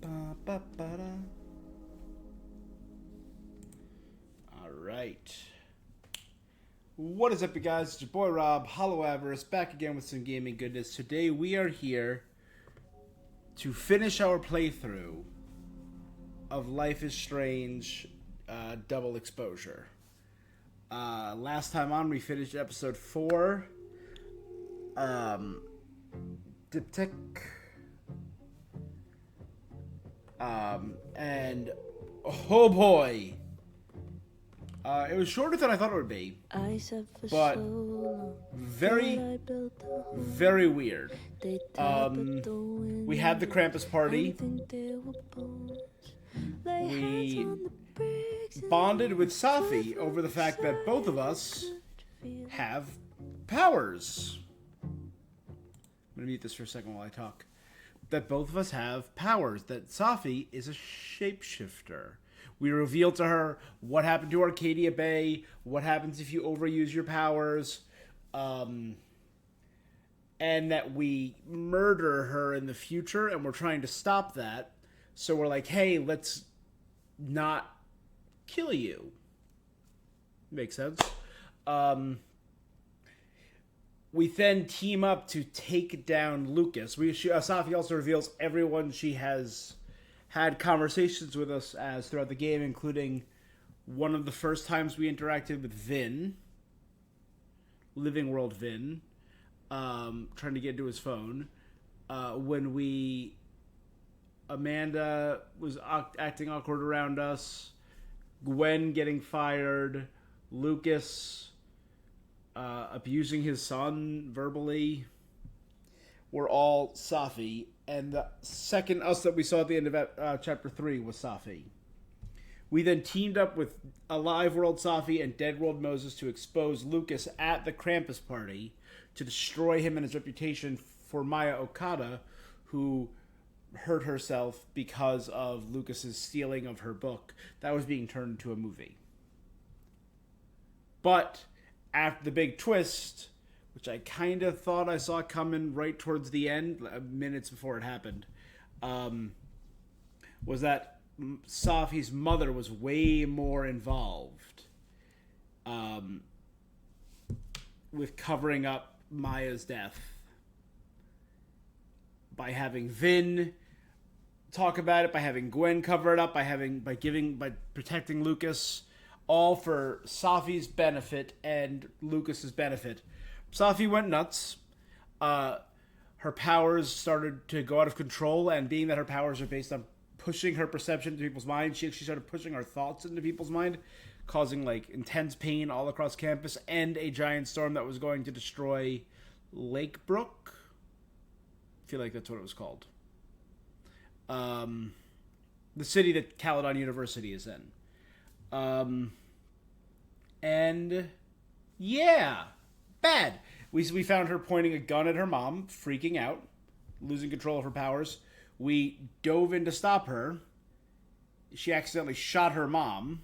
Ba, ba, ba, da. All right. What is up, you guys? It's your boy Rob, Hollow Avarice, back again with some gaming goodness. Today we are here to finish our playthrough of Life is Strange Double Exposure. Last time on, we finished episode 4. Diptych. And oh boy, it was shorter than I thought it would be, but very, very weird. We had the Krampus party. We bonded with Safi over the fact that both of us have powers. I'm gonna mute this for a second while I talk. That both of us have powers. That Safi is a shapeshifter. We revealed to her what happened to Arcadia Bay, what happens if you overuse your powers, and that we murder her in the future, and we're trying to stop that. So we're like, hey, let's not kill you. Makes sense. We then team up to take down Lucas. Safi also reveals everyone she has had conversations with us as throughout the game, including one of the first times we interacted with Vin, Living World Vin, trying to get into his phone. When Amanda was acting awkward around us, Gwen getting fired, Lucas abusing his son verbally, were all Safi. And the second us that we saw at the end of chapter 3 was Safi. We then teamed up with Alive World Safi and Dead World Moses to expose Lucas at the Krampus party to destroy him and his reputation for Maya Okada, who hurt herself because of Lucas's stealing of her book that was being turned into a movie. But after the big twist, which I kind of thought I saw coming right towards the end, minutes before it happened, was that Safi's mother was way more involved with covering up Maya's death by having Vin talk about it, by having Gwen cover it up, by protecting Lucas, all for Safi's benefit and Lucas's benefit. Safi went nuts. Her powers started to go out of control, and being that her powers are based on pushing her perception into people's minds, she actually started pushing her thoughts into people's mind, causing intense pain all across campus and a giant storm that was going to destroy Lakebrook. I feel like that's what it was called. The city that Caledon University is in. And yeah, bad. We found her pointing a gun at her mom, freaking out, losing control of her powers. We dove in to stop her. She accidentally shot her mom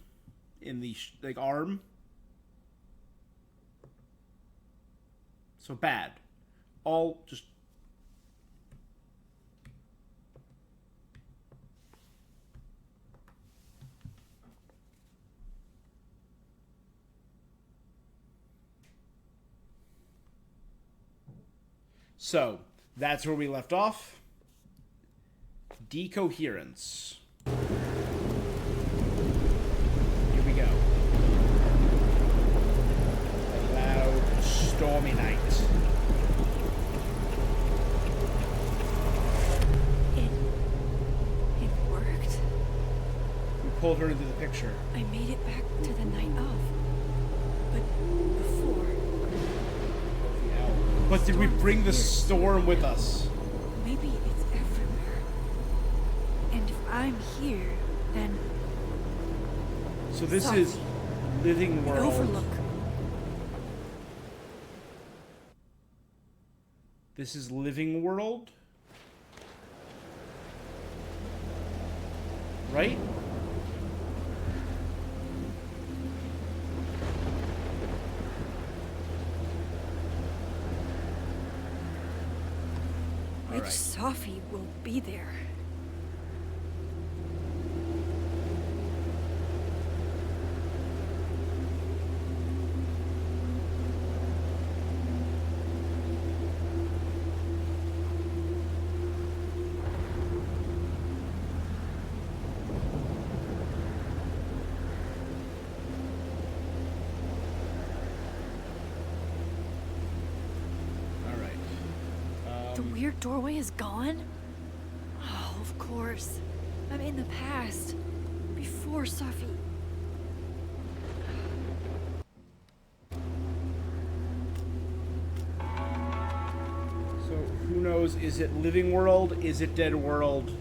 in the arm. So bad. All just. So, that's where we left off. Decoherence. Here we go. A loud, stormy night. It worked. We pulled her into the picture. I made it back to the night of. But before... But did we bring the storm with us? Maybe it's everywhere. And if I'm here, then... So this Sorry. is Living World. Overlook. This is Living World? Right? Which Safi will be there? weird doorway is gone? Oh, of course. I'm in the past. Before Safi. So, who knows? Is it living world? Is it dead world?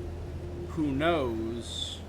Who knows?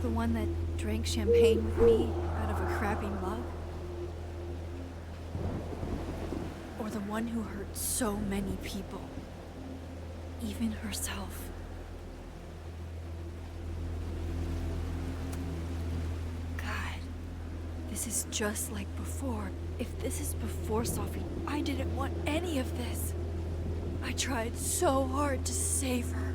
The one that drank champagne with me out of a crappy mug? Or the one who hurt so many people? Even herself. God, this is just like before. If this is before Safi, I didn't want any of this. I tried so hard to save her.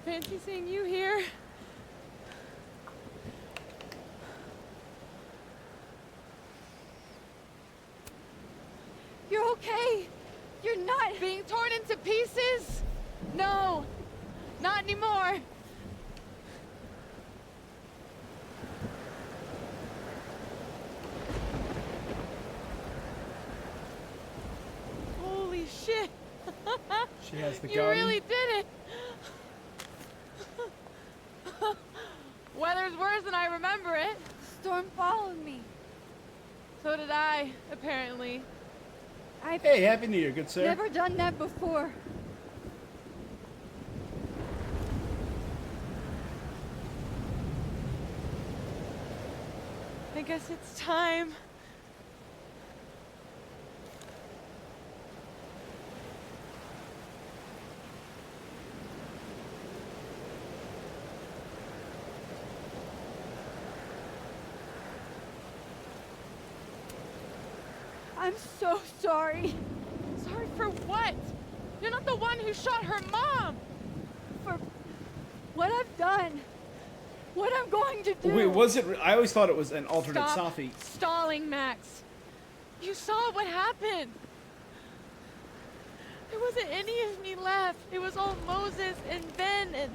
Fancy seeing you here. You're okay. You're not Being torn into pieces? No, not anymore. Holy shit. She has the You gun. really did it. Weather's worse than I remember it. Storm followed me. So did I, apparently. I've Hey, Happy New Year, good sir. never done that before. I guess it's time. I'm so sorry Sorry for what? You're not the one who shot her mom! for what I've done. What I'm going to do. Wait, was it? I always thought it was an alternate Stop Safi. stalling, Max. You saw what happened. There wasn't any of me left. It was all Moses and Ben and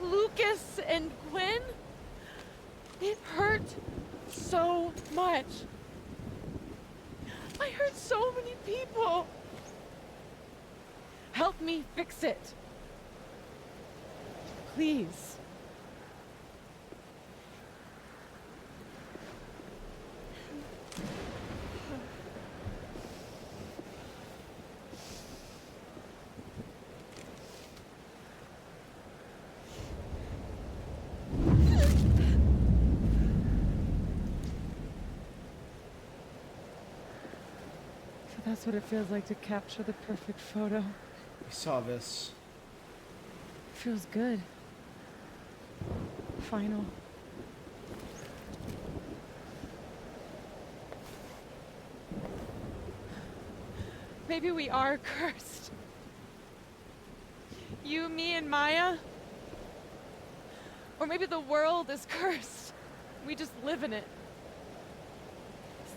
Lucas and Gwen. It hurt so much. I hurt so many people. Help me fix it. Please. So that's what it feels like to capture the perfect photo. We saw this. Feels good. Final. Maybe we are cursed. You, me, and Maya. Or maybe the world is cursed. We just live in it.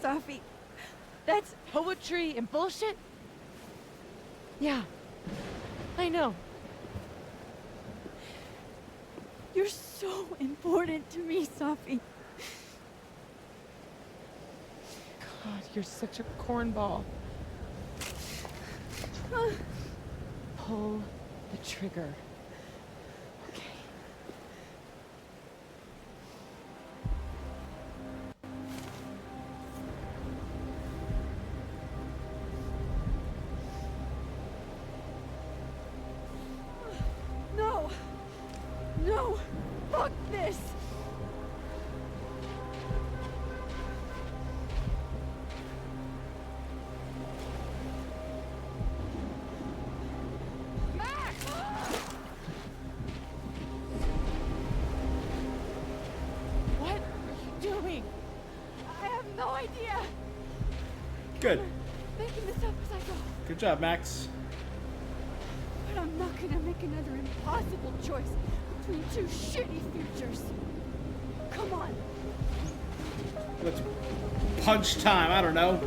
Safi, that's Poetry and bullshit? Yeah. I know. you're so important to me, Safi. God, you're such a cornball. Pull the trigger. Okay. No! Fuck this! Max! What are you doing? I have no idea! Good. Making this up as I go. Good job, Max. But I'm not gonna make another impossible choice between two shitty futures. Come on. Let's punch time. I don't know.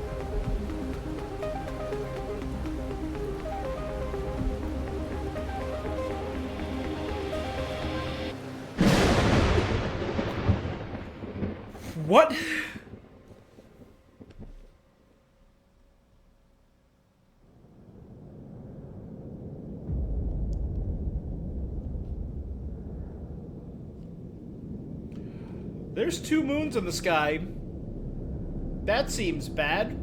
What? There's 2 moons in the sky. That seems bad.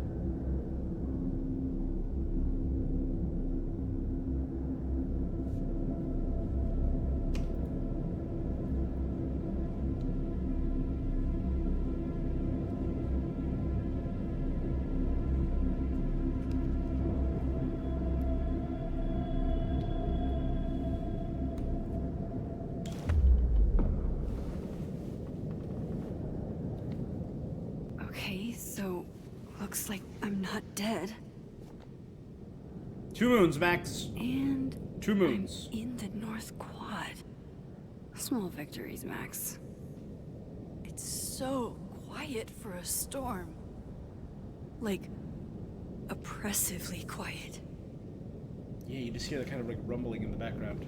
Okay, so looks like I'm not dead. 2 moons, Max. And 2 moons. I'm in the North Quad. Small victories, Max. It's so quiet for a storm. Like, oppressively quiet. Yeah, you just hear that kind of like rumbling in the background.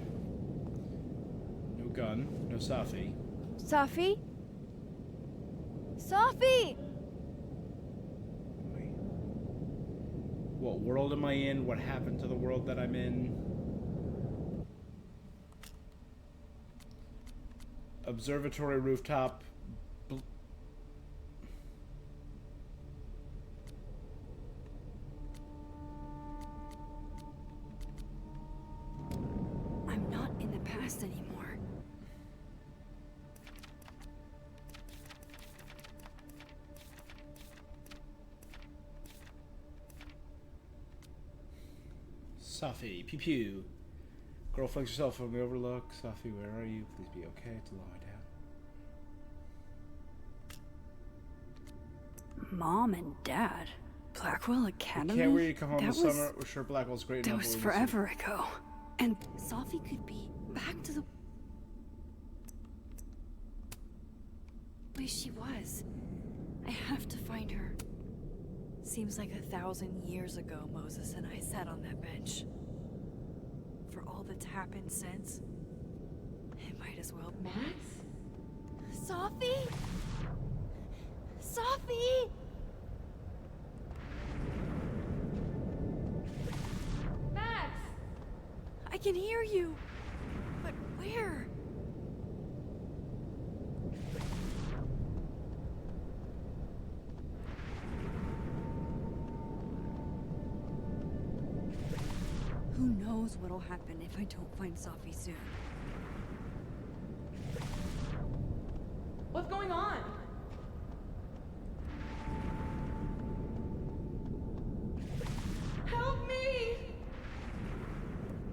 No gun, no Safi. Safi? Safi! Wait. What world am I in? What happened to the world that I'm in? Observatory rooftop. I'm not in the past anymore. Safi, pew pew. Girl flings herself from the overlook. Safi, where are you? Please be okay. To lie down. Mom and Dad? Blackwell Academy? Can't wait to come home That this was- summer. We're sure Blackwell's great. That enough, was but we'll miss forever ago. And Safi could be back to the way she was. I have to find her. Seems like 1,000 years ago Moses and I sat on that bench. For all that's happened since, it might as well. Max? Safi? Safi? Max! I can hear you. But where? Who knows what'll happen if I don't find Safi soon? What's going on? Help me!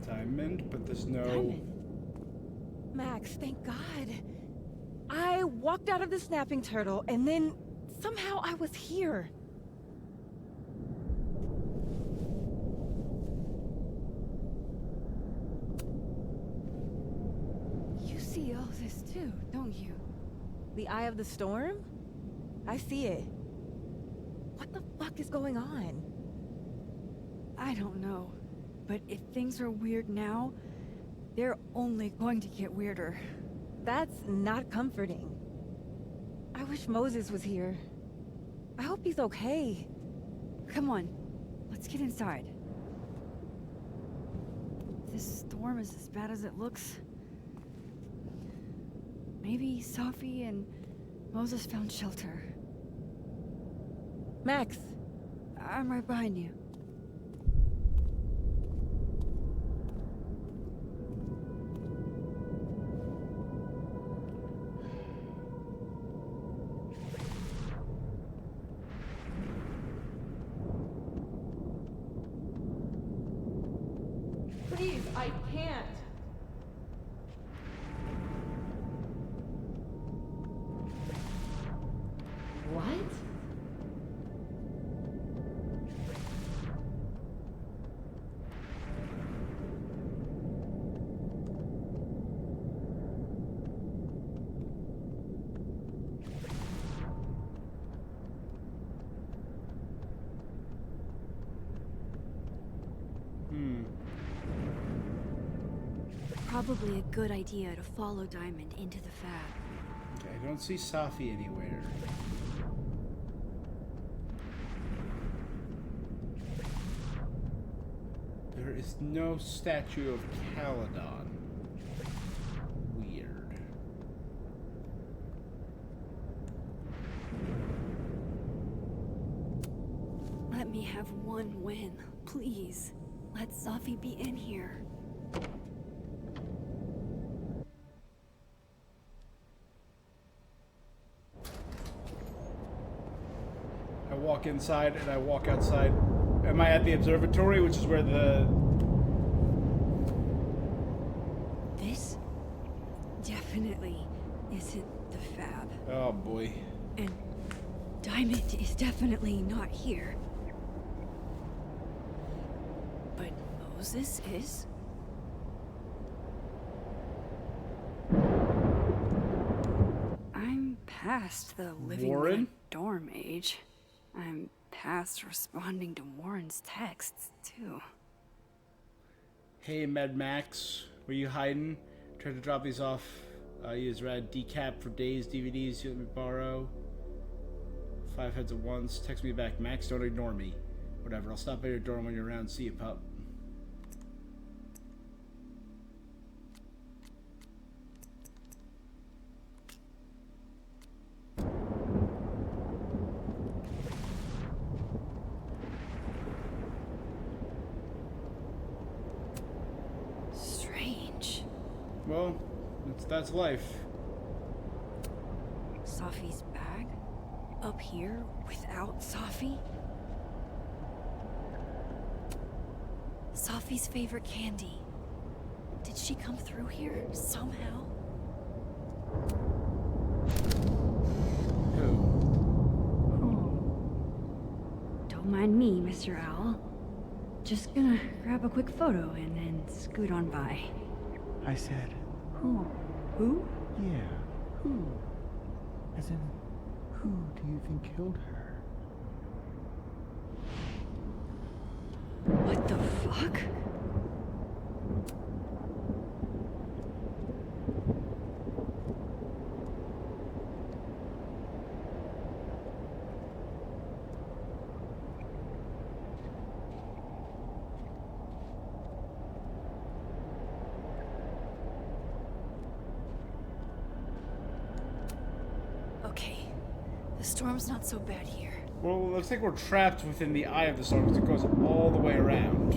Diamond, but there's no. Diamond. Max, thank God. I walked out of the snapping turtle and then somehow I was here. You see all this too, don't you? The eye of the storm? I see it. What the fuck is going on? I don't know. But if things are weird now, they're only going to get weirder. That's not comforting. I wish Moses was here. I hope he's okay. Come on, let's get inside. If this storm is as bad as it looks, maybe Safi and Moses found shelter. Max, I'm right behind you. probably a good idea to follow Diamond into the Fab. Okay, I don't see Safi anywhere. There is no statue of Caledon. Weird. Let me have one win, please. Let Safi be in here. I walk inside and I walk outside. Am I at the observatory, which is where the... This definitely isn't the Fab. Oh boy. And Diamond is definitely not here. But Moses is? I'm past the living in Warren? a dorm age. I'm past responding to Warren's texts, too. Hey, Med Max. Were you hiding? Tried to drop these off. Use Rad Decap for days, DVDs you let me borrow. 5 heads at once. Text me back. Max, don't ignore me. Whatever, I'll stop by your dorm when you're around. See you, pup. Strange. Well, that's life. Safi's bag? Up here without Safi? Safi's favorite candy. Did she come through here somehow? Who? Don't mind me, Mr. Owl. Just gonna grab a quick photo and then scoot on by. I said, who? Who? Yeah, who? As in, who do you think killed her? What the fuck? Okay, the storm's not so bad here. Well, it looks like we're trapped within the eye of the storm because it goes all the way around.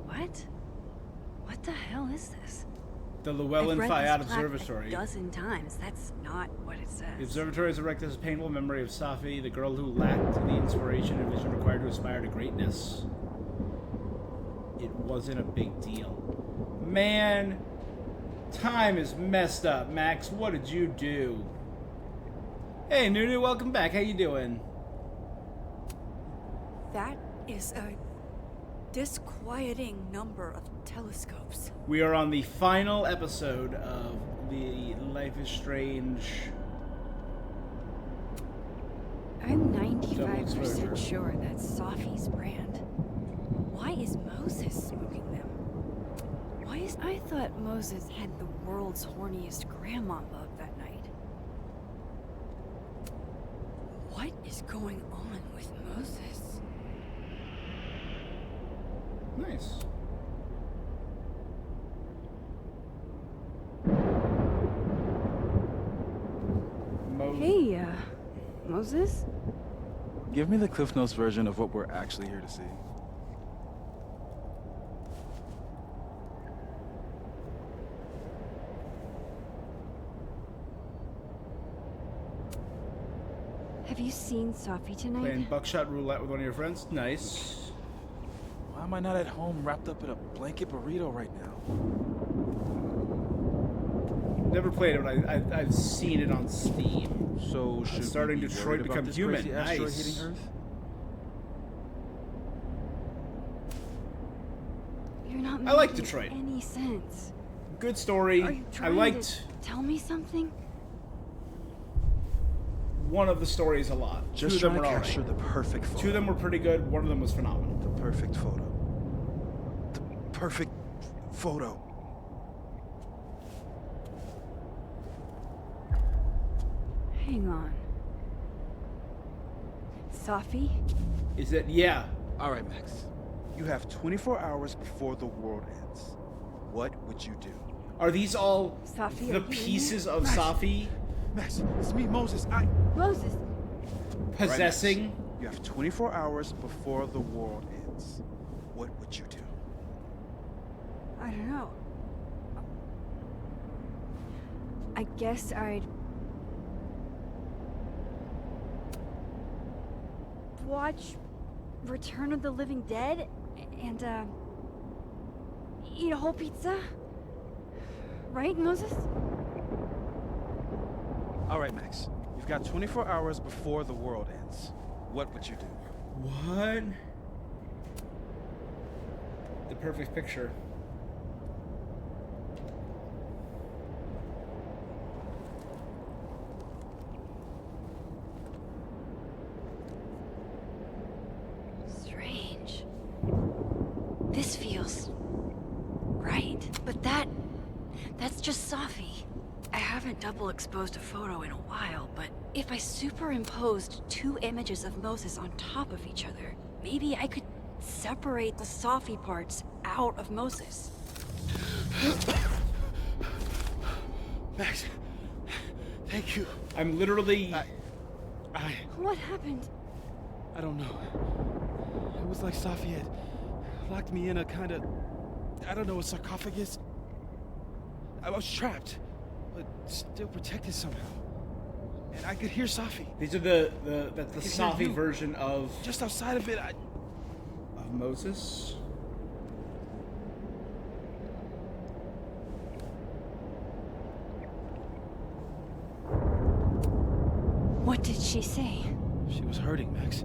What? What the hell is this? The I've Llewellyn read Fayad this plaque Observatory. a dozen times. That's not what it says. The observatory is erected as a painful memory of Safi, the girl who lacked the inspiration and vision required to aspire to greatness. It wasn't a big deal. Man, time is messed up, Max. What did you do? Hey, Nunu, welcome back. How you doing? That is a disquieting number of telescopes. We are on the final episode of the Life is Strange. I'm Double exposure. 95% sure that's Safi's brand. Why is Moses smoking them? I thought Moses had the world's horniest grandma bug that night. What is going on with Moses? Nice. Hey, Moses? Give me the Cliff Notes version of what we're actually here to see. Have you seen Safi tonight? Playing buckshot roulette with one of your friends? Nice. Why am I not at home wrapped up in a blanket burrito right now? Never played it, but I've seen it on Steam. So should Starting we be Detroit worried about become this human. crazy asteroid Nice. hitting Earth? You're not I like making Detroit. any sense. Good Are story. you I trying liked to tell me something? one of the stories a lot. Just Two of trying them to were capture alright. the perfect photo. Two of them were pretty good. One of them was phenomenal. The perfect photo. The perfect photo. Hang on. Safi? Is it? Yeah. All right, Max. You have 24 hours before the world ends. What would you do? Are these all Safi, the are you in pieces here? of Max. Safi Max, it's me, Moses. Moses! possessing? Right, Max. You have 24 hours before the world ends. What would you do? I don't know. I guess I'd watch Return of the Living Dead and eat a whole pizza. Right, Moses? All right, Max. You've got 24 hours before the world ends. What would you do? What? The perfect picture. Strange. This feels right. But that's just Safi. I haven't double exposed a photo in a while, but if I superimposed two images of Moses on top of each other, maybe I could separate the Safi parts out of Moses. Max, thank you. I'm literally. What happened? I don't know. It was like Safi had locked me in a kind of, I don't know, a sarcophagus. I was trapped, but still protected somehow. And I could hear Safi. These are that's the Is that Safi you? version of Just outside of it, Moses. What did she say? she was hurting, Max.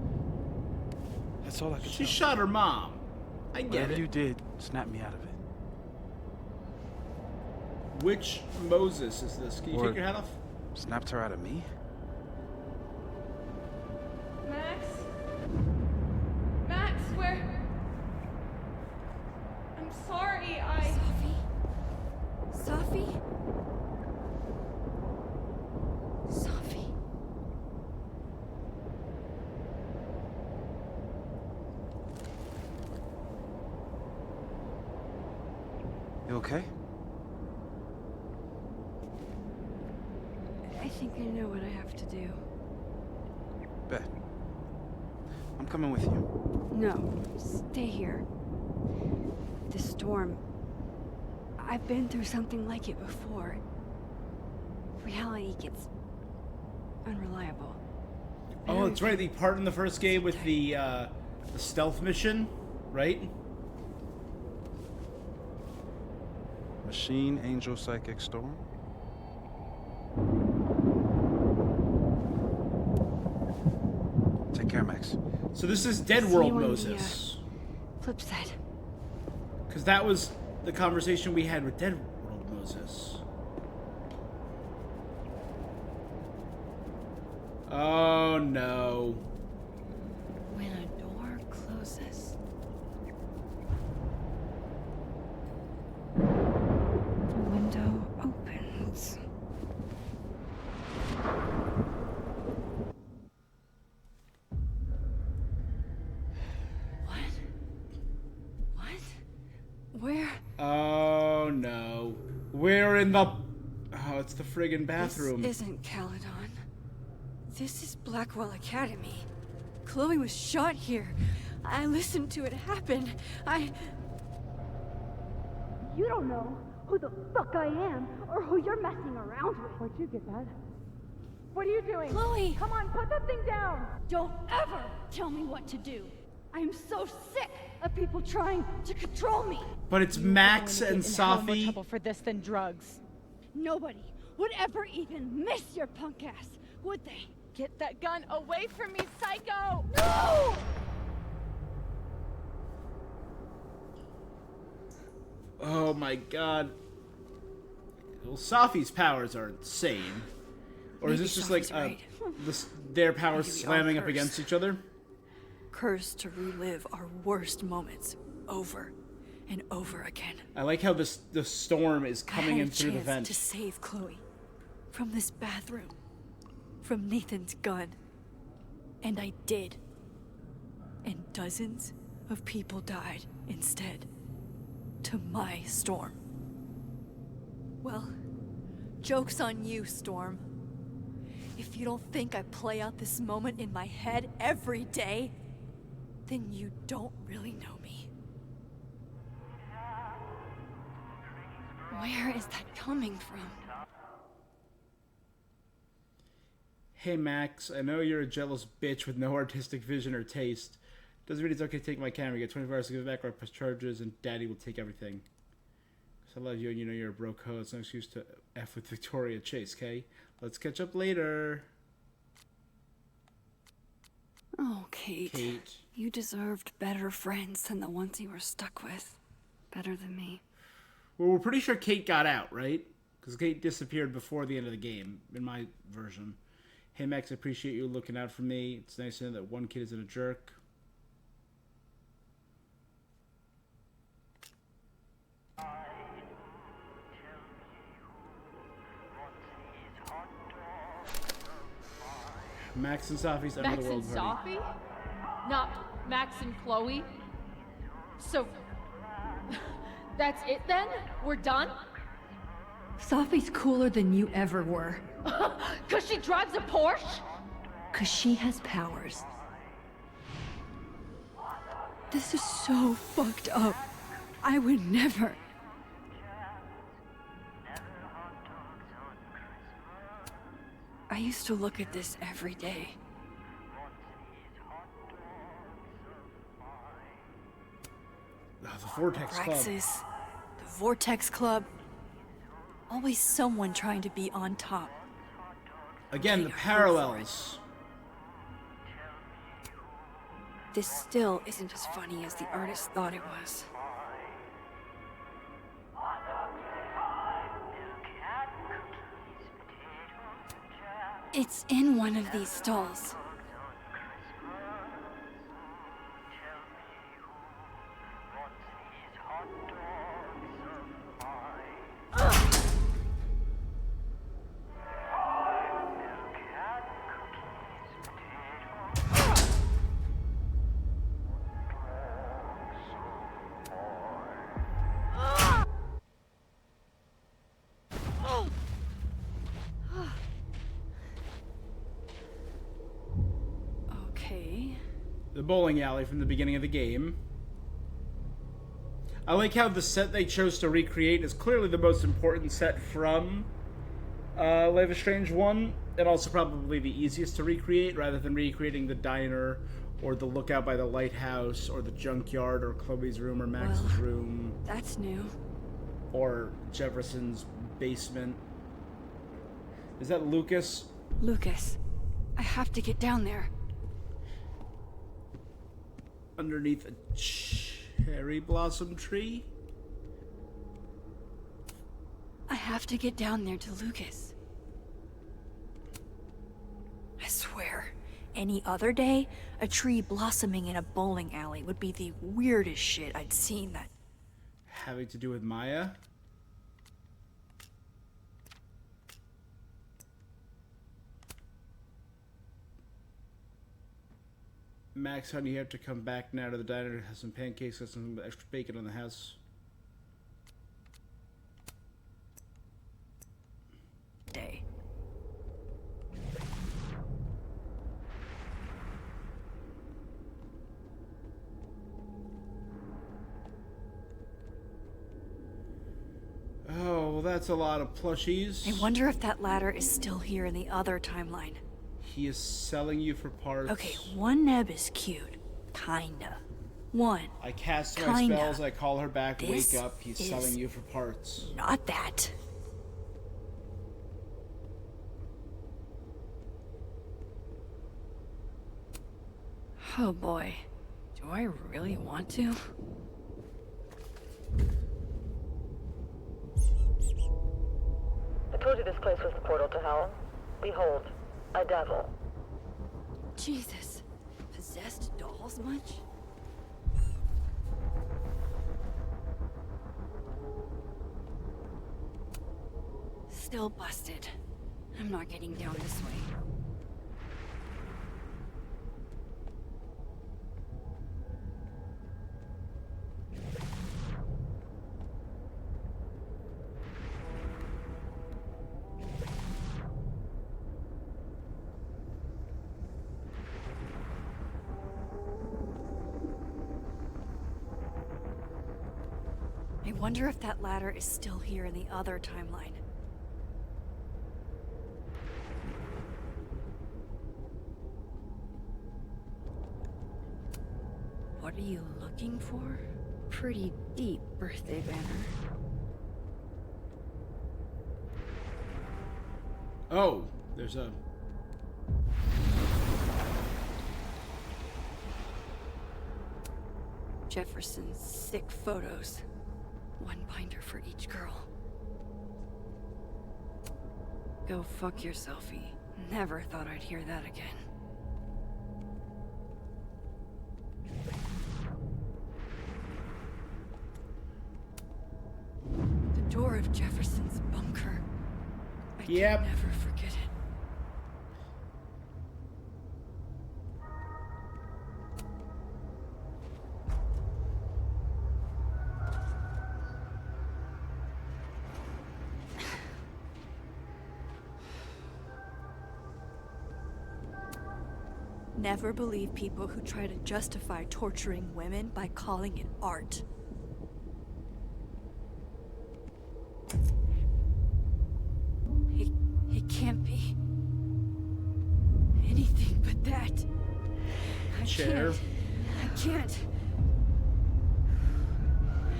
That's all I could She tell. shot her mom. I get Whatever it. you did, snap me out of it. Which Moses is this? Can you Or- take your hat off? Snapped her out of me? Max? Max, where? I'm sorry, Safi? Safi? Safi? You okay? I think I know what I have to do. Bet. I'm coming with you. No, stay here. This storm. I've been through something like it before. Reality gets unreliable. Oh, that's right. The part in the first game with the stealth mission, right? Machine, Angel, Psychic, Storm. Take care, Max. So this is Dead See World you on the, Moses, Flip side. because that was the conversation we had with Dead World Moses. Oh no. When a door closes, the window opens. What? What? Where? Oh no. We're in the. Oh, it's the friggin' bathroom. This isn't Caledon. This is Blackwell Academy. Chloe was shot here. I listened to it happen. You don't know who the fuck I am or who you're messing around with. Where'd you get that? What are you doing? Chloe! Come on, put that thing down! Don't ever tell me what to do. I'm so sick of people trying to control me. But it's Max and More Safi. trouble for this than drugs. Nobody would ever even miss your punk ass, would they? Get that gun away from me, psycho! No! Oh my god. Well, Safi's powers are insane. Or is Maybe this just Sophie's like right. their powers Maybe we are slamming up cursed. against each other? Cursed to relive our worst moments over and over again. I like how the storm is coming I had in a through the chance vent. to save Chloe from this bathroom, from Nathan's gun, and I did. And dozens of people died instead, to my Storm. Well, joke's on you, Storm. If you don't think I play out this moment in my head every day, then you don't really know me. Where is that coming from? Hey Max, I know you're a jealous bitch with no artistic vision or taste. Doesn't mean it's okay to take my camera. You get 24 hours to give it back or I press charges and daddy will take everything. Cause I love you and you know you're a broke hoe. It's no excuse to F with Victoria Chase, okay? Let's catch up later. Oh, Kate. Kate. You deserved better friends than the ones you were stuck with. Better than me. Well, we're pretty sure Kate got out, right? Because Kate disappeared before the end of the game, in my version. Hey Max, I appreciate you looking out for me. It's nice to know that one kid isn't a jerk. Max and Sophie's Max Underworld and party. Sophie? Not Max and Chloe? So, that's it then? We're done? Sophie's cooler than you ever were. Cause she drives a Porsche? Cause she has powers. This is so fucked up. I would never. I used to look at this every day. Oh, the Vortex Club. Praxis, the Vortex Club. Always someone trying to be on top. Again, the Getting hurt for it. parallels. This still isn't as funny as the artist thought it was. It's in one of these stalls. Okay. The bowling alley from the beginning of the game. I like how the set they chose to recreate is clearly the most important set from Life is Strange 1, and also probably the easiest to recreate, rather than recreating the diner, or the lookout by the lighthouse, or the junkyard, or Chloe's room, or Max's Well. room, That's new. or Jefferson's basement. Is that Lucas? Lucas, I have to get down there. Underneath a cherry blossom tree? I have to get down there to Lucas. I swear, any other day, a tree blossoming in a bowling alley would be the weirdest shit I'd seen that. Having to do with Maya? Max, honey, you have to come back now to the diner to have some pancakes and some extra bacon on the house. Day. Oh, well, that's a lot of plushies. I wonder if that ladder is still here in the other timeline. He is selling you for parts. Okay, one neb is cute. Kinda. One. I cast my Kinda. spells, I call her back, This wake up, he's is- selling you for parts. Not that. Oh boy. Do I really want to? I told you this place was the portal to hell. Behold, a devil. Jesus. Possessed dolls much? Still busted. I'm not getting down this way. I wonder if that ladder is still here in the other timeline. What are you looking for? Pretty deep birthday banner. Oh, there's a... Jefferson's sick photos. One binder for each girl. Go fuck yourself, E. Never thought I'd hear that again. The door of Jefferson's bunker. I Yep. can never forget it. Never believe people who try to justify torturing women by calling it art. It can't be anything but that. Chair. I can't.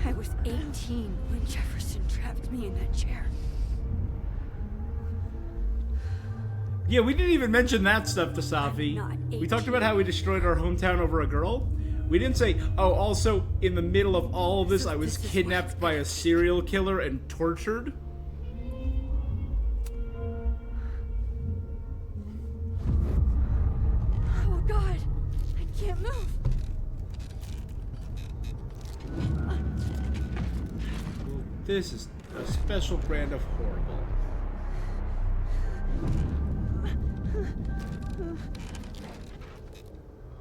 I was 18 when Jefferson trapped me in that chair. Yeah, we didn't even mention that stuff to Safi. I'm not We talked about 18. how we destroyed our hometown over a girl. We didn't say, oh, also, in the middle of all of this, So I was this is kidnapped what's by a serial killer and tortured. Oh God, I can't move. This is a special brand of horrible.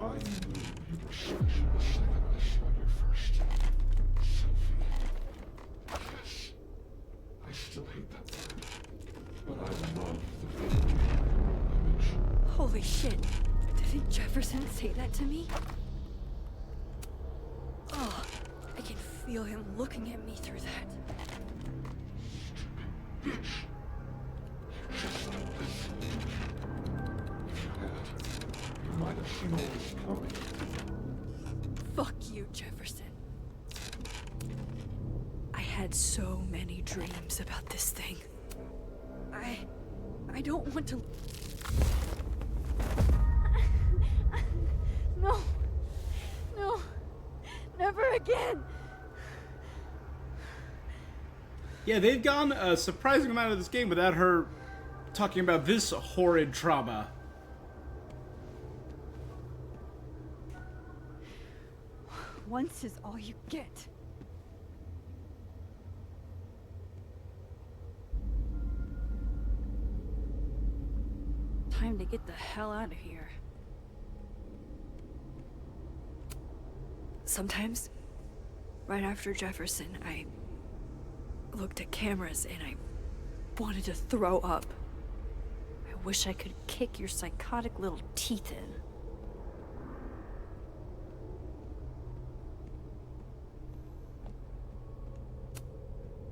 I knew you were such the second I saw your first. Sophie. Yes. I still hate that word. But I love the village image. Holy shit. Did Jefferson say that to me? Oh, I can feel him looking at me through that. Bitch. Just like this. If you had, you might have seen all this coming. Fuck you, Jefferson. I had so many dreams about this thing. I don't want to... No. No. Never again. Yeah, they've gone a surprising amount of this game without her talking about this horrid trauma. Once is all you get. Time to get the hell out of here. Sometimes, right after Jefferson, I looked at cameras and I wanted to throw up. I wish I could kick your psychotic little teeth in.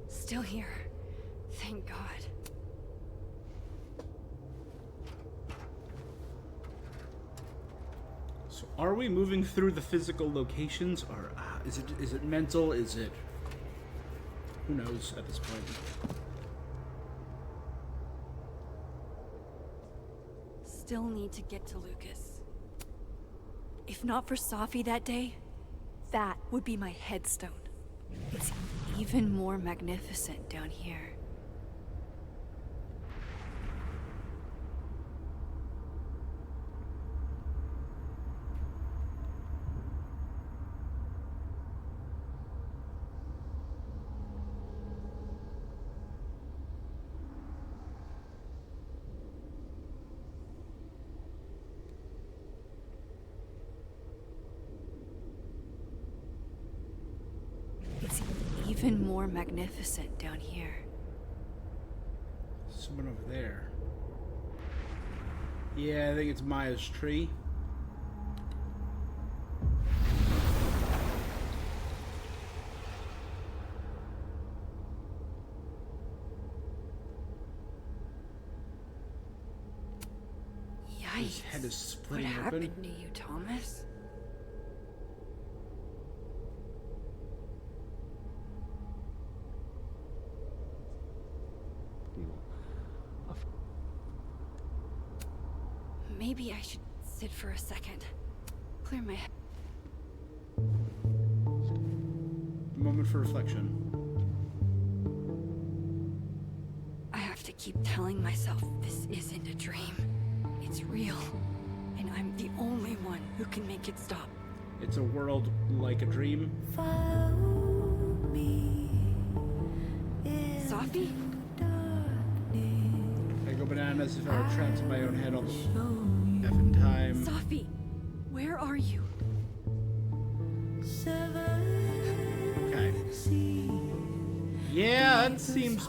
Still here. Thank God. So are we moving through the physical locations, or is it mental? Is it... Who knows at this point? Still need to get to Lucas. If not for Safi that day, that would be my headstone. It's even more magnificent down here. even more magnificent down here. Someone over there. Yeah, I think it's Maya's tree. His head is What splitting happened open. to you, Thomas? Maybe I should sit for a second. Clear my head. Moment for reflection. I have to keep telling myself this isn't a dream. It's real. And I'm the only one who can make it stop. It's a world like a dream. Sophie? I go bananas if I were trapped in my own head all the effing time. Sophie! Where are you? Okay. Yeah, that seems...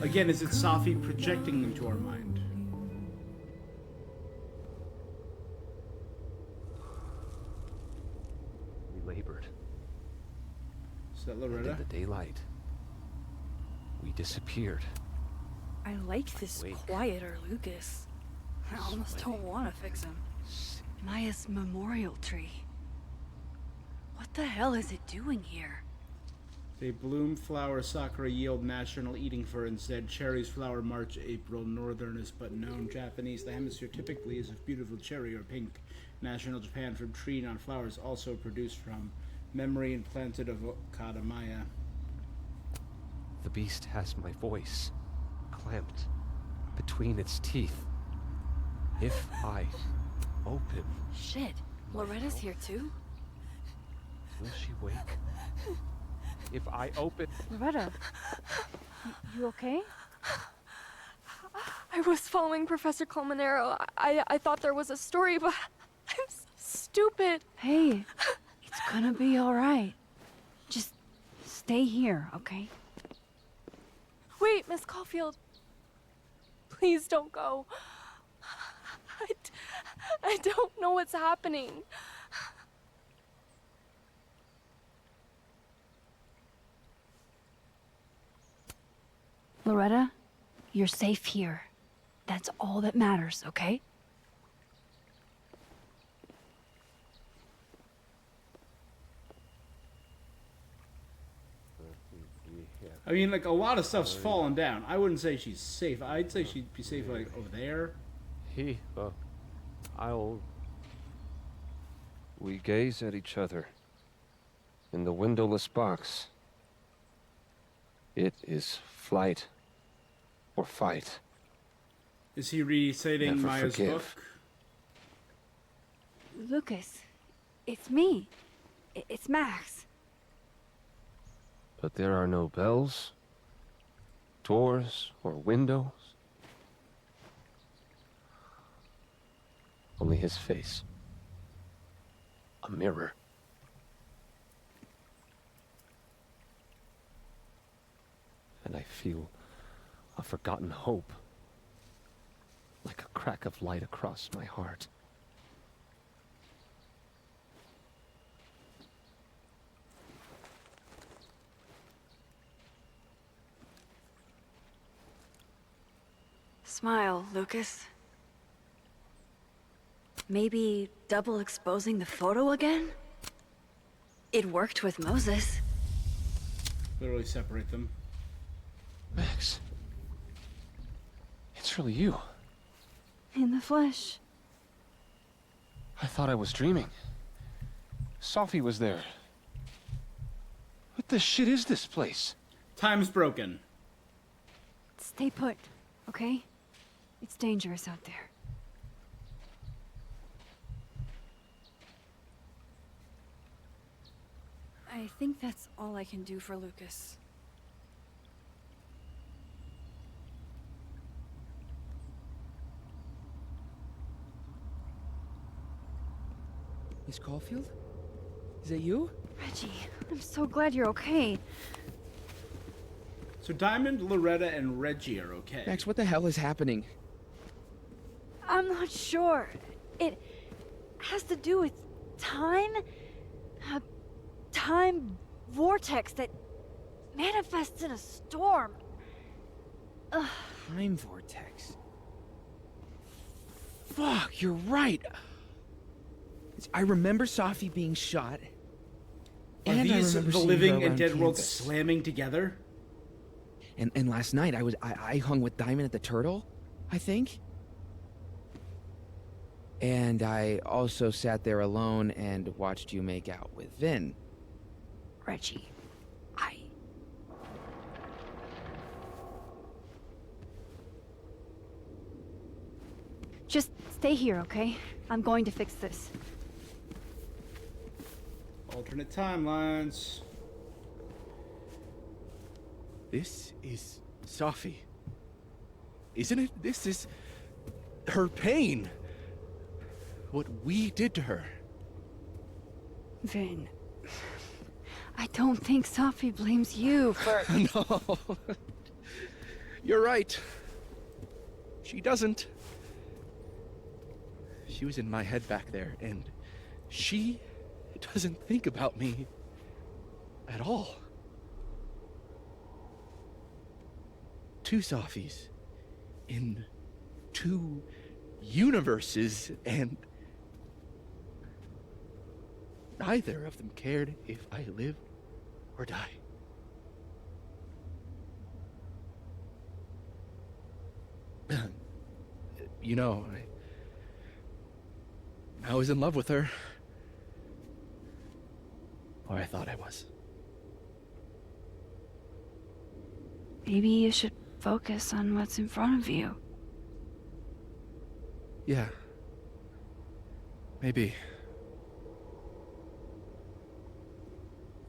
Again, is it Sophie projecting into our mind? We labored. Is that And Loretta? in the daylight, we disappeared. I like this Wake. quieter Lucas. I almost don't want to fix him. Maya's memorial tree. What the hell is it doing here? They bloom, flower, sakura, yield, national eating for instead. Cherries flower March, April, northernest but known. Japanese, the hemisphere typically is of beautiful cherry or pink. National Japan from tree non-flowers, also produced from memory and planted of Okada Maya. The beast has my voice, clamped between its teeth. If I open, Shit, Loretta's here too? will she wake? If I open... Loretta, you okay? I was following Professor Colmenero. I thought there was a story, but I'm so stupid. Hey, it's gonna be alright. Just stay here, okay? Wait, Miss Caulfield. Please don't go. I don't know what's happening. Loretta, you're safe here. That's all that matters, okay? I mean, like, a lot of stuff's fallen down. I wouldn't say she's safe. I'd say she'd be safe, like, over there. We gaze at each other in the windowless box. It is flight or fight. Is he reciting Never Maya's forgive. book? Lucas, it's me. It's Max. But there are no bells, doors, or windows. Only his face. A mirror. And I feel a forgotten hope, like a crack of light across my heart. Smile, Lucas. Maybe double exposing the photo again? It worked with Moses. Literally separate them. Max, it's really you. In the flesh. I thought I was dreaming. Sophie was there. What the shit is this place? Time's broken. Stay put, okay? It's dangerous out there. I think that's all I can do for Lucas. Miss Caulfield? Is it you? Reggie, I'm so glad you're okay. So Diamond, Loretta, and Reggie are okay. Max, what the hell is happening? I'm not sure. It has to do with time? A time vortex that manifests in a storm. Ugh. Time vortex. Fuck, you're right. I remember Safi being shot. Are And I these remember the seeing living her and around dead worlds campus. slamming together? And last night I hung with Diamond at the Turtle, I think. And I also sat there alone and watched you make out with Vin. Reggie, Just stay here, okay? I'm going to fix this. Alternate timelines. This is Safi. Isn't it? This is her pain. What we did to her. Vin, I don't think Safi blames you for... No. You're right. She doesn't. She was in my head back there, and she doesn't think about me at all. Two Safis in two universes, and neither of them cared if I lived or died. You know, I was in love with her. Or I thought I was. Maybe you should focus on what's in front of you. Yeah. Maybe.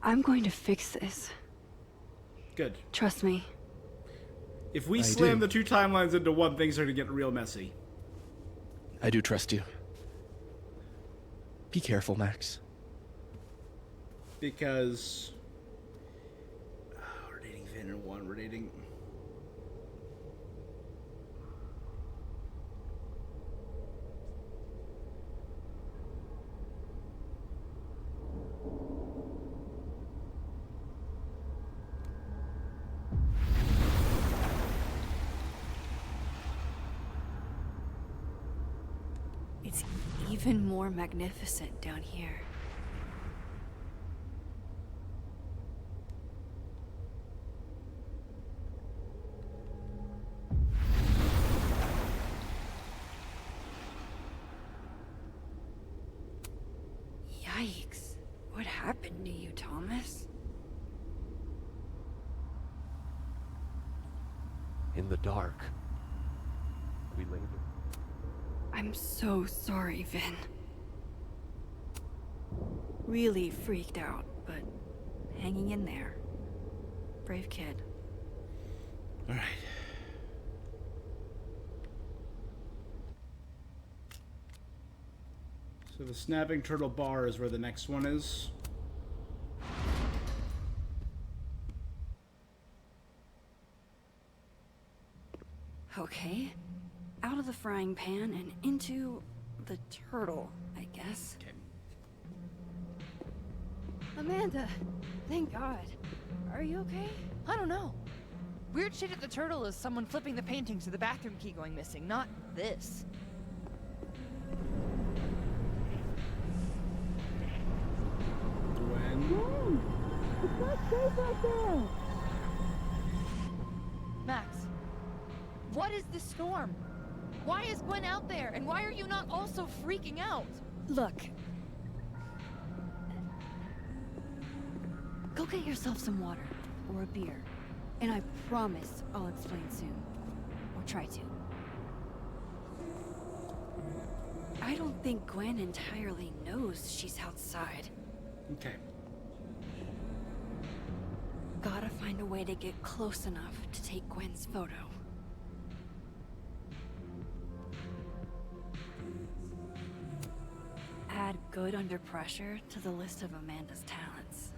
I'm going to fix this. Good. Trust me. If we I slam do. the two timelines into one, things are gonna get real messy. I do trust you. Be careful, Max. Because we're dating Vin in one, we're dating... It's even more magnificent down here. Yikes. What happened to you, Thomas? In the dark, we landed. I'm so sorry, Vin. Really freaked out, but hanging in there. Brave kid. All right. So the Snapping Turtle bar is where the next one is. Okay. Out of the frying pan and into the turtle, I guess. Okay. Amanda, thank God. Are you okay? I don't know. Weird shit at the Turtle is someone flipping the paintings or the bathroom key going missing, not this. Gwen. Max, what is this storm? Why is Gwen out there, and why are you not also freaking out? Look. Go get yourself some water or a beer. And I promise I'll explain soon. Or try to. I don't think Gwen entirely knows she's outside. Okay. Gotta find a way to get close enough to take Gwen's photo. add good under pressure to the list of Amanda's talents.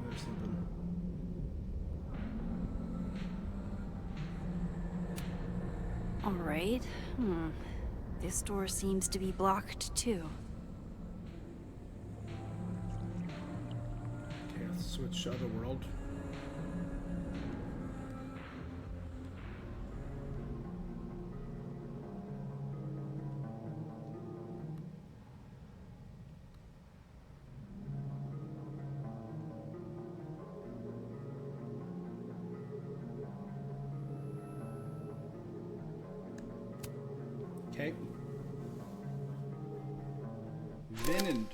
There's something. All right. This door seems to be blocked too. Okay, let's switch to Otherworld. Okay. Venend.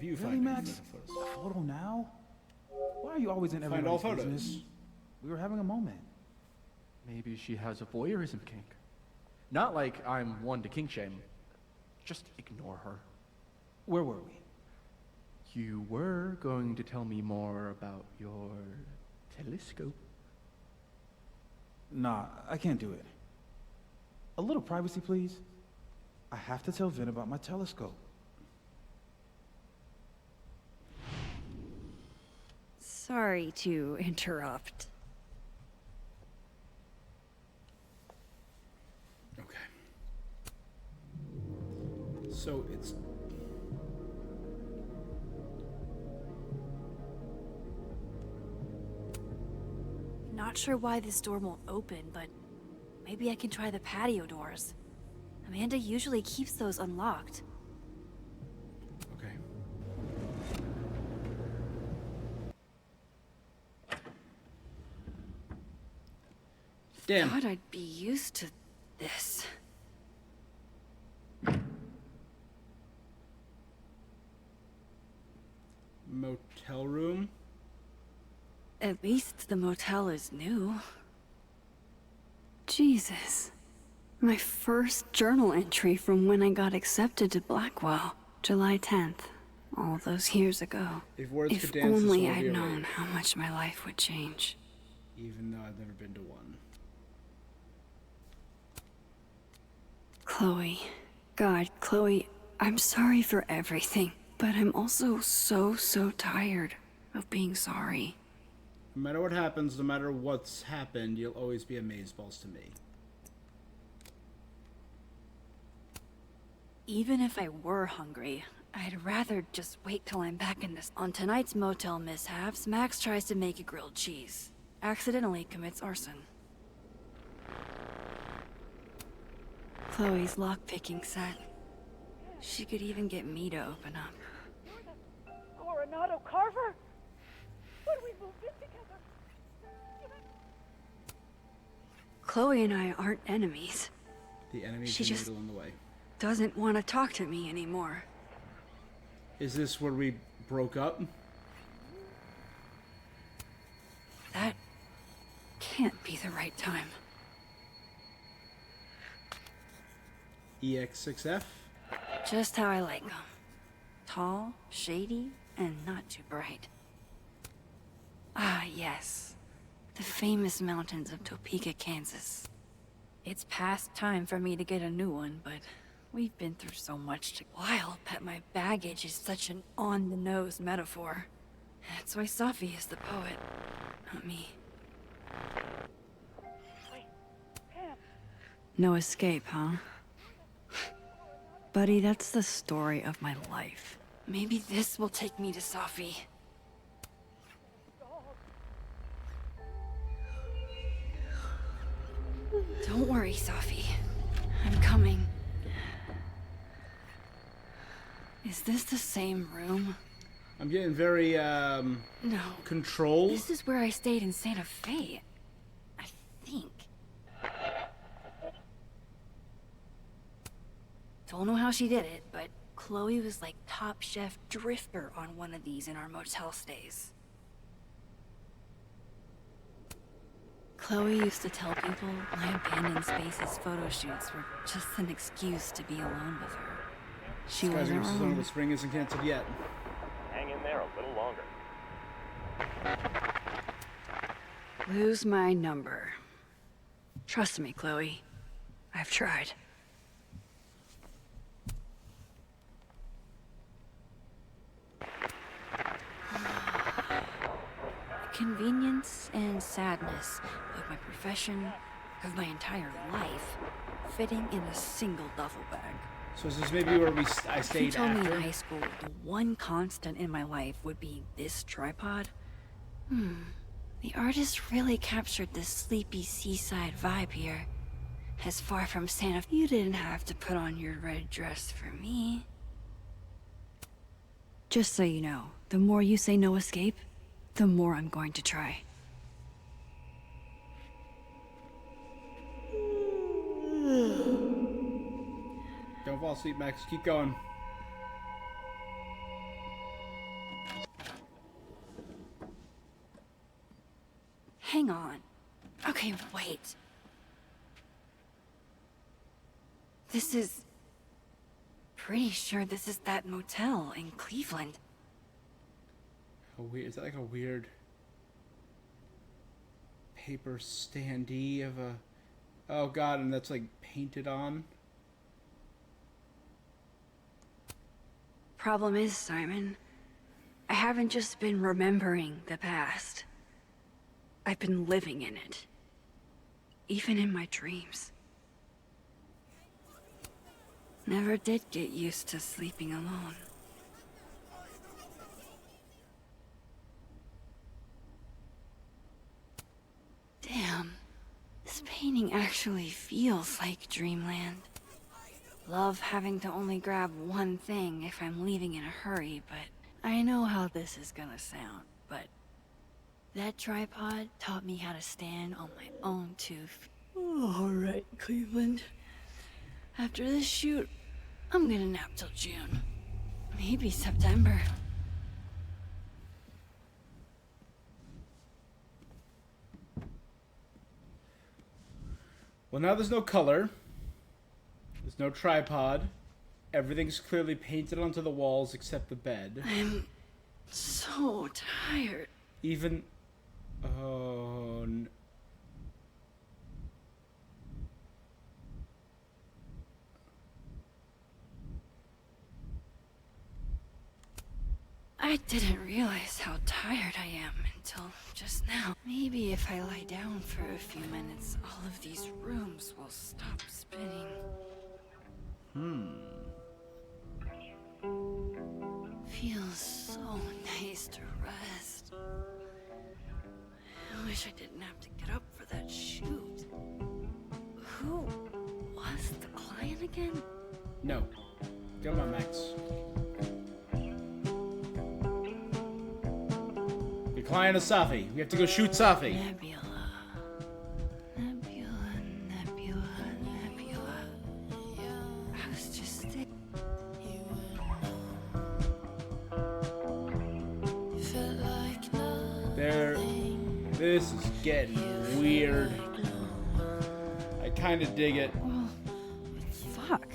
Viewfinder. Really, Max? Photos. A photo now? Why are you always in Find all everybody's photos. business? We were having a moment. Maybe she has a voyeurism kink. Not like I'm one to kink shame. Just ignore her. Where were we? You were going to tell me more about your telescope. Nah, I can't do it. A little privacy, please. I have to tell Vin about my telescope. Sorry to interrupt. Okay. So it's Not sure why this door won't open, but maybe I can try the patio doors. Amanda usually keeps those unlocked. okay. Damn. Thought I'd be used to this. Motel room. At least the motel is new. Jesus. My first journal entry from when I got accepted to Blackwell. July 10th. All those years ago. If words If could dance, this only would I'd be a known rave. how much my life would change. Even though I've never been to one. Chloe. God, Chloe, I'm sorry for everything. But I'm also so tired of being sorry. No matter what happens, no matter what's happened, you'll always be amazeballs to me. Even if I were hungry, I'd rather just wait till I'm back in this. On tonight's motel mishaps, Max tries to make a grilled cheese. Accidentally commits arson. Chloe's lockpicking set. She could even get me to open up. Coronado Carver? When we moved in together. Chloe and I aren't enemies. The enemy's She the just- needle in the way. Doesn't want to talk to me anymore. Is this where we broke up? That can't be the right time. EX6F? Just how I like them. Tall, shady, and not too bright. Ah, yes. The famous mountains of Topeka, Kansas. It's past time for me to get a new one, but we've been through so much to wild that my baggage is such an on-the-nose metaphor. That's why Safi is the poet, not me. No escape, huh? Buddy, that's the story of my life. Maybe this will take me to Safi. Don't worry, Safi. I'm coming. Is this the same room? I'm getting very, No. control. This is where I stayed in Santa Fe. I think. Don't know how she did it, but Chloe was like top chef drifter on one of these in our motel stays. Chloe used to tell people my abandoned spaces photo shoots were just an excuse to be alone with her. She wasn't wrong. The spring isn't canceled yet. Hang in there a little longer. Lose my number. Trust me, Chloe. I've tried. The convenience and sadness of my profession, of my entire life, fitting in a single duffel bag. So is this maybe where I stayed You told me after? in high school the one constant in my life would be this tripod. The artist really captured this sleepy seaside vibe here. As far from Santa, you didn't have to put on your red dress for me. Just so you know, the more you say no escape, the more I'm going to try. Don't fall asleep, Max. Keep going. Hang on. Okay, wait. This is... Pretty sure this is that motel in Cleveland. Is that like a weird paper standee of a... Oh god, and that's like painted on? Problem is, Simon, I haven't just been remembering the past. I've been living in it. Even in my dreams. Never did get used to sleeping alone. Damn, this painting actually feels like dreamland. Love having to only grab one thing if I'm leaving in a hurry, but I know how this is gonna sound, but that tripod taught me how to stand on my own 2 feet. Alright, Cleveland. After this shoot, I'm gonna nap till June. Maybe September. Well, now there's no color. There's no tripod. Everything's clearly painted onto the walls except the bed. I'm so tired. Even... Oh... I didn't realize how tired I am until just now. Maybe if I lie down for a few minutes, all of these rooms will stop spinning. Feels so nice to rest. I wish I didn't have to get up for that shoot. Who was the client again? No. Come on, Max. The client is Safi. We have to go shoot Safi. Nebula. Nebula, Nebula, Nebula. I was just there. This is getting weird. I kind of dig it. Well, fuck.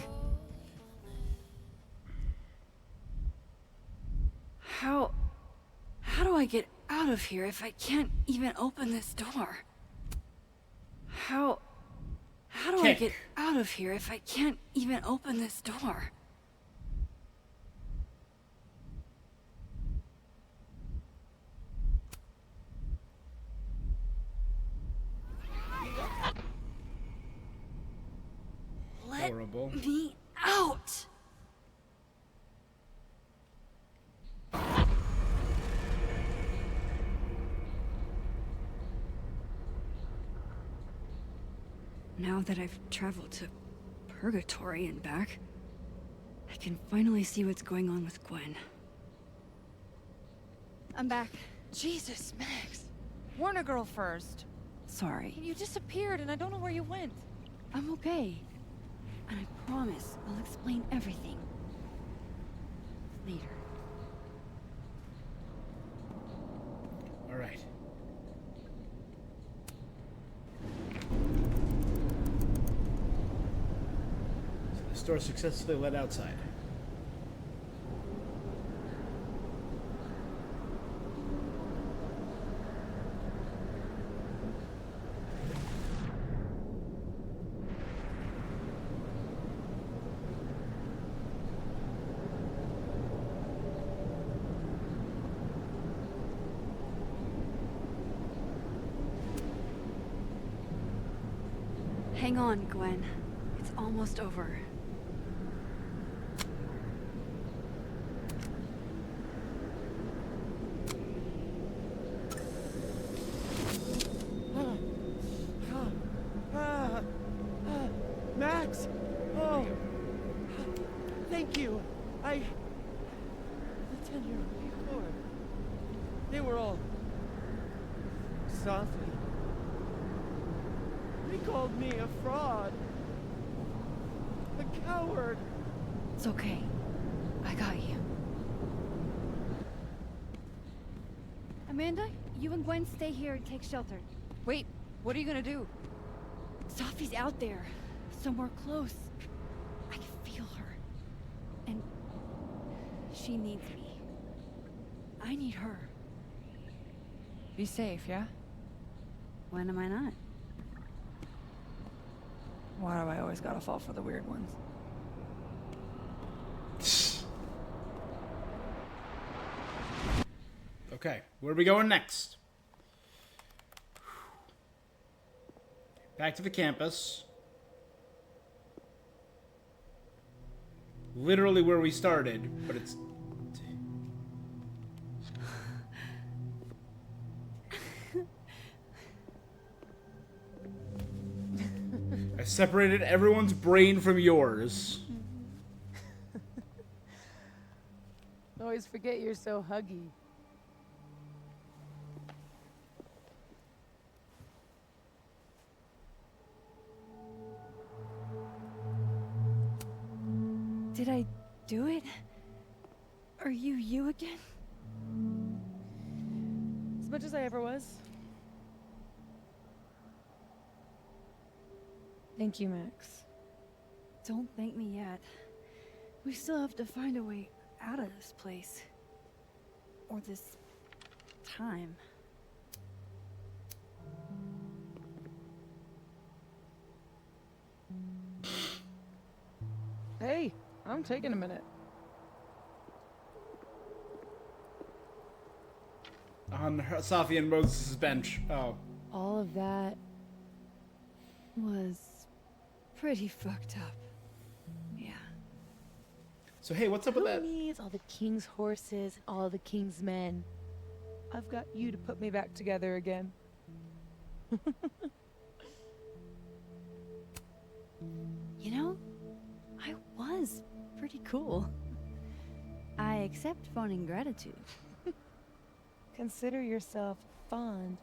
How do I get out of here if I can't even open this door? How do I get out of here if I can't even open this door? Let Horrible. me out! Now that I've traveled to Purgatory and back, I can finally see what's going on with Gwen. I'm back. Jesus, Max. Warn a girl first. Sorry. You disappeared and I don't know where you went. I'm okay. And I promise I'll explain everything. Later. All right. So the store successfully let outside. Hang on, Gwen. It's almost over. Max! Oh! Thank you! The tenure before. They were all Safi. They called me a fraud. A coward. It's okay. I got you. Amanda, you and Gwen stay here and take shelter. Wait, what are you gonna do? Sophie's out there, somewhere close. I can feel her. And she needs me. I need her. Be safe, yeah? When am I not? Why do I always gotta fall for the weird ones? Okay, where are we going next? Back to the campus. Literally where we started, but it's... I separated everyone's brain from yours. Always forget you're so huggy. Did I do it? Are you again? As much as I ever was. Thank you, Max. Don't thank me yet. We still have to find a way out of this place. Or this time. Hey, I'm taking a minute. On Safi and Moses' bench. Oh. All of that Was pretty fucked up. Yeah. So hey, what's up with that? Who needs all the king's horses, all the king's men? I've got you to put me back together again. You know, I was pretty cool. I accept fun and gratitude. Consider yourself fond.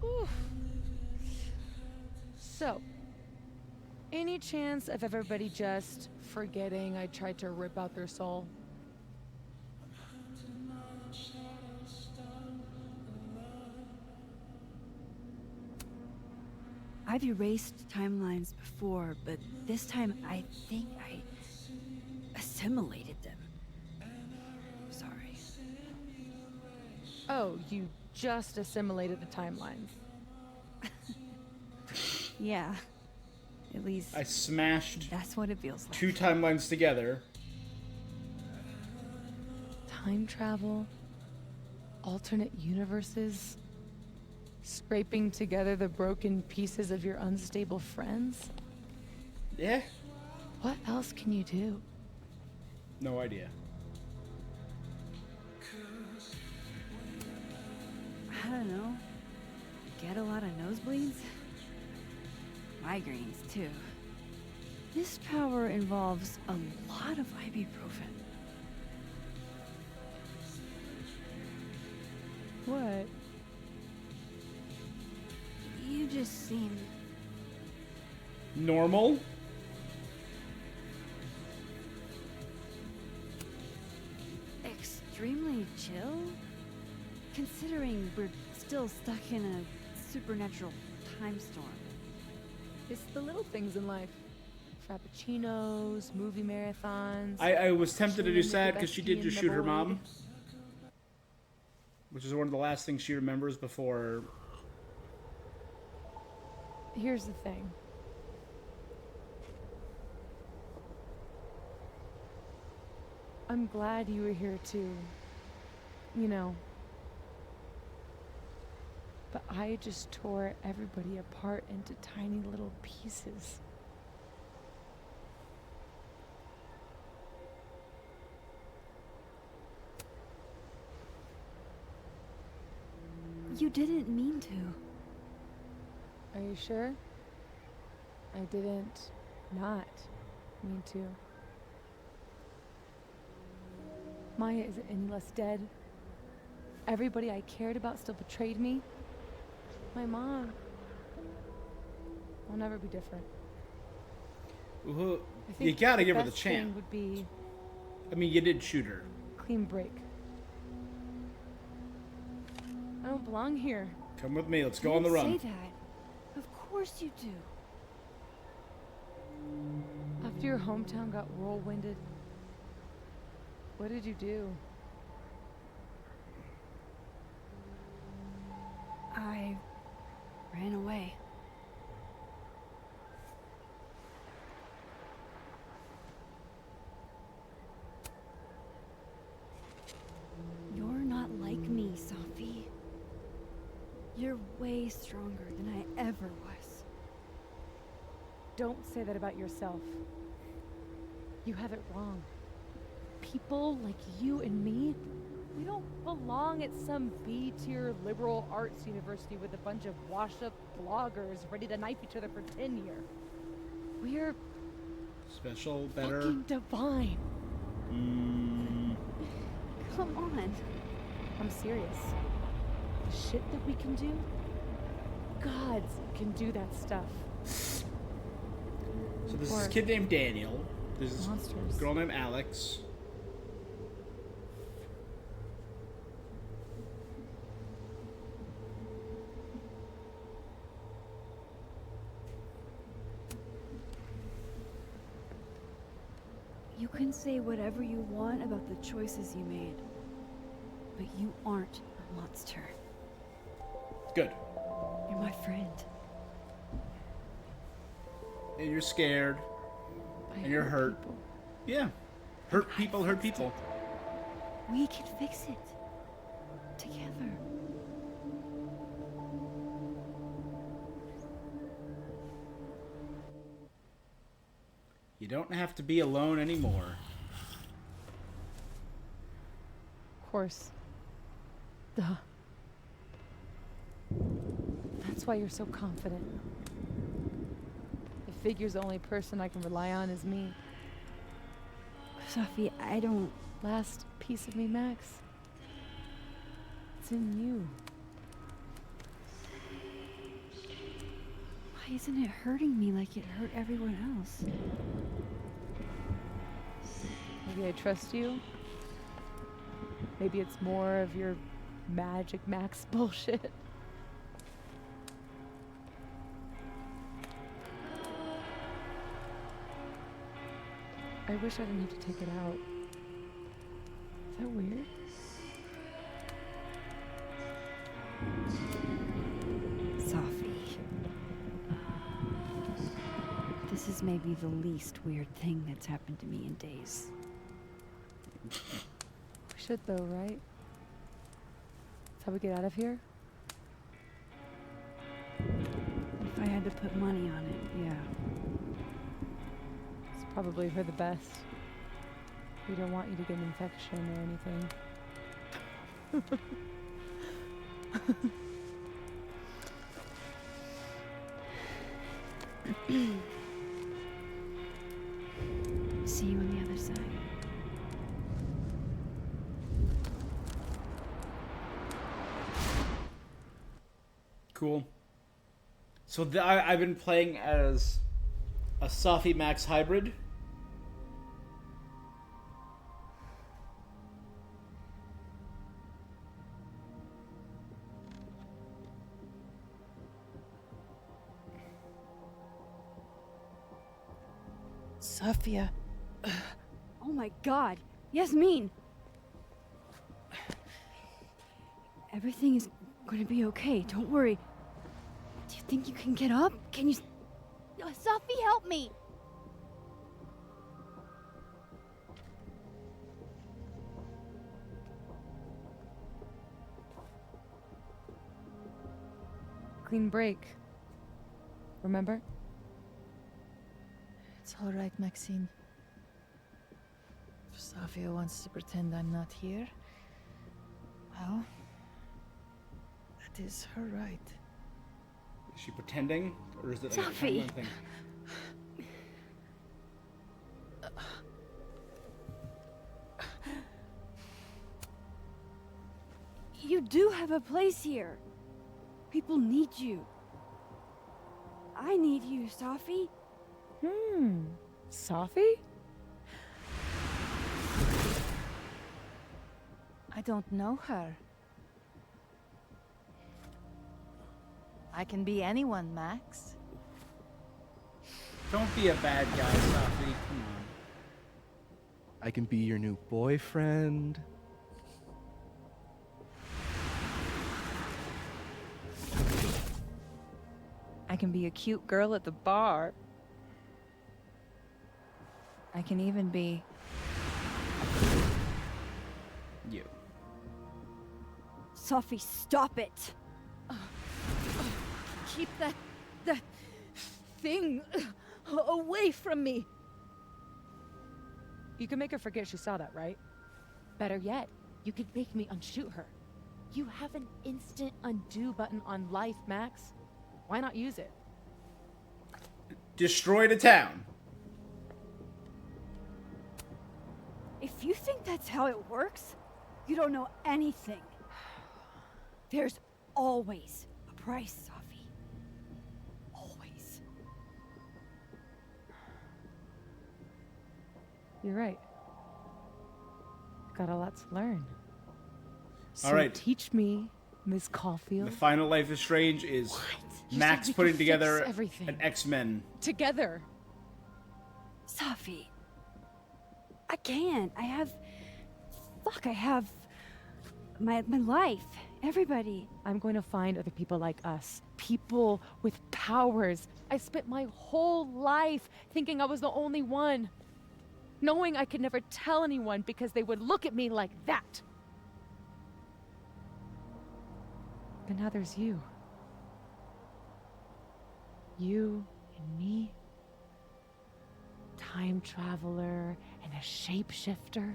Oof. So, any chance of everybody just forgetting I tried to rip out their soul? I've erased timelines before, but this time I think I assimilated them. Sorry. Oh, you just assimilated the timelines. Yeah. At least I smashed that's what it feels like. 2 timelines together. Time travel, alternate universes, scraping together the broken pieces of your unstable friends. Yeah. What else can you do? No idea. I don't know. Get a lot of nosebleeds? Migraines, too. This power involves a lot of ibuprofen. What? You just seem... Normal? extremely chill, considering we're still stuck in a supernatural time storm. It's the little things in life. Frappuccinos, movie marathons. I was tempted to do chilling with sad the because she bestie did in just the shoot her void. mom, which is one of the last things she remembers before. Here's the thing. I'm glad you were here too. You know. But I just tore everybody apart into tiny little pieces. You didn't mean to. Are you sure? I didn't not mean to. Maya isn't any less dead. Everybody I cared about still betrayed me. My mom will never be different. Well, I think you gotta the give her the best thing chance. would be I mean, you did shoot her. clean break. I don't belong here. Come with me. Let's go You on the didn't run. say that. Of course you do. After your hometown got whirlwinded, what did you do? I ran away. You're not like me, Safi. You're way stronger than I ever was. Don't say that about yourself. You have it wrong. People like you and me, we don't belong at some B-tier liberal arts university with a bunch of washed-up bloggers ready to knife each other for tenure. We're Special, better. fucking divine. Come on. I'm serious. The shit that we can do, gods can do that stuff. So there's this Or kid named Daniel. There's this monsters. girl named Alex. You can say whatever you want about the choices you made, but you aren't a monster. Good. You're my friend. And you're scared. And you're hurt. Yeah. Hurt people hurt people. We can fix it. Together. You don't have to be alone anymore. Of course. Duh. That's why you're so confident. It figures the only person I can rely on is me. Safi, I don't... Last piece of me, Max. It's in you. Why isn't it hurting me like it hurt everyone else? Maybe I trust you. Maybe it's more of your Magic Max bullshit. I wish I didn't have to take it out. Is that weird? Safi. This is maybe the least weird thing that's happened to me in days. We should though, right? That's how we get out of here? If I had to put money on it, yeah. It's probably for the best. We don't want you to get an infection or anything. See you on the other side. Cool. So I've been playing as a Safi Max hybrid. Safia. Oh my god. Yasmin! Everything is gonna be okay. Don't worry. Do you think you can get up? Can you... Safi, help me! Clean break. Remember? It's all right, Maxine. If Safia wants to pretend I'm not here, well, that is her right. Is she pretending? Or is it like a Sophie. timeline thing? You do have a place here. People need you. I need you, Safi. Safi? I don't know her. I can be anyone, Max. Don't be a bad guy, Safi. Come on. I can be your new boyfriend. I can be a cute girl at the bar. I can even be... You. Safi, stop it. Keep that thing away from me. You can make her forget she saw that, right? Better yet, you could make me unshoot her. You have an instant undo button on life, Max. Why not use it? Destroy the town. If you think that's how it works, you don't know anything. There's always a price, Safi. Always. You're right. Got a lot to learn. So All right. teach me, Miss Caulfield. The final Life is Strange is You Max said we putting could together fix everything. an X-Men. Together. Safi. I can't. I have my life. Everybody. I'm going to find other people like us. People with powers. I spent my whole life thinking I was the only one. Knowing I could never tell anyone because they would look at me like that. But now there's you. You and me. Time traveler and a shapeshifter.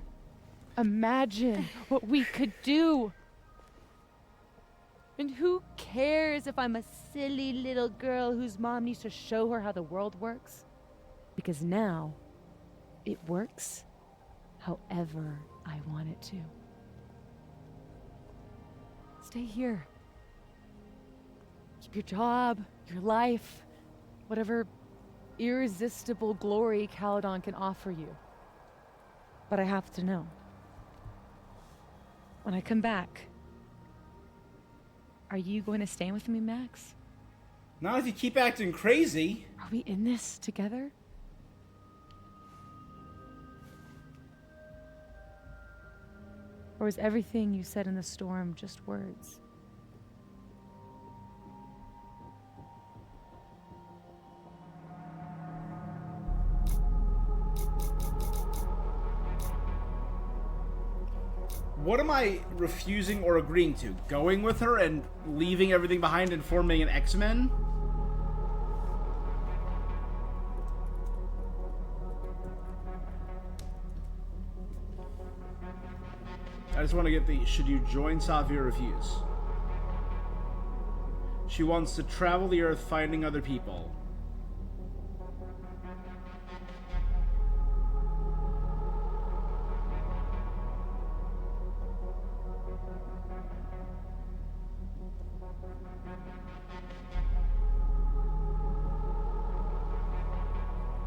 Imagine what we could do. And who cares if I'm a silly little girl whose mom needs to show her how the world works? Because now, it works however I want it to. Stay here. Keep your job, your life, whatever irresistible glory Caledon can offer you. But I have to know. When I come back, are you going to stay with me, Max? Not if you keep acting crazy. Are we in this together? Or is everything you said in the storm just words? What am I refusing or agreeing to? Going with her and leaving everything behind and forming an X-Men? I just want to get the, should you join Safi or refuse? She wants to travel the earth finding other people.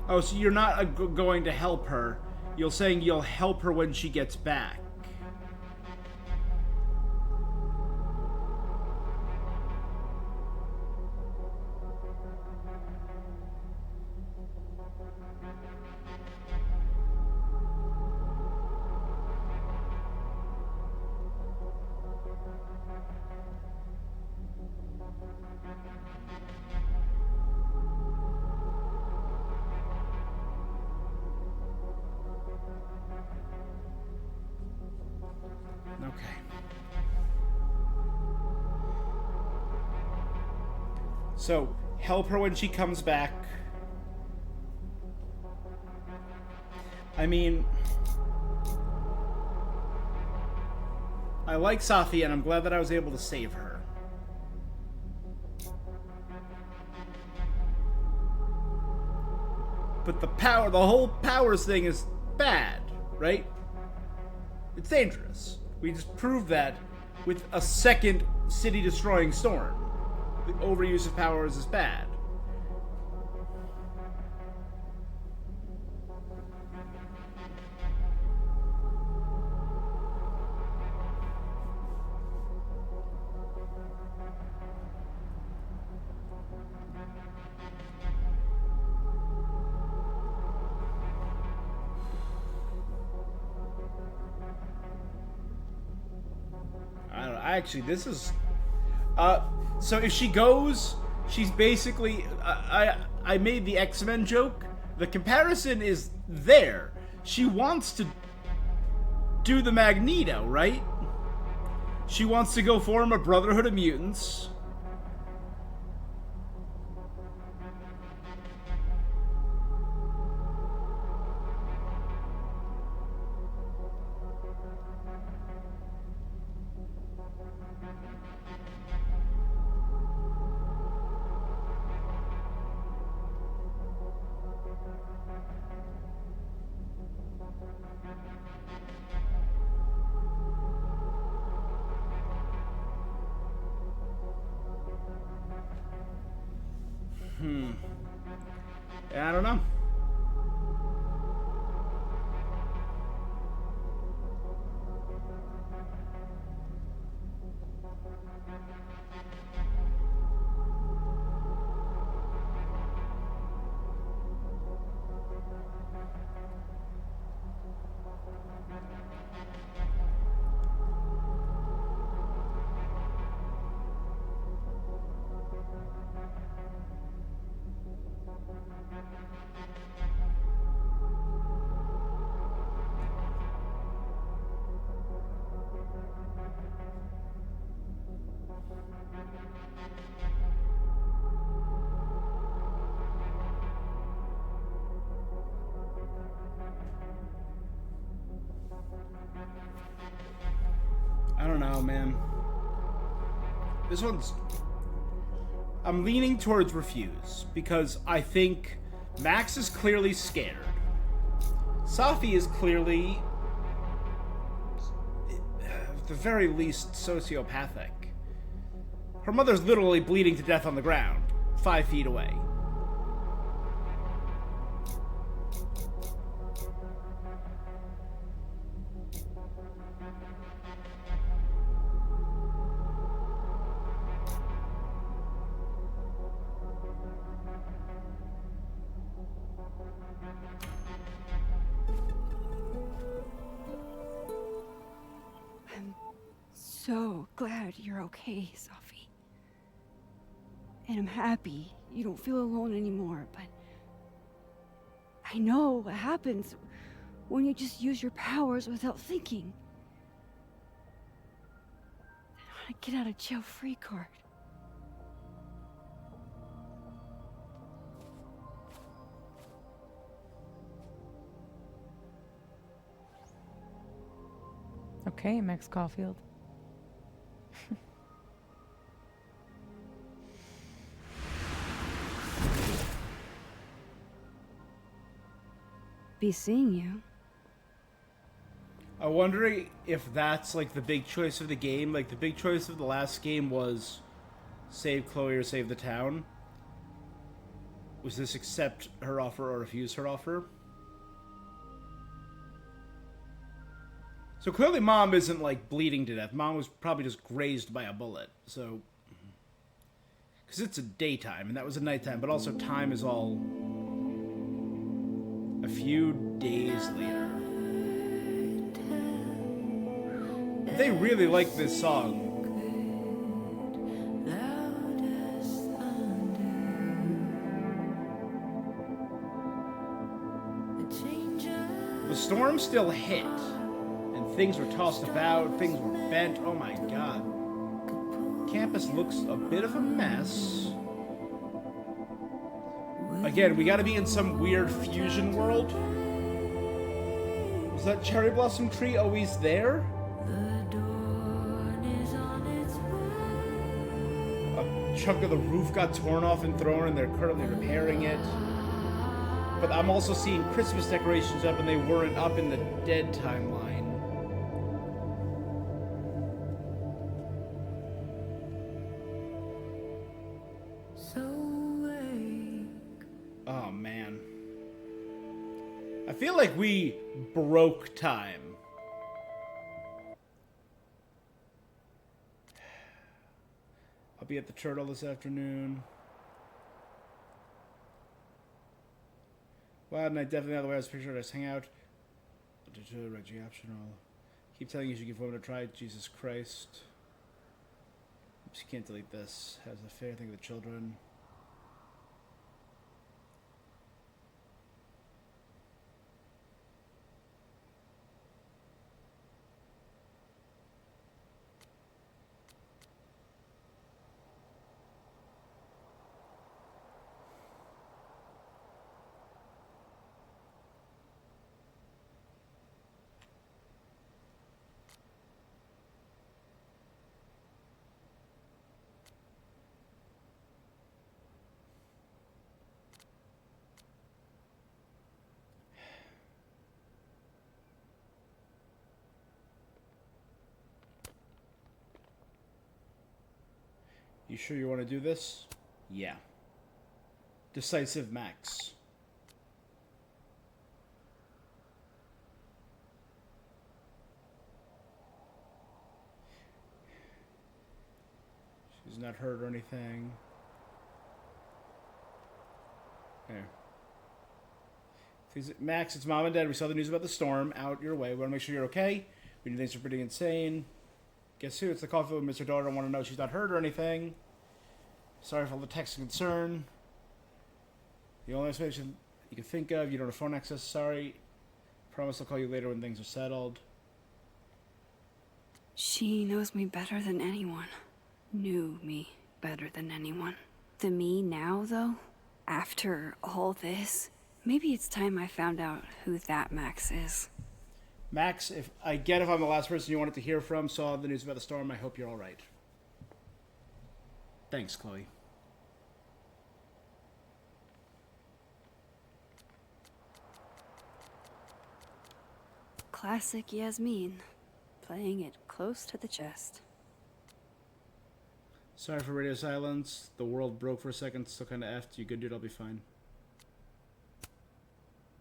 Oh, so you're not going to help her. You're saying you'll help her when she gets back. So, help her when she comes back. I mean, I like Safi, and I'm glad that I was able to save her. But the whole powers thing is bad, right? It's dangerous. We just proved that with a second city-destroying storm. The overuse of powers is bad. I don't know. Actually, this is... so if she goes, she's basically... I made the X-Men joke. The comparison is there. She wants to do the Magneto, right? She wants to go form a Brotherhood of Mutants. I don't know. I don't know, man. This one's... I'm leaning towards refuse, because I think Max is clearly scared. Safi is clearly, at the very least, sociopathic. Her mother's literally bleeding to death on the ground, 5 feet away. So glad you're okay, Safi. And I'm happy you don't feel alone anymore, but I know what happens when you just use your powers without thinking. I want to get out of jail free card. Okay, Max Caulfield. Be seeing you. I'm wondering if that's like the big choice of the game. Like the big choice of the last game was save Chloe or save the town. Was this accept her offer or refuse her offer? So clearly Mom isn't like bleeding to death. Mom was probably just grazed by a bullet. So, because it's a daytime and that was a nighttime, but also time is all a few days later. They really like this song. The storm still hit, and things were tossed about, things were bent. Oh my god. Campus looks a bit of a mess. Again, we gotta be in some weird fusion world. Was that cherry blossom tree always there? A chunk of the roof got torn off and thrown, and they're currently repairing it. But I'm also seeing Christmas decorations up, and they weren't up in the dead timeline. Oh, man. I feel like we broke time. I'll be at the Turtle this afternoon. Wow, and I definitely know the way I was pictured. Let's hang out. Reggie optional. Keep telling you should give women a try. Jesus Christ. Oops, you can't delete this. Has a fair thing with children. You sure you want to do this? Yeah. Decisive Max. She's not hurt or anything. There. Max, it's Mom and Dad. We saw the news about the storm out your way. We want to make sure you're okay. We do things are pretty insane. Guess who? It's the coffee with Mr. Daughter. I want to know she's not hurt or anything. Sorry for all the text and concern. The only explanation you can think of, you don't have phone access. Sorry. Promise I'll call you later when things are settled. She knows me better than anyone. Knew me better than anyone. The me now, though, after all this, maybe it's time I found out who that Max is. Max, if I'm the last person you wanted to hear from, saw the news about the storm, I hope you're all right. Thanks, Chloe. Classic Yasmin. Playing it close to the chest. Sorry for radio silence. The world broke for a second. Still kind of effed. You good, dude? I'll be fine.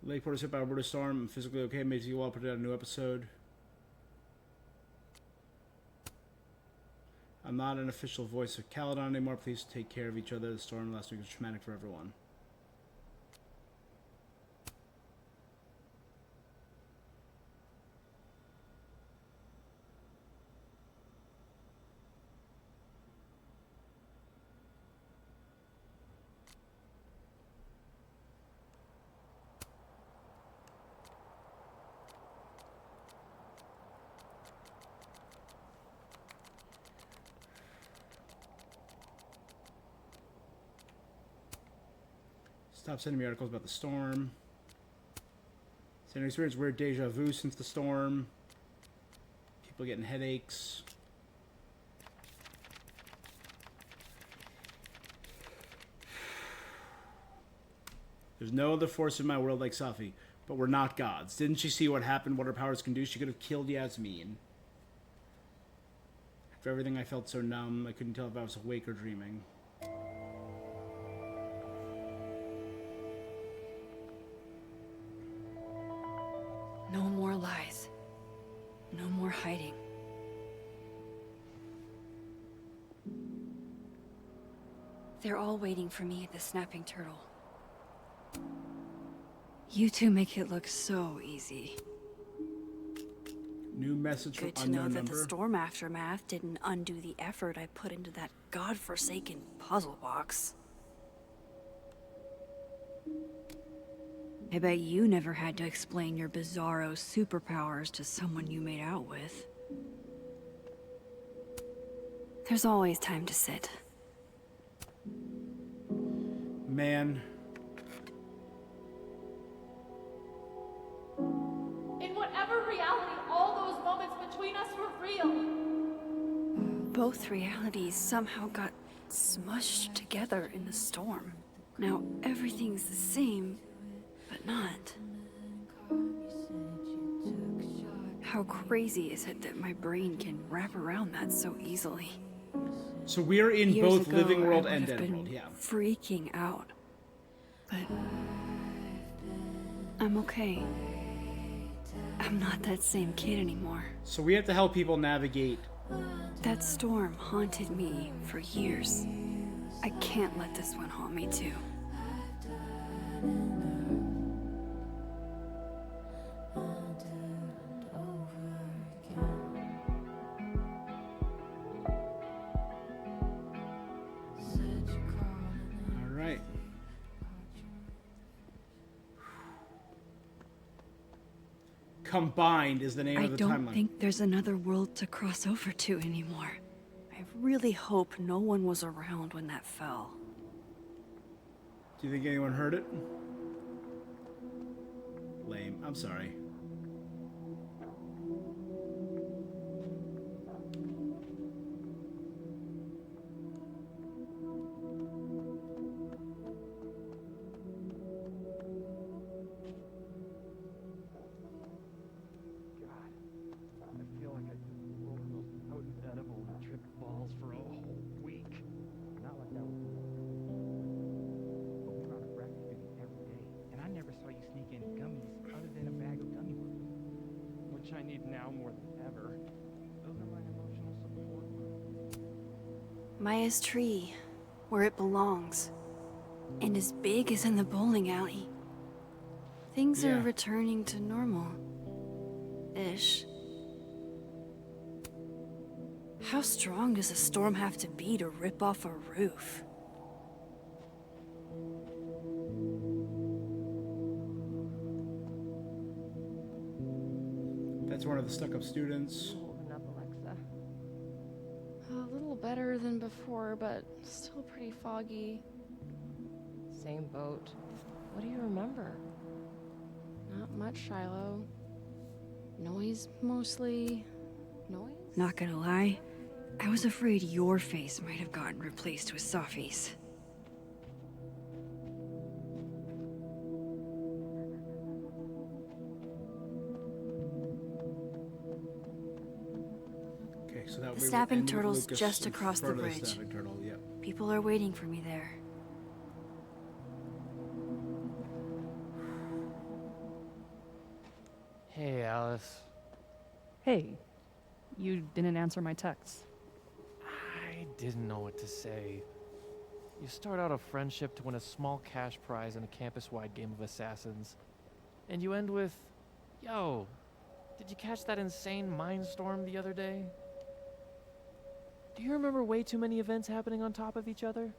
Lakeport is hit by a Alberta storm. I'm physically okay. Maybe you all put out a new episode. I'm not an official voice of Caledon anymore. Please take care of each other. The storm last week was traumatic for everyone. Stop sending me articles about the storm. Saying I experienced weird deja vu since the storm. People getting headaches. There's no other force in my world like Safi, but we're not gods. Didn't she see what happened, what her powers can do? She could have killed Yasmin. For everything I felt so numb, I couldn't tell if I was awake or dreaming. No more lies. No more hiding. They're all waiting for me at the Snapping Turtle. You two make it look so easy. New message from Good to know unknown that number. the storm aftermath didn't undo the effort I put into that godforsaken puzzle box. I bet you never had to explain your bizarro superpowers to someone you made out with. There's always time to sit. Man, whatever reality all those moments between us were real. Both realities somehow got smushed together in the storm. Now everything's the same, but not. How crazy is it that my brain can wrap around that so easily? So we are in Years both ago, living world I and would have dead been world, yeah. freaking out. But I'm okay. I'm not that same kid anymore. So we have to help people navigate. That storm haunted me for years. I can't let this one haunt me too. All right. Combined is the name I of the don't timeline. think there's another world to cross over to anymore. I really hope no one was around when that fell. Do you think anyone heard it? Lame. I'm sorry. I feel like I just rolled the most potent edible and tripped balls for a whole week. Not like that was but we were on a breakfast duty every day, and I never saw you sneak in gummies other than a bag of gummy worms. Which I need now more than ever. Those are my emotional support. Maya's tree, where it belongs, and as big as in the bowling alley. Things are Yeah. returning to normal. Ish. How strong does a storm have to be to rip off a roof? That's one of the stuck-up students. Holding up, Alexa. A little better than before, but still pretty foggy. Same boat. What do you remember? Not much, Shiloh. Noise, mostly. Noise? Not gonna lie, I was afraid your face might have gotten replaced with Safi's. Okay, so that The way snapping we'll end with turtle's Lucas just in across the front of bridge. snapping turtle, yep. People are waiting for me there. Hey, Alice. Hey, you didn't answer my texts. I didn't know what to say. You start out a friendship to win a small cash prize in a campus-wide game of Assassins. And you end with, yo, did you catch that insane mindstorm the other day? Do you remember way too many events happening on top of each other?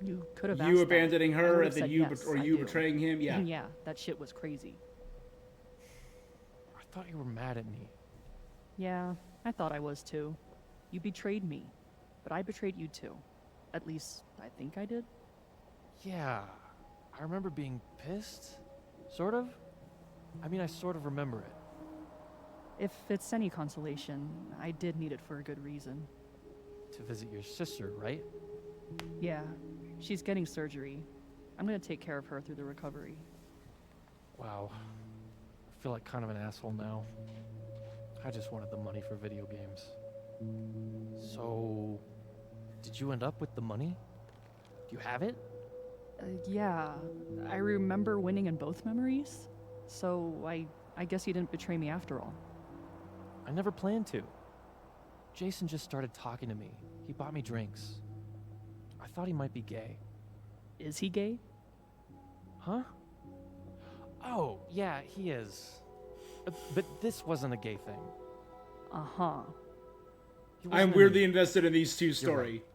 You could have You asked that. abandoning I her would've and then said you yes, or I you do. betraying him, yeah. And yeah, that shit was crazy. I thought you were mad at me. Yeah, I thought I was too. You betrayed me, but I betrayed you too. At least, I think I did. Yeah, I remember being pissed. Sort of. I mean, I sort of remember it. If it's any consolation, I did need it for a good reason. To visit your sister, right? Yeah, she's getting surgery. I'm gonna take care of her through the recovery. Wow. I feel like kind of an asshole now. I just wanted the money for video games. So, did you end up with the money? Do you have it? Yeah, I remember winning in both memories. So I guess you didn't betray me after all. I never planned to. Jason just started talking to me. He bought me drinks. I thought he might be gay. Is he gay? Huh? Oh, yeah, he is. But this wasn't a gay thing. Uh-huh. He I'm wasn't weirdly into me. invested in these two You're story. right.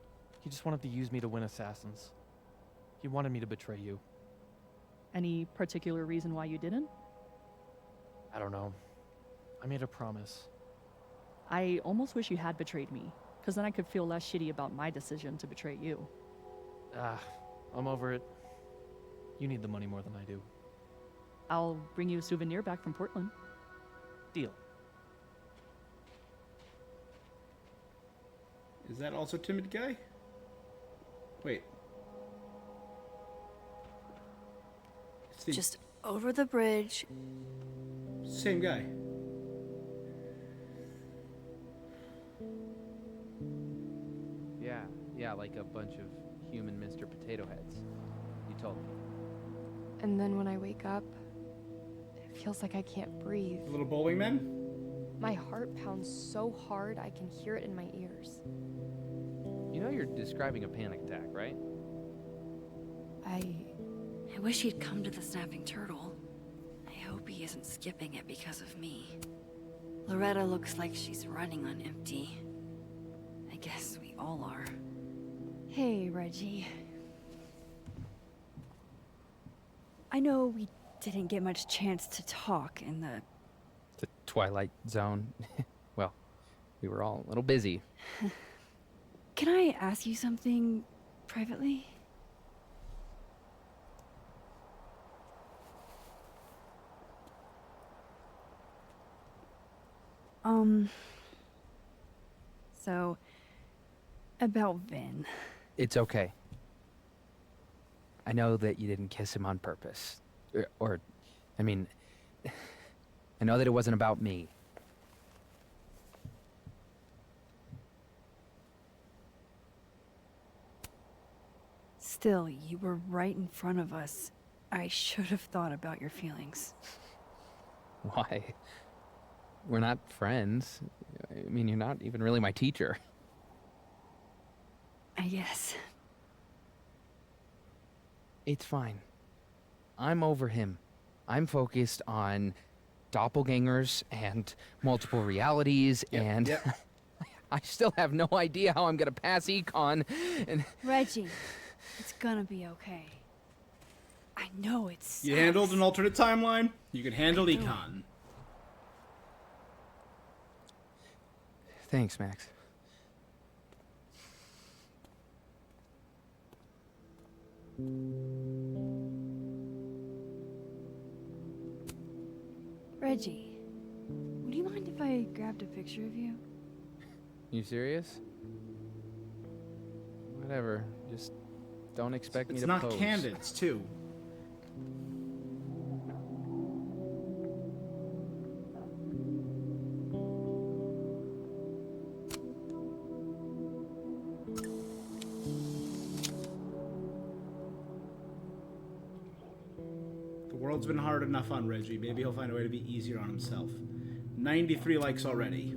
He just wanted to use me to win Assassins. He wanted me to betray you. Any particular reason why you didn't? I don't know. I made a promise. I almost wish you had betrayed me, because then I could feel less shitty about my decision to betray you. I'm over it. You need the money more than I do. I'll bring you a souvenir back from Portland. Deal. Is that also timid guy? Wait. It's the Just over the bridge. same guy. Yeah, like a bunch of human Mr. Potato Heads. You told me. And then when I wake up, it feels like I can't breathe. The little bowling men? My heart pounds so hard I can hear it in my ears. You know you're describing a panic attack, right? I wish he'd come to the Snapping Turtle. I hope he isn't skipping it because of me. Loretta looks like she's running on empty. I guess we all are. Hey, Reggie. I know we didn't get much chance to talk in the... The Twilight Zone. Well, we were all a little busy. Can I ask you something privately? So, about Vin. It's okay. I know that you didn't kiss him on purpose. I mean, I know that it wasn't about me. Still, you were right in front of us. I should have thought about your feelings. Why? We're not friends. I mean, you're not even really my teacher. I guess. It's fine. I'm over him. I'm focused on doppelgangers and multiple realities, and I still have no idea how I'm gonna pass econ. And Reggie, it's gonna be okay. I know it's. You handled an alternate timeline. You can handle econ. Thanks, Max. Reggie, would you mind if I grabbed a picture of you? You serious? Whatever. Just don't expect me It's to not pose. candid, it's two. The world's been hard enough on Reggie. Maybe he'll find a way to be easier on himself. 93 likes already.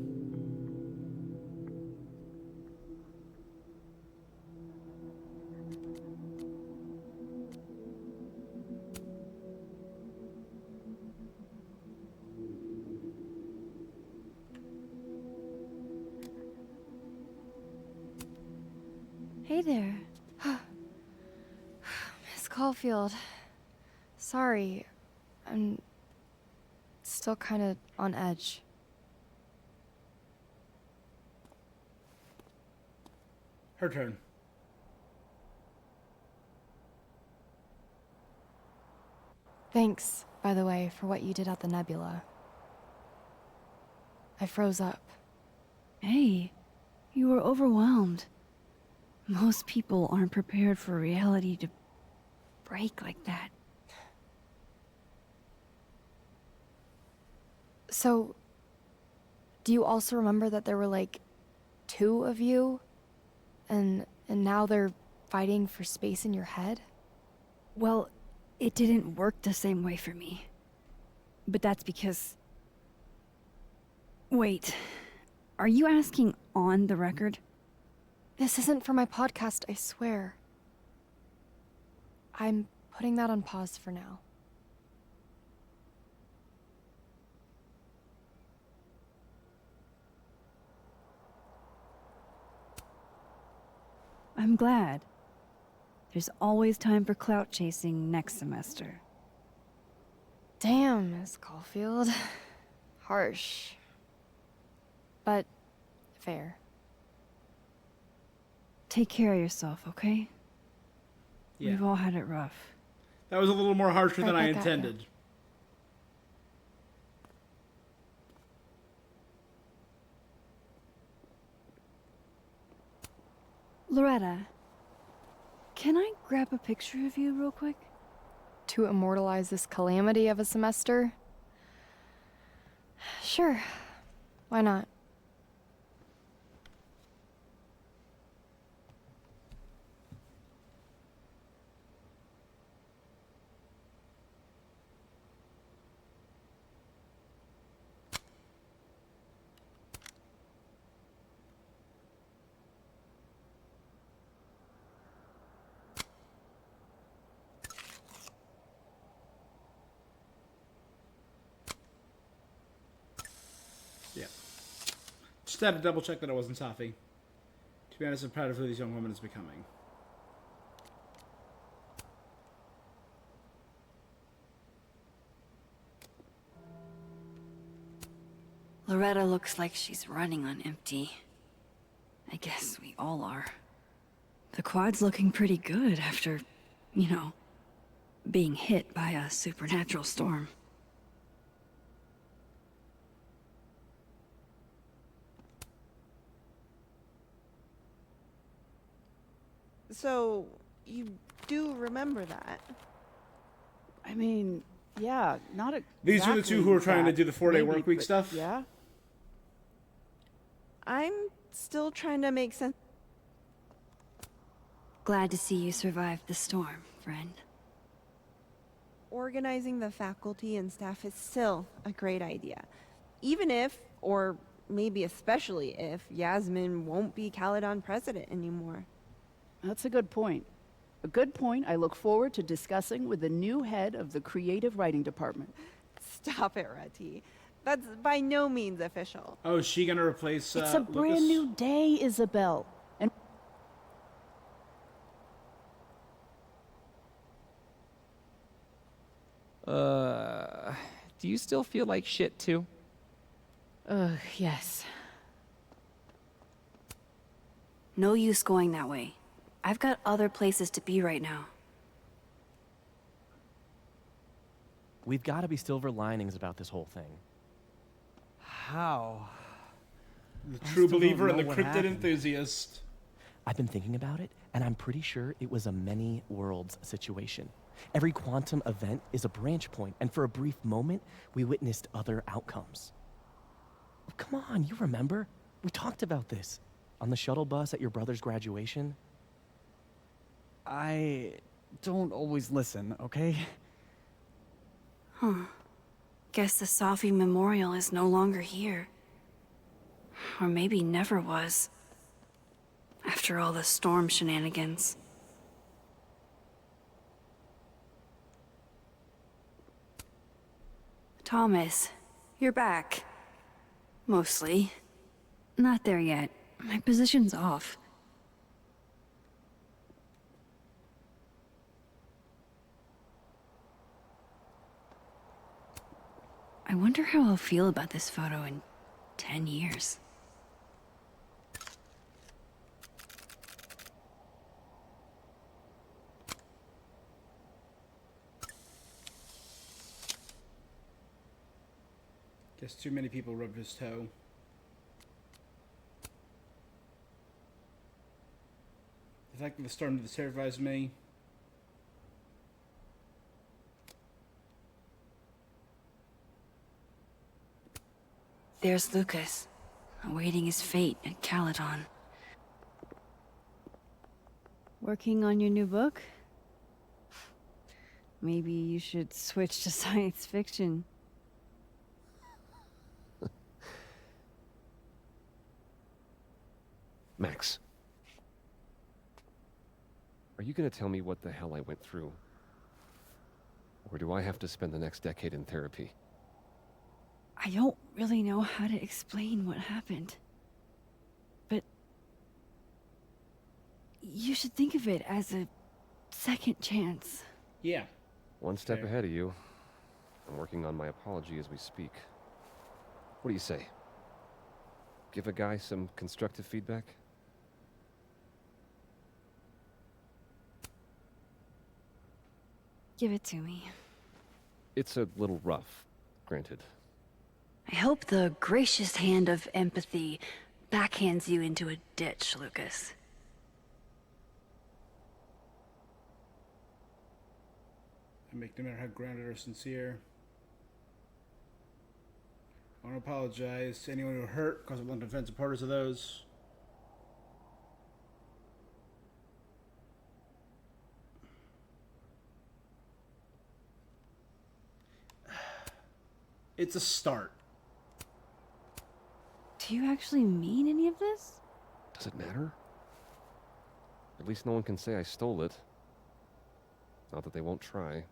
Hey there. Miss Caulfield. Sorry. I'm still kind of on edge. Her turn. Thanks, by the way, for what you did at the Nebula. I froze up. Hey, you were overwhelmed. Most people aren't prepared for reality to break like that. So, do you also remember that there were like 2 of you? And now they're fighting for space in your head? Well, it didn't work the same way for me. But that's because... Wait, are you asking on the record? This isn't for my podcast, I swear. I'm putting that on pause for now. I'm glad. There's always time for clout chasing next semester. Damn, Miss Caulfield. Harsh. But fair. Take care of yourself, okay? Yeah. We've all had it rough. That was a little more harsher than I Right back at ya. intended. Loretta, can I grab a picture of you real quick? To immortalize this calamity of a semester? Sure. Why not? Yeah. Just had to double check that it wasn't Safi. To be honest, I'm proud of who these young women is becoming. Loretta looks like she's running on empty. I guess we all are. The quad's looking pretty good after, you know, being hit by a supernatural storm. So, you do remember that? I mean, yeah, not exactly. These are the two who are trying to do the 4-day maybe, work week but stuff? Yeah. I'm still trying to make sense. Glad to see you survived the storm, friend. Organizing the faculty and staff is still a great idea. Even if, or maybe especially if, Yasmin won't be Caledon president anymore. That's a good point. A good point I look forward to discussing with the new head of the creative writing department. Stop it, Rati. That's by no means official. Oh, is she gonna replace It's a Lucas? brand new day, Isabel. And do you still feel like shit too? Yes. No use going that way. I've got other places to be right now. We've got to be silver linings about this whole thing. How? The I true still don't believer and know the what cryptid happened. enthusiast. I've been thinking about it, and I'm pretty sure it was a many worlds situation. Every quantum event is a branch point, and for a brief moment, we witnessed other outcomes. Come on, you remember? We talked about this on the shuttle bus at your brother's graduation. I don't always listen, okay? Huh. Guess the Safi Memorial is no longer here. Or maybe never was. After all the storm shenanigans. Thomas, you're back. Mostly. Not there yet. My position's off. I wonder how I'll feel about this photo in 10 years. Guess too many people rubbed his toe. The fact that the storm did this terrifies me. There's Lucas, awaiting his fate at Caledon. Working on your new book? Maybe you should switch to science fiction. Max. Are you going to tell me what the hell I went through? Or do I have to spend the next decade in therapy? I don't really know how to explain what happened. But you should think of it as a second chance. Yeah. One step Fair. ahead of you. I'm working on my apology as we speak. What do you say? Give a guy some constructive feedback? Give it to me. It's a little rough, granted. I hope the gracious hand of empathy backhands you into a ditch, Lucas. I make no matter how grounded or sincere. I want to apologize to anyone who hurt, because I want to defend supporters of those. It's a start. Do you actually mean any of this? Does it matter? At least no one can say I stole it. Not that they won't try.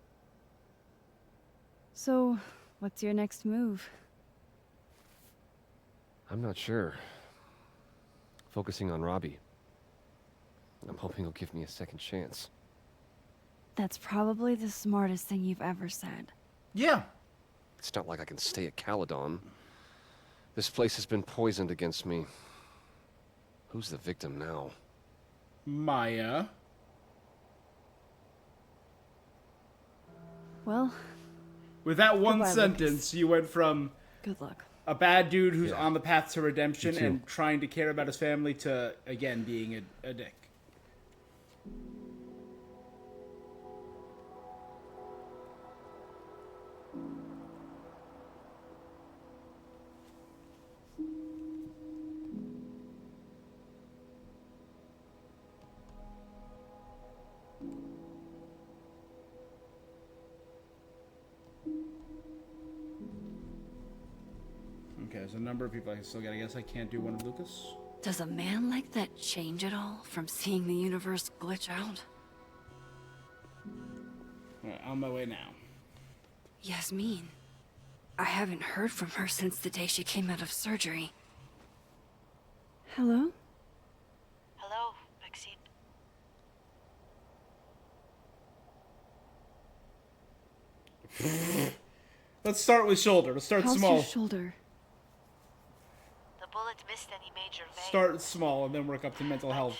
So, what's your next move? I'm not sure. Focusing on Robbie. I'm hoping he'll give me a second chance. That's probably the smartest thing you've ever said. Yeah. It's not like I can stay at Caledon. This place has been poisoned against me. Who's the victim now? Maya. Well, with that one goodbye, sentence, you went from good luck. A bad dude who's on the path to redemption You too. and trying to care about his family to, again, being a dick. Okay, there's a number of people I can still get. I guess I can't do one of Lucas. Does a man like that change at all from seeing the universe glitch out? Alright, on my way now. Yasmin. I haven't heard from her since the day she came out of surgery. Hello? Hello, Maxine. Let's start with shoulder. Let's start How's small. your shoulder? The bullet missed any major vein. Start small and then work up to mental health.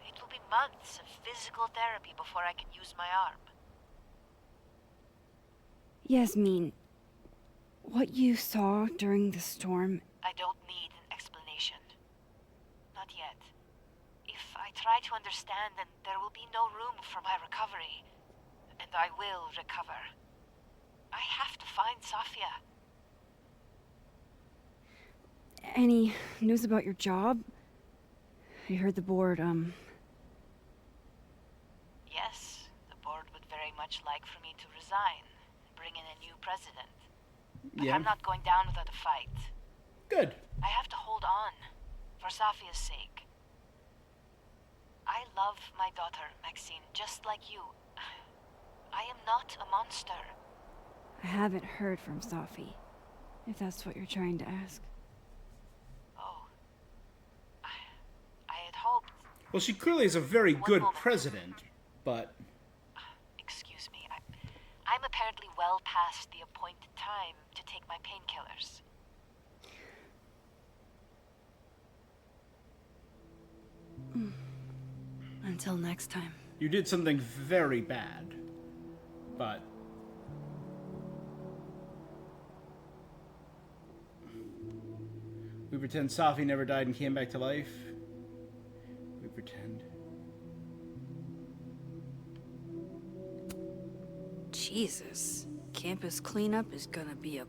It will be months of physical therapy before I can use my arm. Yasmin, what you saw during the storm, I don't need an explanation. Not yet. If I try to understand, then there will be no room for my recovery. And I will recover. I have to find Safia. any news about your job? I heard the board, Yes, the board would very much like for me to resign, bring in a new president. But Yeah. I'm not going down without a fight. Good. I have to hold on, for Safia's sake. I love my daughter, Maxine, just like you. I am not a monster. I haven't heard from Safi, if that's what you're trying to ask. Oh. I had hoped. Well, she clearly is a very good president, but Excuse me. I'm apparently well past the appointed time to take my painkillers. Until next time. you did something very bad. But we pretend Safi never died and came back to life. We pretend. Jesus. Campus cleanup is gonna be a...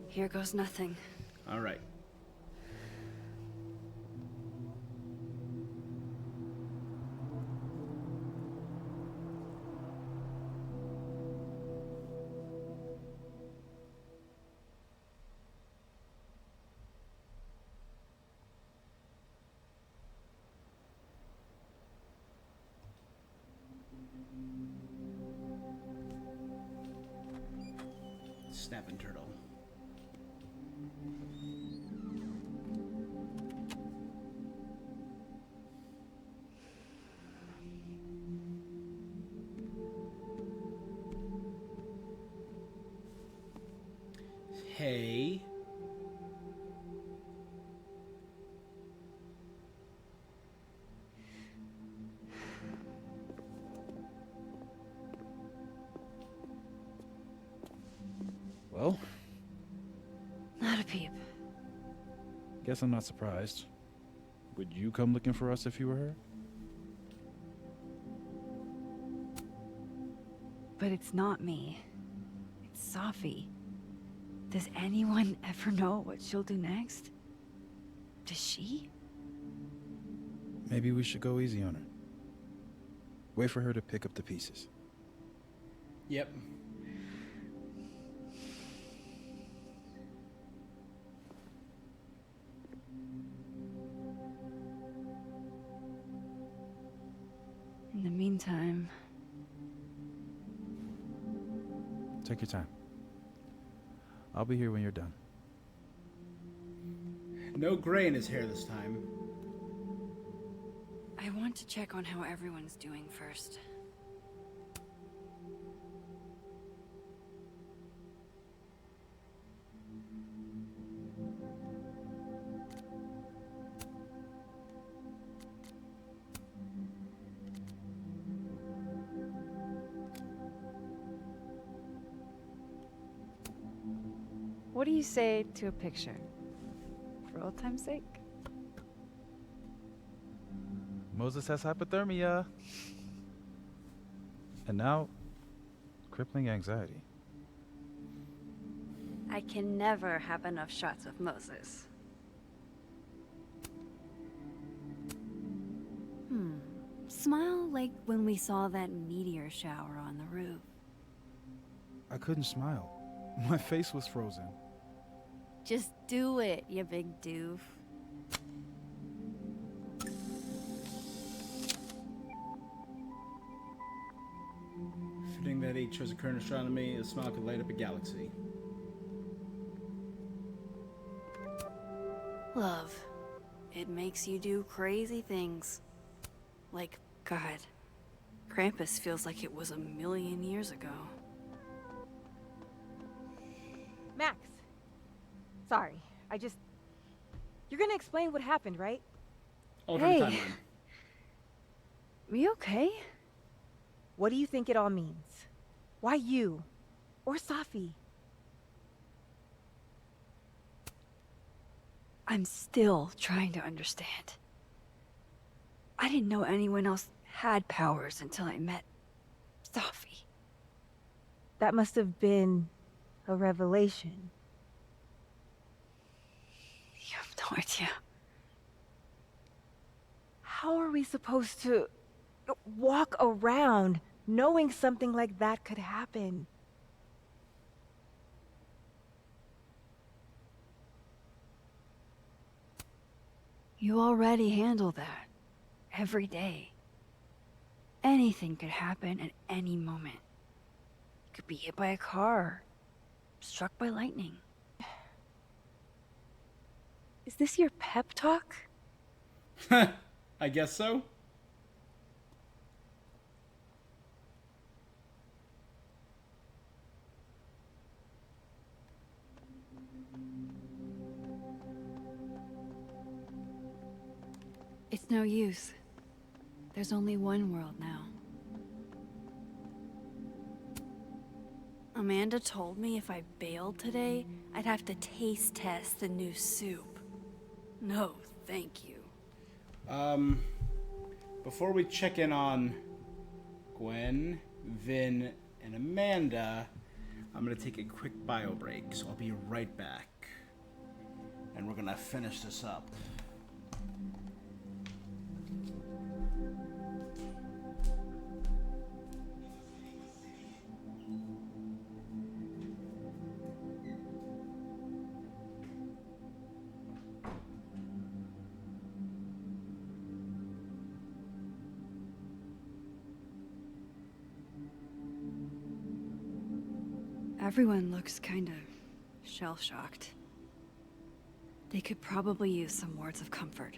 Here goes nothing. All right. Snapping turtle. Hey. Well, Not a peep. guess I'm not surprised. Would you come looking for us if you were her? But it's not me. It's Safi. Does anyone ever know what she'll do next? Does she? Maybe we should go easy on her. Wait for her to pick up the pieces. Yep. In the meantime... Take your time. I'll be here when you're done. No gray in his hair this time. I want to check on how everyone's doing first. What do you say to a picture? For old time's sake? Moses has hypothermia. And now, crippling anxiety. I can never have enough shots of Moses. Smile like when we saw that meteor shower on the roof. I couldn't smile. My face was frozen. Just do it, you big doof. Fitting that he chose a current astronomy, a smile could light up a galaxy. Love. It makes you do crazy things. Like, God, Krampus feels like it was 1,000,000 years ago. Max. Sorry, You're gonna explain what happened, right? Alternate timeline. We okay? What do you think it all means? Why you? Or Safi? I'm still trying to understand. I didn't know anyone else had powers until I met Safi. That must have been a revelation. You have no idea. How are we supposed to walk around knowing something like that could happen? You already handle that. Every day. Anything could happen at any moment. You could be hit by a car. Struck by lightning. Is this your pep talk? I guess so. It's no use. There's only one world now. Amanda told me if I bailed today, I'd have to taste test the new soup. No, thank you. Before we check in on Gwen, Vin, and Amanda, I'm gonna take a quick bio break, so I'll be right back. And we're gonna finish this up. Everyone looks kinda shell-shocked. They could probably use some words of comfort.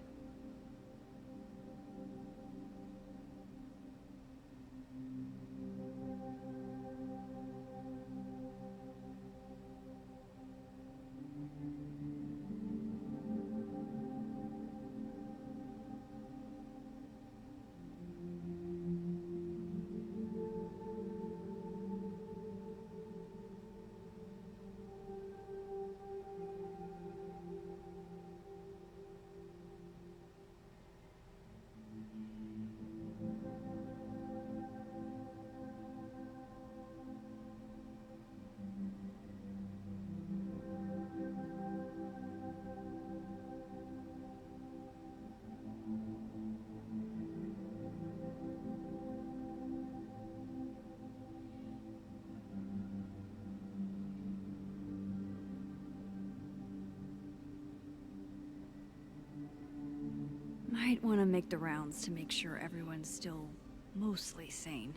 Might want to make the rounds to make sure everyone's still mostly sane.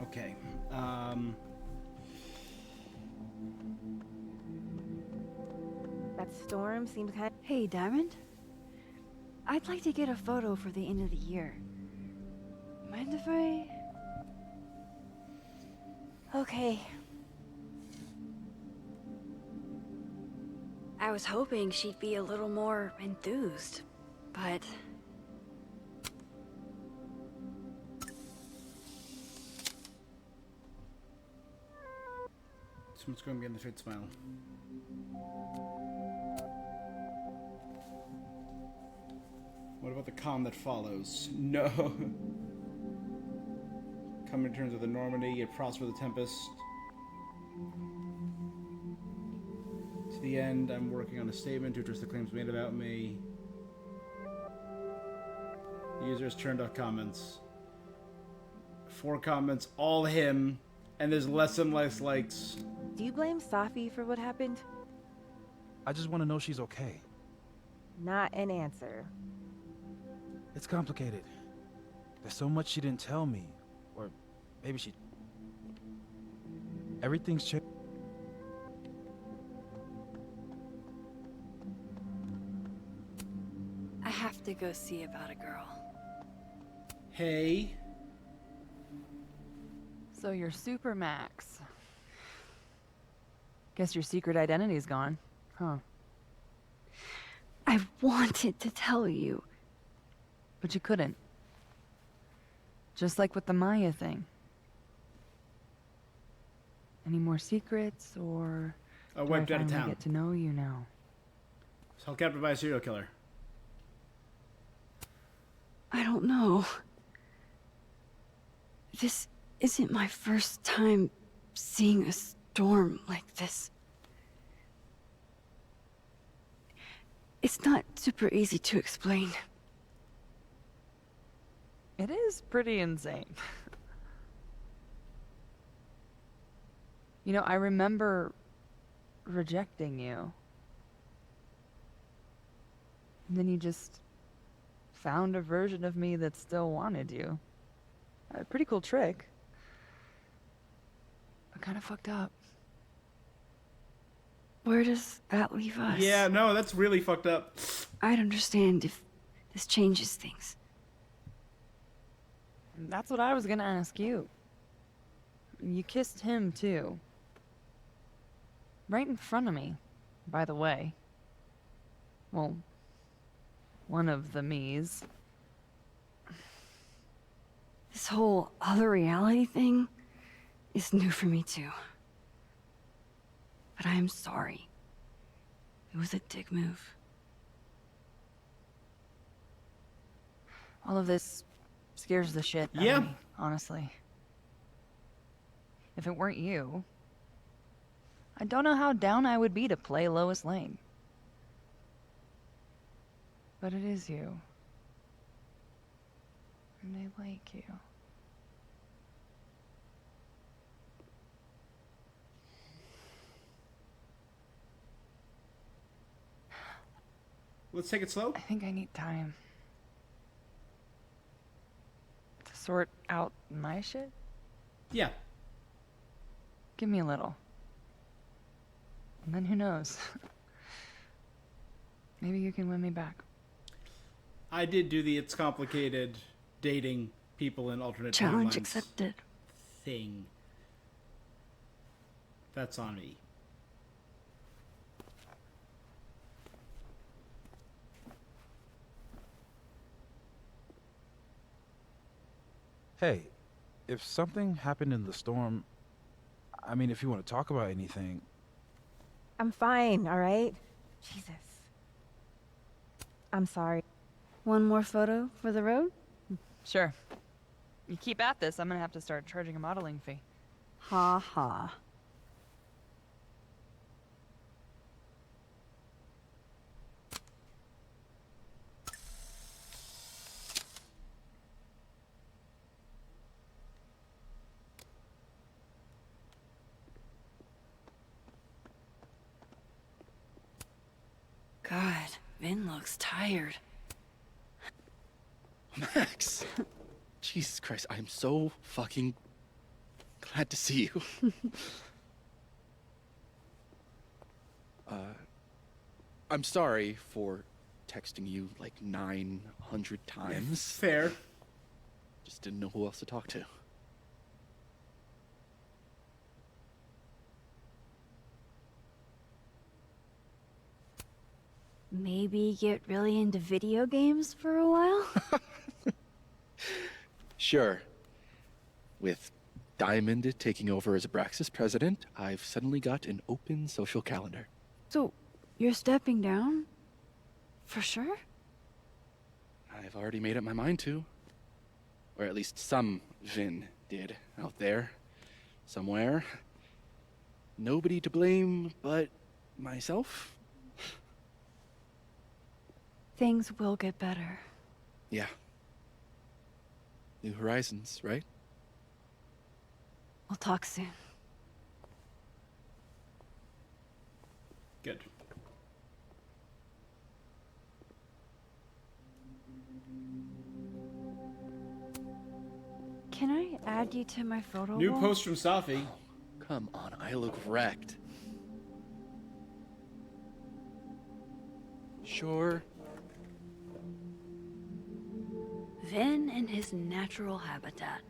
Okay. That storm seems kind. Hey, Diamond. I'd like to get a photo for the end of the year. Mind if I... Okay. I was hoping she'd be a little more enthused, but... Someone's going to get in the fate smile. What about the calm that follows? No. Coming to terms with the Normandy, yet prosper the tempest. To the end, I'm working on a statement to address the claims made about me. The user has turned off comments. 4 comments, all him, and there's less and less likes. Do you blame Safi for what happened? I just want to know she's okay. Not an answer. It's complicated. There's so much she didn't tell me. Or maybe she... Everything's changed. I have to go see about a girl. Hey. So you're Super Max. Guess your secret identity's gone, huh? I wanted to tell you. But you couldn't. Just like with the Maya thing. Any more secrets, or Wiped do I out of finally town. get to know you now? Was held captive by a serial killer. I don't know. This isn't my first time seeing a storm like this. It's not super easy to explain. It is pretty insane. You know, I remember rejecting you. And then you just found a version of me that still wanted you. A pretty cool trick. But kind of fucked up. Where does that leave us? Yeah, no, that's really fucked up. I'd understand if this changes things. That's what I was gonna ask you. You kissed him, too. Right in front of me, by the way. Well, one of the me's. This whole other reality thing is new for me, too. But I am sorry. It was a dick move. All of this scares the shit out Yeah. of me, honestly. If it weren't you, I don't know how down I would be to play Lois Lane. But it is you. And I like you. Let's take it slow. I think I need time to sort out my shit. Yeah. Give me a little. And then who knows? Maybe you can win me back. I did do the it's complicated dating people in alternate Challenge timelines accepted. thing. That's on me. Hey, if something happened in the storm, I mean, if you want to talk about anything. I'm fine, all right? Jesus. I'm sorry. One more photo for the road? Sure. You keep at this, I'm gonna have to start charging a modeling fee. Ha ha. God, Vin looks tired. Max! Jesus Christ, I'm so fucking glad to see you. I'm sorry for texting you like 900 times. Fair. Just didn't know who else to talk to. Maybe get really into video games for a while? Sure. With Diamond taking over as Abraxas president, I've suddenly got an open social calendar. So, you're stepping down? For sure? I've already made up my mind to. Or at least some Vin did out there. Somewhere. Nobody to blame but myself. Things will get better. Yeah. New horizons, right? We'll talk soon. Good. Can I add you to my photo New wall? post from Safi. Come on, I look wrecked. Sure. Vin in his natural habitat.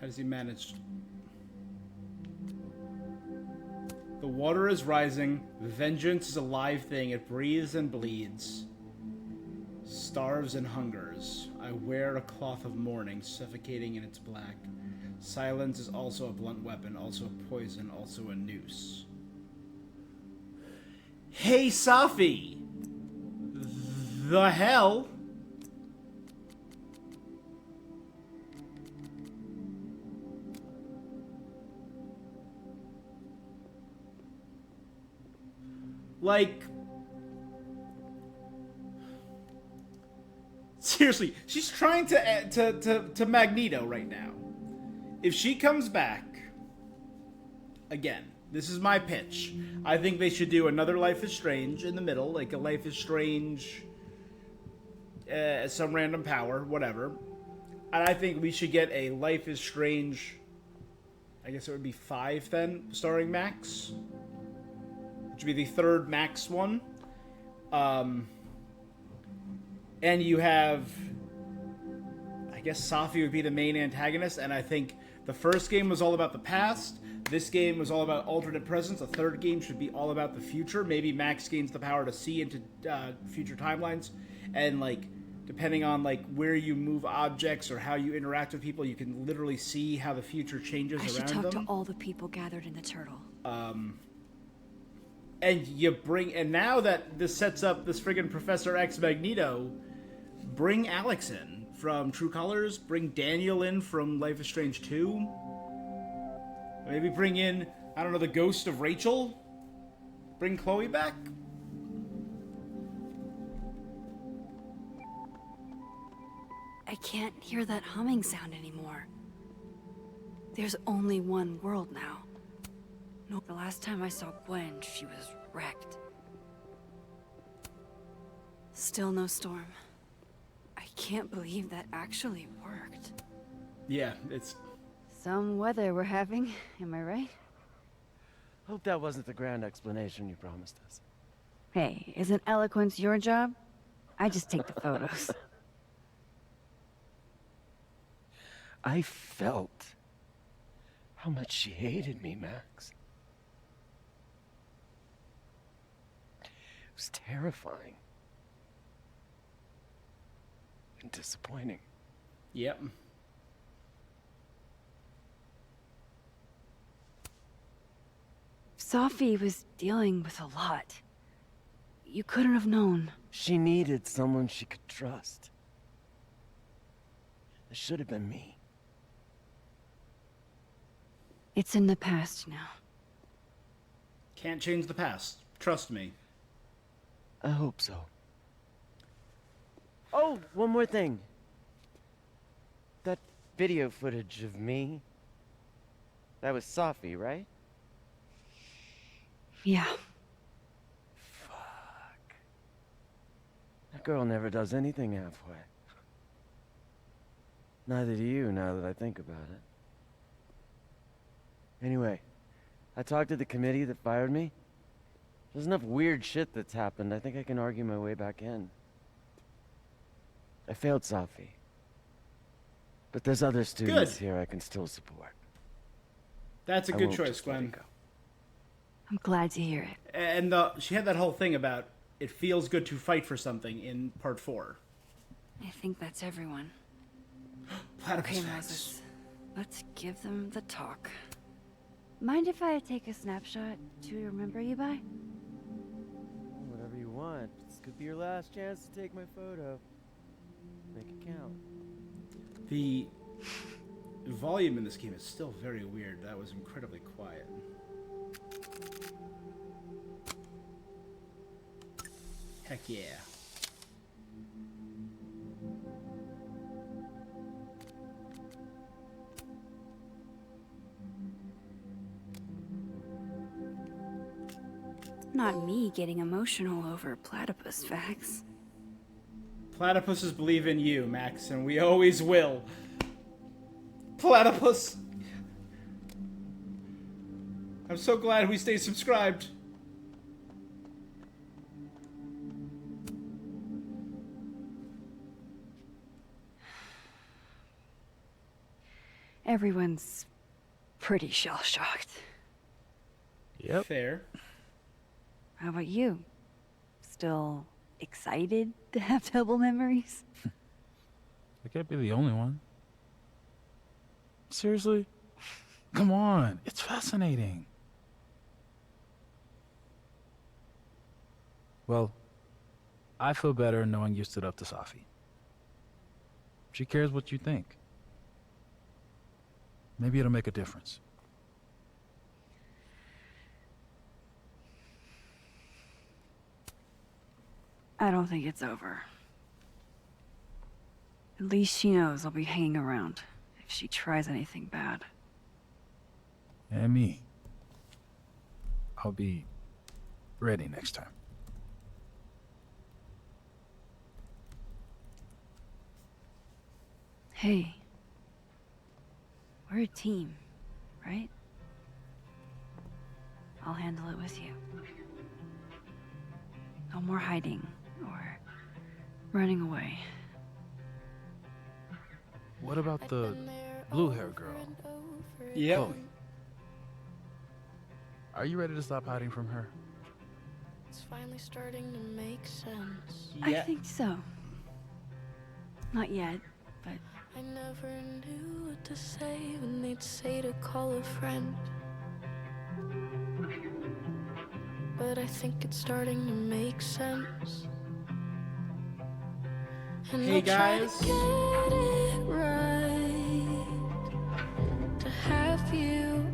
How does he manage? The water is rising. Vengeance is a live thing. It breathes and bleeds. Starves and hungers. I wear a cloth of mourning, suffocating in its black. Silence is also a blunt weapon, also a poison, also a noose. Hey, Safi! The hell? Like, seriously, she's trying to Magneto right now. If she comes back, again, this is my pitch. I think they should do another Life is Strange in the middle, like a Life is Strange, some random power, whatever. And I think we should get a Life is Strange, I guess it would be 5 then, starring Max. Which would be the third Max one. And you have, I guess Safi would be the main antagonist, and I think the first game was all about the past, this game was all about alternate presence, the third game should be all about the future. Maybe Max gains the power to see into future timelines, and like, depending on like where you move objects or how you interact with people, you can literally see how the future changes around them. I should talk to all the people gathered in the Turtle. And you bring, and now that this sets up this friggin' Professor X Magneto, bring Alex in from True Colors, bring Daniel in from Life is Strange 2. Maybe bring in, I don't know, the ghost of Rachel? Bring Chloe back? I can't hear that humming sound anymore. There's only one world now. No, the last time I saw Gwen, she was wrecked. Still no storm. I can't believe that actually worked. Yeah, it's... Some weather we're having, am I right? Hope that wasn't the grand explanation you promised us. Hey, isn't eloquence your job? I just take the photos. I felt how much she hated me, Max. It was terrifying. And disappointing. Yep. Sophie was dealing with a lot. You couldn't have known. She needed someone she could trust. It should have been me. It's in the past now. Can't change the past. Trust me. I hope so. Oh, one more thing. That video footage of me, that was Sophie, right? Yeah. That girl never does anything halfway. Neither do you, now that I think about it. Anyway, I talked to the committee that fired me. There's enough weird shit that's happened. I think I can argue my way back in. I failed Sophie. But there's other students here I can still support. That's a good choice, Gwen. I'm glad to hear it. And she had that whole thing about it feels good to fight for something in part 4. I think that's everyone. Platypus Okay, facts. Moses. Let's give them the talk. Mind if I take a snapshot to remember you by? Whatever you want. This could be your last chance to take my photo. Make it count. The volume in this game is still very weird. That was incredibly quiet. Heck yeah. Not me getting emotional over platypus facts. Platypuses believe in you, Max, and we always will. Platypus! I'm so glad we stayed subscribed. Everyone's pretty shell-shocked. Yep. Fair. How about you? Still excited to have double memories? I can't be the only one. Seriously? Come on, it's fascinating. Well, I feel better knowing you stood up to Safi. She cares what you think. Maybe it'll make a difference. I don't think it's over. At least she knows I'll be hanging around if she tries anything bad. And me. I'll be ready next time. Hey. We're a team, right? I'll handle it with you. No more hiding or running away. What about the blue-haired girl? Yep. Chloe. Are you ready to stop hiding from her? It's finally starting to make sense. I think so. Not yet, but... I never knew what to say when they'd say to call a friend. But I think it's starting to make sense. And Hey, I'll try guys. to get it right. To have you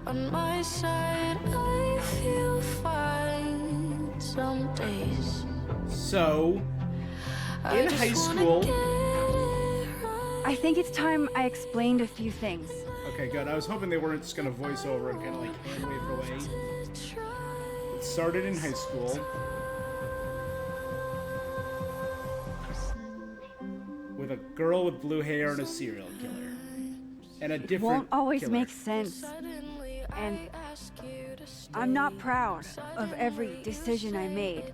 on my side, I feel fine some days. So, I in just high wanna school... I think it's time I explained a few things. Okay, good. I was hoping they weren't just gonna voice over and kind of like wave it away. It started in high school. With a girl with blue hair and a serial killer. And a It different won't always killer. make sense. And I'm not proud of every decision I made.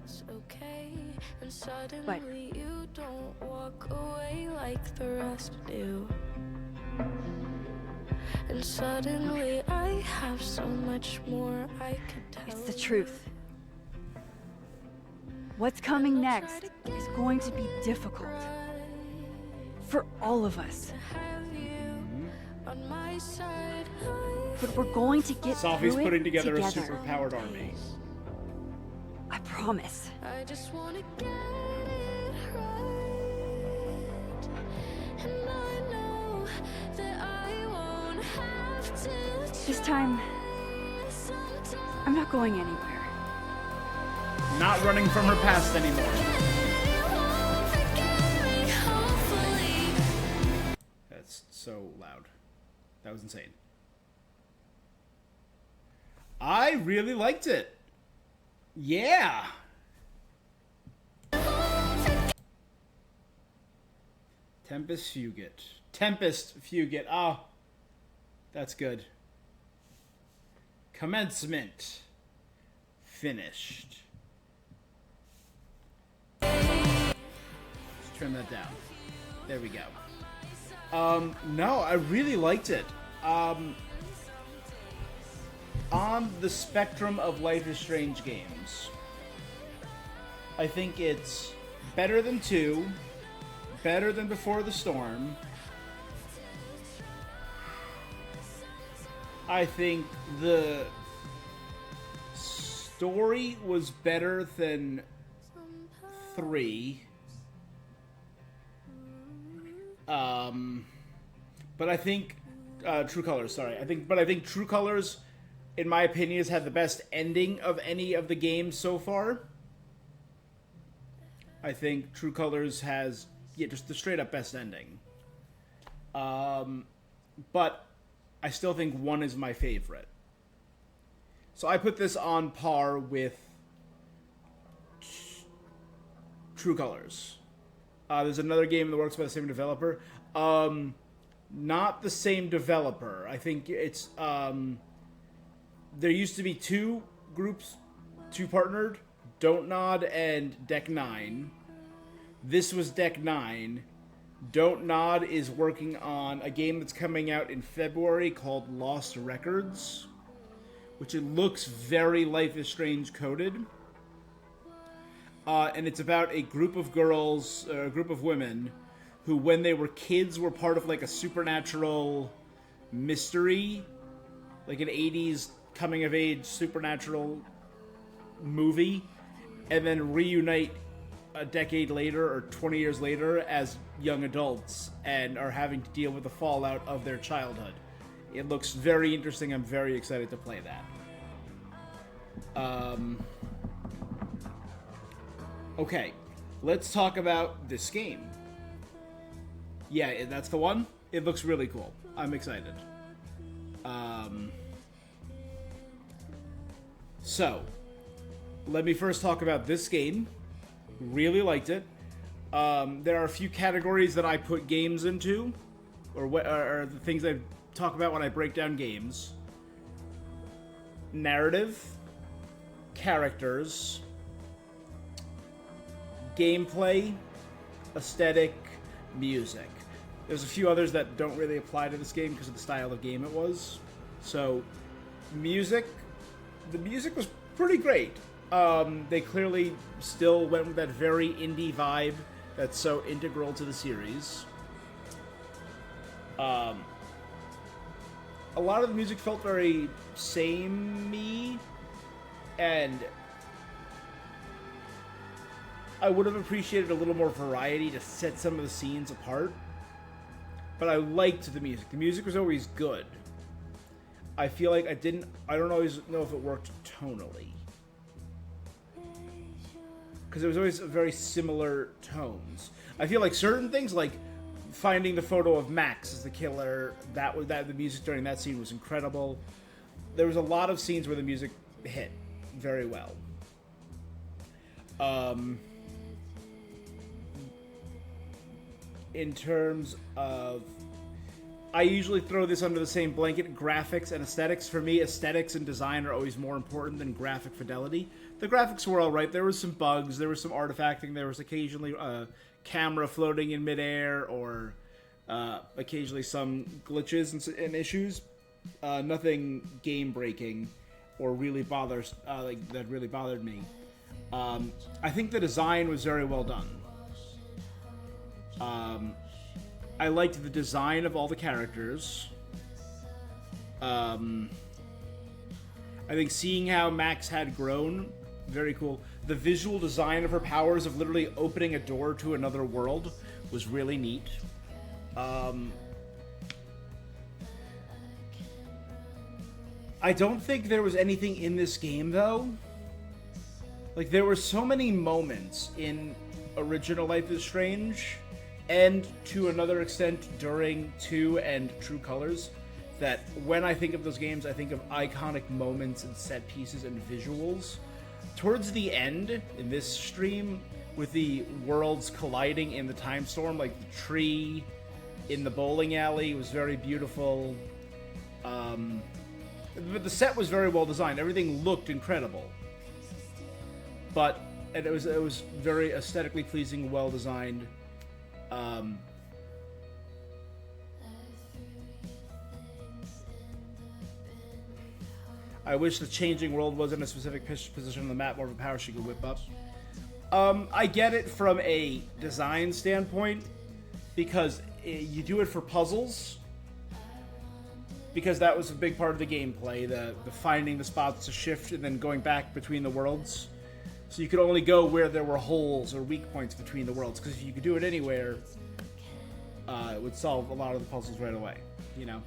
But you don't walk away like the rest do. and suddenly I have so much more I could tell. It's the truth. What's coming next is going to be difficult. For all of us. On my side, But we're going to get Sophie's through it putting together a together. super-powered army. I promise. I just wanna get it right. And I know that I won't have to. This time, I'm not going anywhere. Not running from her past anymore. That's so loud. That was insane. I really liked it. Yeah. Tempest Fugit. Tempest Fugit. Ah, that's good. Commencement. Finished. Let's trim that down. There we go. No, I really liked it. On the spectrum of Life is Strange games, I think it's better than 2, better than Before the Storm. I think the story was better than 3. But I think True Colors, sorry. I think True Colors, in my opinion, has had the best ending of any of the games so far. I think True Colors has, just the straight up best ending. But I still think 1 is my favorite. So I put this on par with True Colors. There's another game in the works by the same developer. Not the same developer. I think it's... there used to be 2 groups, 2 partnered, Don't Nod and Deck 9. This was Deck 9. Don't Nod is working on a game that's coming out in February called Lost Records, which it looks very Life is Strange coded. And it's about a group of girls, a group of women, who when they were kids were part of like a supernatural mystery, like an 80s coming-of-age supernatural movie, and then reunite a decade later or 20 years later as young adults and are having to deal with the fallout of their childhood. It looks very interesting. I'm very excited to play that. Okay, let's talk about this game. Yeah, that's the one. It looks really cool. I'm excited. So, let me first talk about this game. Really liked it. There are a few categories that I put games into, or what are the things I talk about when I break down games. Narrative, characters, gameplay, aesthetic, music. There's a few others that don't really apply to this game because of the style of game it was. So, music, the music was pretty great. They clearly still went with that very indie vibe that's so integral to the series. A lot of the music felt very samey, and I would have appreciated a little more variety to set some of the scenes apart. But I liked the music. The music was always good. I feel like I don't always know if it worked tonally. Because it was always very similar tones. I feel like certain things, like finding the photo of Max as the killer, the music during that scene was incredible. There was a lot of scenes where the music hit very well. In terms of, I usually throw this under the same blanket, graphics and aesthetics. For me, aesthetics and design are always more important than graphic fidelity. The graphics were alright. There was some bugs, there was some artifacting, there was occasionally a camera floating in midair, or Occasionally some glitches and issues. Nothing game-breaking or really that really bothered me. I think the design was very well done. I liked the design of all the characters. I think seeing how Max had grown, very cool. The visual design of her powers of literally opening a door to another world was really neat. I don't think there was anything in this game, though. Like, there were so many moments in original Life is Strange, and to another extent during 2 and True Colors, that when I think of those games, I think of iconic moments and set pieces and visuals. Towards the end, in this stream, with the worlds colliding in the time storm, like the tree in the bowling alley was very beautiful. But the set was very well designed. Everything looked incredible. But and it was very aesthetically pleasing, well designed. I wish the changing world was in a specific position on the map, more of a power she could whip up. I get it from a design standpoint, because you do it for puzzles, because that was a big part of the gameplay, the finding the spots to shift and then going back between the worlds. So you could only go where there were holes or weak points between the worlds, because if you could do it anywhere, it would solve a lot of the puzzles right away, you know?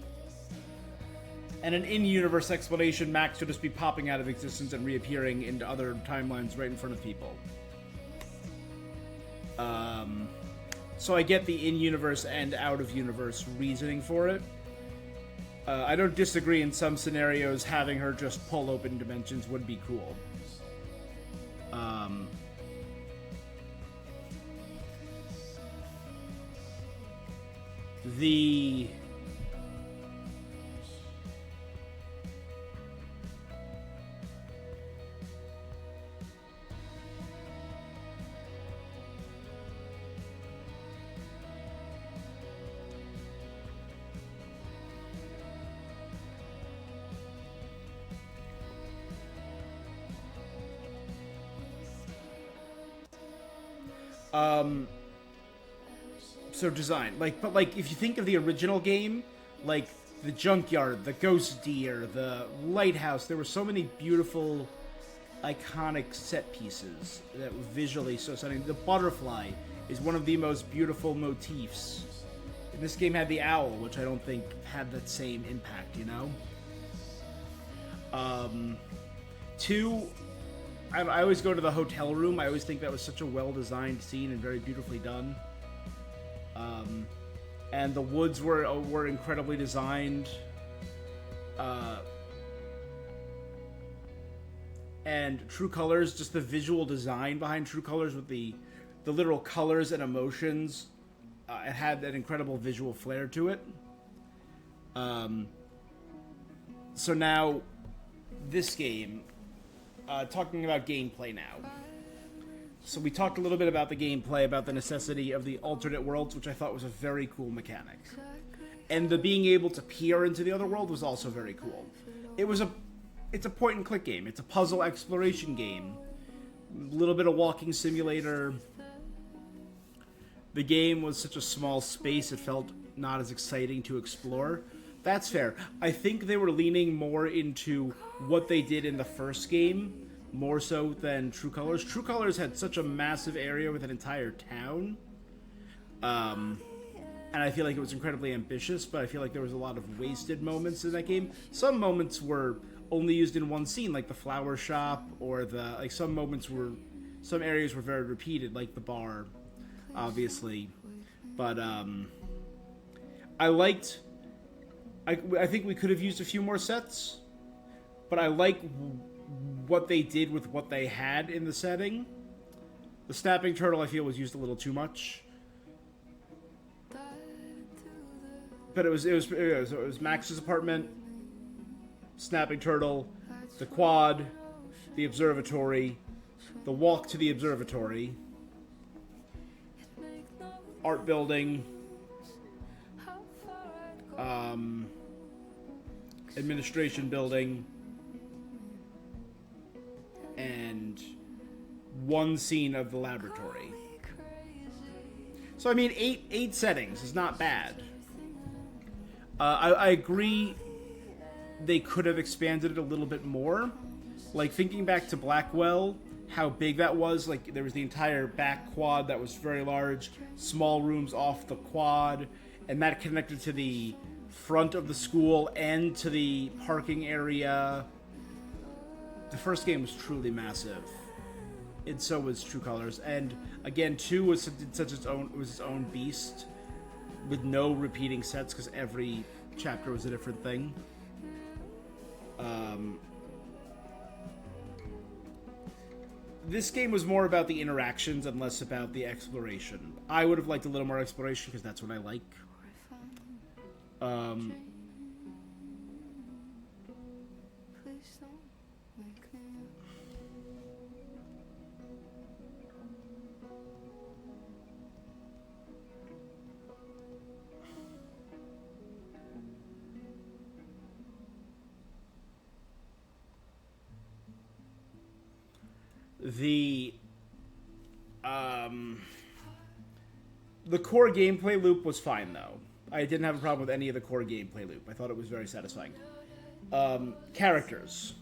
And an in-universe explanation, Max would just be popping out of existence and reappearing into other timelines right in front of people. So I get the in-universe and out-of-universe reasoning for it. I don't disagree in some scenarios having her just pull open dimensions would be cool. The... So design, but if you think of the original game, like the junkyard, the ghost deer, the lighthouse, there were so many beautiful, iconic set pieces that were visually so stunning. The butterfly is one of the most beautiful motifs. And this game had the owl, which I don't think had that same impact, you know? 2, I always go to the hotel room. I always think that was such a well-designed scene and very beautifully done. And the woods were incredibly designed. And True Colors, just the visual design behind True Colors with the literal colors and emotions, it had an incredible visual flair to it. So now, this game, talking about gameplay now. So we talked a little bit about the gameplay, about the necessity of the alternate worlds, which I thought was a very cool mechanic. And the being able to peer into the other world was also very cool. It's a point-and-click game. It's a puzzle exploration game. A little bit of walking simulator. The game was such a small space, it felt not as exciting to explore. That's fair. I think they were leaning more into what they did in the first game, more so than True Colors. True Colors had such a massive area with an entire town. And I feel like it was incredibly ambitious, but I feel like there was a lot of wasted moments in that game. Some moments were only used in one scene, like the flower shop, or some areas were very repeated, like the bar, obviously. But, I think we could have used a few more sets, but I like what they did with what they had in the setting. The snapping turtle, I feel, was used a little too much. But it was Max's apartment, snapping turtle, the quad, the observatory, the walk to the observatory, art building, administration building, and one scene of the laboratory. So I mean, eight settings is not bad. I agree they could have expanded it a little bit more. Like, thinking back to Blackwell, how big that was. Like, there was the entire back quad that was very large, small rooms off the quad, and that connected to the front of the school and to the parking area. The first game was truly massive, and so was True Colors. And again, 2 was its own beast with no repeating sets because every chapter was a different thing. This game was more about the interactions and less about the exploration. I would have liked a little more exploration because that's what I like. The core gameplay loop was fine, though. I didn't have a problem with any of the core gameplay loop. I thought it was very satisfying. Characters.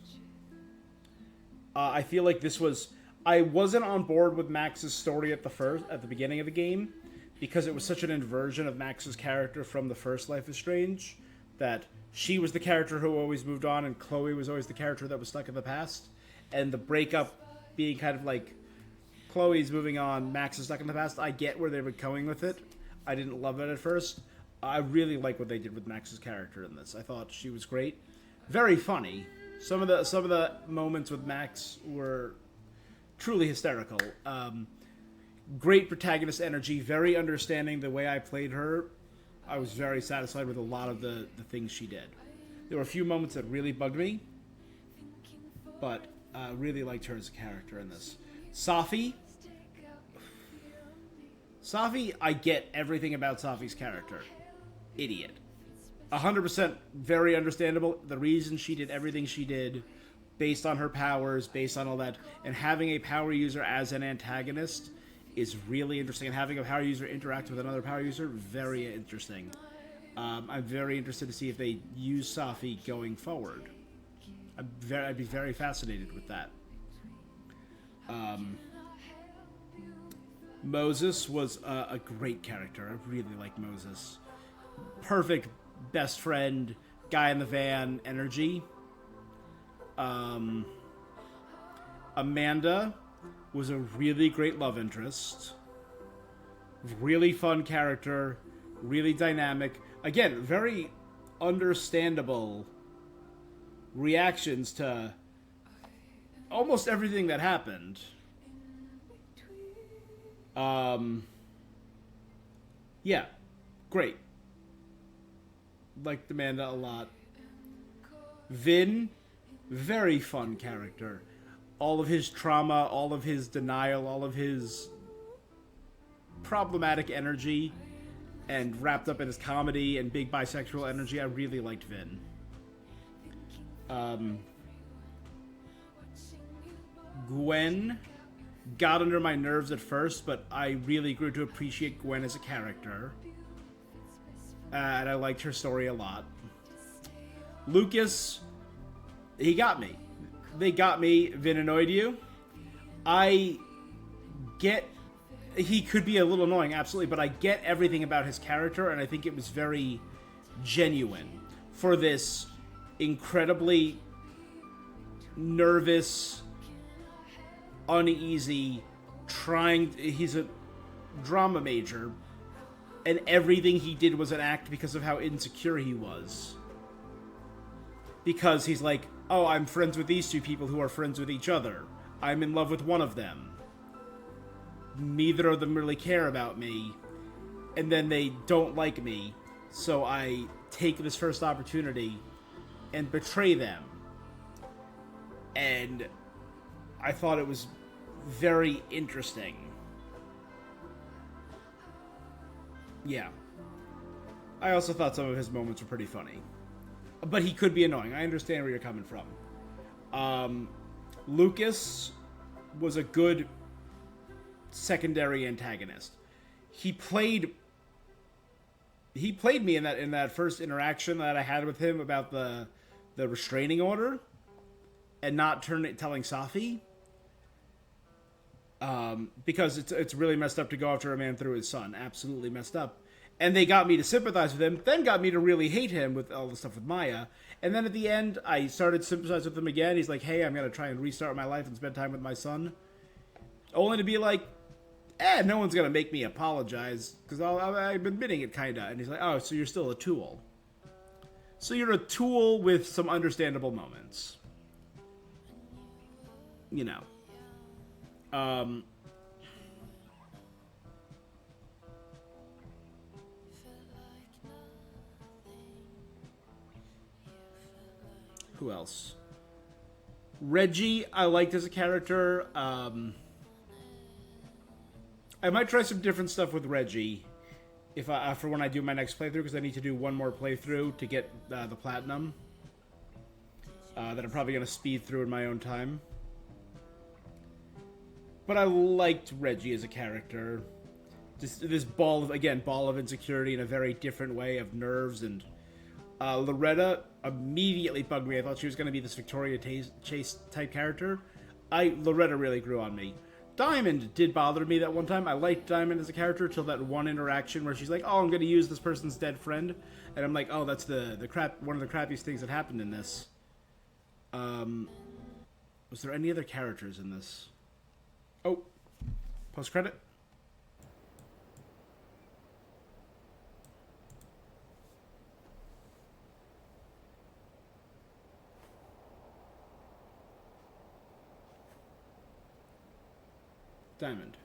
I feel like this was... I wasn't on board with Max's story at the beginning of the game, because it was such an inversion of Max's character from the first Life is Strange, that she was the character who always moved on, and Chloe was always the character that was stuck in the past. And the breakup being kind of like, Chloe's moving on, Max is stuck in the past. I get where they were going with it. I didn't love it at first. I really like what they did with Max's character in this. I thought she was great. Very funny. Some of the moments with Max were truly hysterical. Great protagonist energy, very understanding the way I played her. I was very satisfied with a lot of the things she did. There were a few moments that really bugged me, but really liked her as a character in this. Safi, I get everything about Safi's character. Idiot. 100% very understandable. The reason she did everything she did, based on her powers, based on all that, and having a power user as an antagonist is really interesting. And having a power user interact with another power user, very interesting. I'm very interested to see if they use Safi going forward. I'd be very fascinated with that. Moses was a great character. I really like Moses. Perfect best friend, guy in the van energy. Amanda was a really great love interest. Really fun character. Really dynamic. Again, very understandable reactions to almost everything that happened. Yeah, great. Liked Amanda a lot. Vin, very fun character. All of his trauma, all of his denial, all of his problematic energy, and wrapped up in his comedy and big bisexual energy. I really liked Vin. Gwen got under my nerves at first, but I really grew to appreciate Gwen as a character. And I liked her story a lot. Lucas, he got me. They got me. Vin annoyed you. I get... He could be a little annoying, absolutely, but I get everything about his character, and I think it was very genuine for this incredibly nervous, uneasy, he's a drama major, and everything he did was an act because of how insecure he was. Because he's like, oh, I'm friends with these two people who are friends with each other. I'm in love with one of them. Neither of them really care about me. And then they don't like me. So I take this first opportunity and betray them. And I thought it was very interesting. Yeah. I also thought some of his moments were pretty funny. But he could be annoying. I understand where you're coming from. Lucas was a good secondary antagonist. He played me in that first interaction that I had with him about the restraining order and not telling Safi. Because it's really messed up to go after a man through his son. Absolutely messed up. And they got me to sympathize with him, then got me to really hate him with all the stuff with Maya. And then at the end, I started to sympathize with him again. He's like, hey, I'm going to try and restart my life and spend time with my son. Only to be like, no one's going to make me apologize, because I'm admitting it, kind of. And he's like, oh, so you're still a tool. So you're a tool with some understandable moments. You know. Who else? Reggie, I liked as a character. I might try some different stuff with Reggie if for when I do my next playthrough, because I need to do one more playthrough to get the platinum. That I'm probably going to speed through in my own time. But I liked Reggie as a character. Just this ball of insecurity in a very different way, of nerves. And Loretta immediately bugged me. I thought she was going to be this Victoria Chase type character. Loretta really grew on me. Diamond did bother me that one time. I liked Diamond as a character till that one interaction where she's like, oh, I'm going to use this person's dead friend. And I'm like, oh, that's one of the crappiest things that happened in this. Was there any other characters in this? Oh, post-credit. Diamond.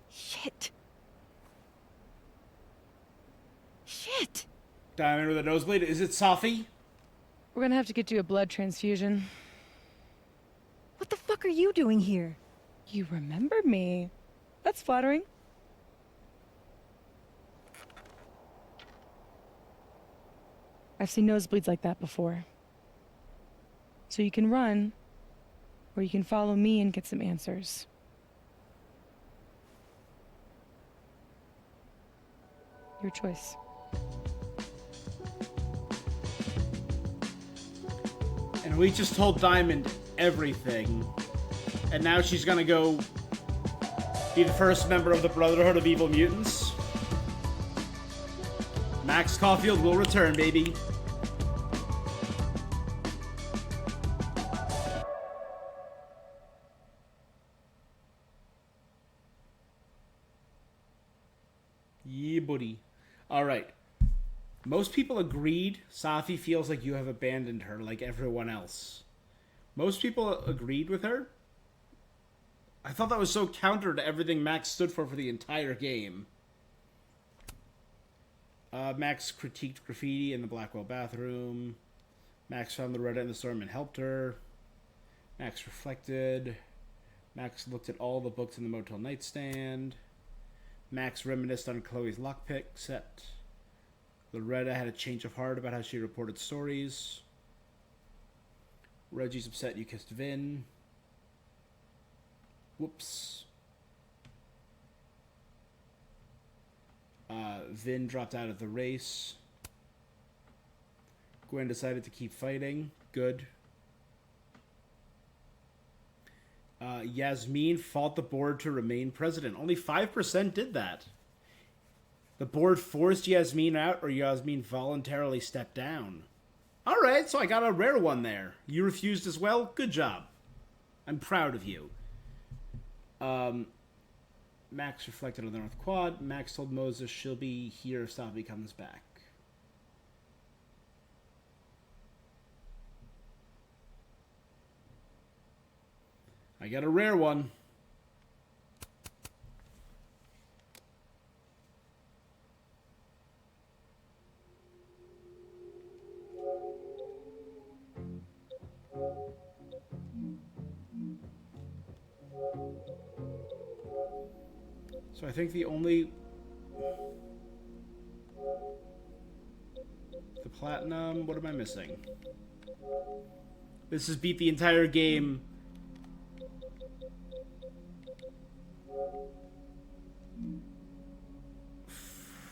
Shit. Shit. Diamond with a nosebleed. Is it Safi? We're gonna have to get you a blood transfusion. What the fuck are you doing here? You remembered me. That's flattering. I've seen nosebleeds like that before. So you can run, or you can follow me and get some answers. Your choice. And we just told Diamond everything. And now she's gonna go be the first member of the Brotherhood of Evil Mutants. Max Caulfield will return, baby. Yeah, buddy. Alright. Most people agreed Safi feels like you have abandoned her like everyone else. Most people agreed with her. I thought that was so counter to everything Max stood for the entire game. Max critiqued graffiti in the Blackwell bathroom. Max found Loretta in the storm and helped her. Max reflected. Max looked at all the books in the motel nightstand. Max reminisced on Chloe's lockpick set. Loretta had a change of heart about how she reported stories. Reggie's upset you kissed Vin. Whoops. Vin dropped out of the race. Gwen decided to keep fighting. Good. Yasmin fought the board to remain president. Only 5% did that. The board forced Yasmin out, or Yasmin voluntarily stepped down. Alright, so I got a rare one there. You refused as well? Good job. I'm proud of you. Max reflected on the North Quad. Max told Moses she'll be here if Safi comes back. I got a rare one. So I think the only... The platinum... What am I missing? This has beat the entire game.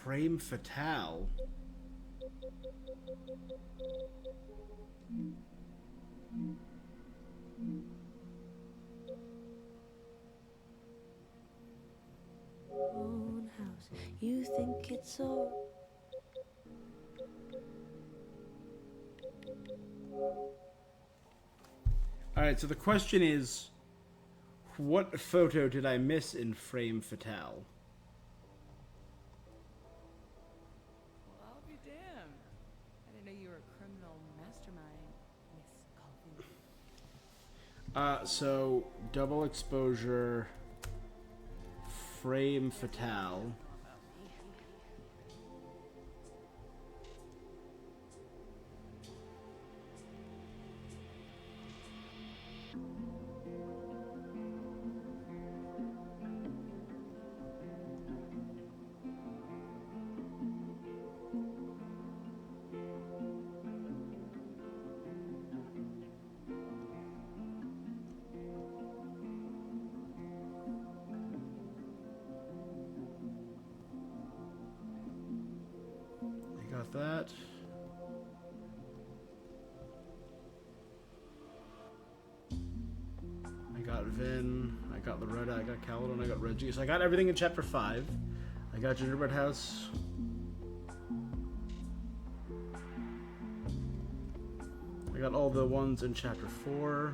Frame Fatale. Own house. You think it's all. Alright, so the question is, what photo did I miss in Frame Fatale? Well, I'll be damned. I didn't know you were a criminal mastermind, Miss Colvin. So, double exposure, Frame Fatale. That. I got Vin, I got Loretta, I got Caledon, I got Reggie. So I got everything in Chapter 5. I got Gingerbread House. I got all the ones in Chapter 4.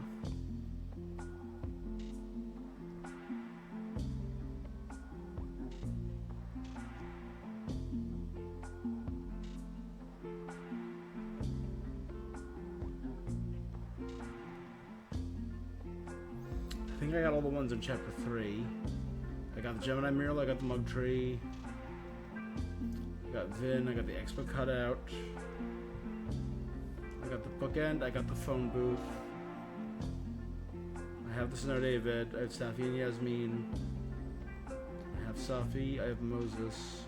I think I got all the ones in Chapter 3. I got the Gemini mural, I got the mug tree. I got Vin, I got the expo cutout. I got the bookend, I got the phone booth. I have the Snow David, I have Safi and Yasmin. I have Safi, I have Moses.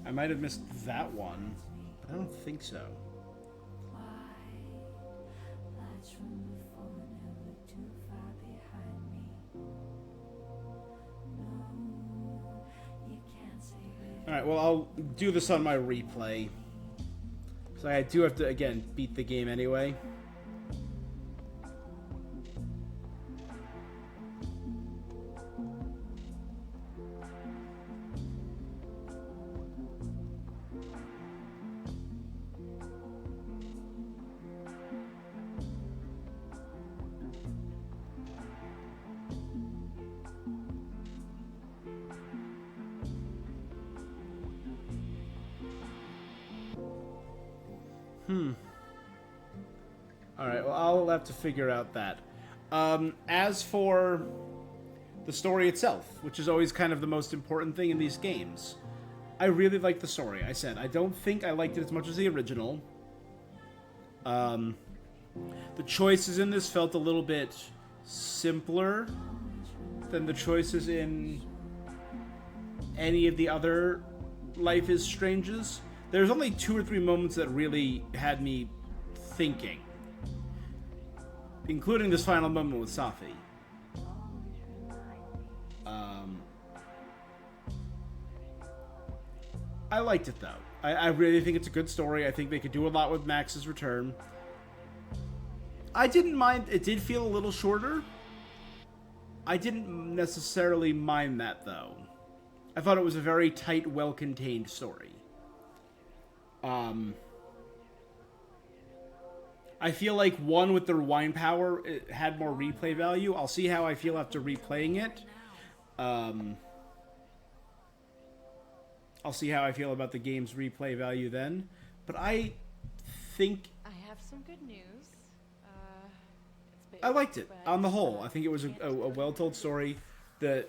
I might have missed that one, but I don't think so. Alright, well, I'll do this on my replay. So I do have to, again, beat the game anyway. Alright, well, I'll have to figure out that. As for the story itself, which is always kind of the most important thing in these games, I really like the story. I said, I don't think I liked it as much as the original. The choices in this felt a little bit simpler than the choices in any of the other Life is Strange's. There's only 2 or 3 moments that really had me thinking, including this final moment with Safi. I liked it though. I really think it's a good story. I think they could do a lot with Max's return. I didn't mind. It did feel a little shorter. I didn't necessarily mind that though. I thought it was a very tight, well-contained story. I feel like one with the rewind power, it had more replay value. I'll see how I feel after replaying it. I'll see how I feel about the game's replay value then. But I think I have some good news. I liked it on the whole. I think it was a well-told story. The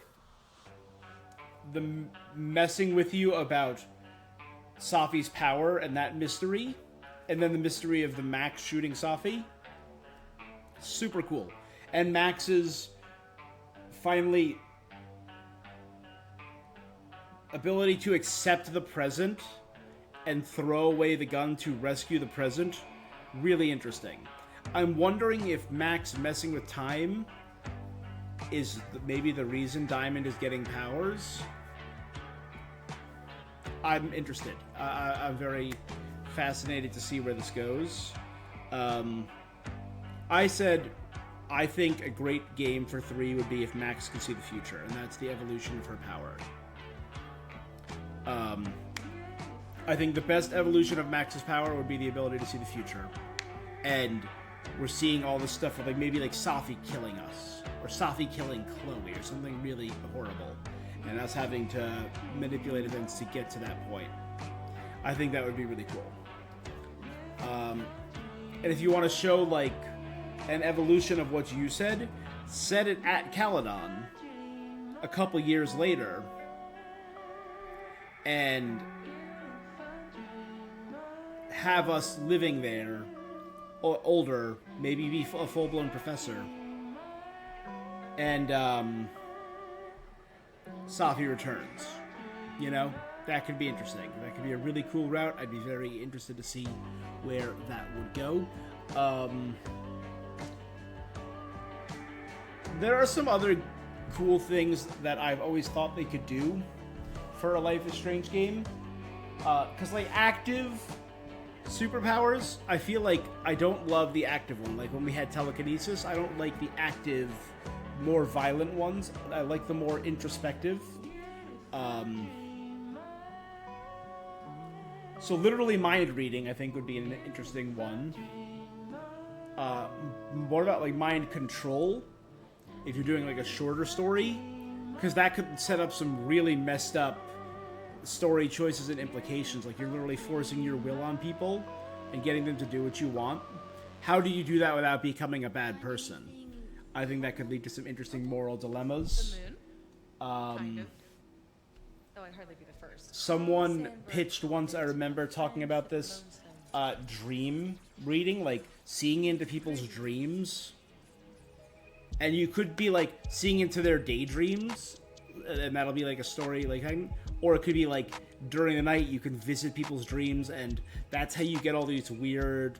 messing with you about Safi's power and that mystery, and then the mystery of the Max shooting Safi. Super cool. And Max's finally ability to accept the present and throw away the gun to rescue the present, really interesting. I'm wondering if Max messing with time is maybe the reason Diamond is getting powers. I'm interested. I'm very fascinated to see where this goes. I said I think a great game for 3 would be if Max can see the future, and that's the evolution of her power. I think the best evolution of Max's power would be the ability to see the future. And we're seeing all this stuff with like maybe like Safi killing us, or Safi killing Chloe, or something really horrible, and us having to manipulate events to get to that point. I think that would be really cool. And if you want to show like an evolution of what you said, set it at Caledon a couple years later, and have us living there, or older, maybe be a full-blown professor, and Safi returns. You know, that could be interesting. That could be a really cool route. I'd be very interested to see where that would go. There are some other cool things that I've always thought they could do for a Life is Strange game. Because, like, active superpowers, I feel like I don't love the active one. Like, when we had telekinesis, I don't like the active, more violent ones. I like the more introspective. So literally mind reading, I think, would be an interesting one. What about, like, mind control? If you're doing, like, a shorter story? Because that could set up some really messed up story choices and implications. Like, you're literally forcing your will on people and getting them to do what you want. How do you do that without becoming a bad person? I think that could lead to some interesting moral dilemmas. Kind of. Though I'd hardly be the first. Someone pitched once, I remember talking about this, dream reading, like seeing into people's dreams. And you could be like seeing into their daydreams, and that'll be like a story, like, or it could be like during the night you can visit people's dreams, and that's how you get all these weird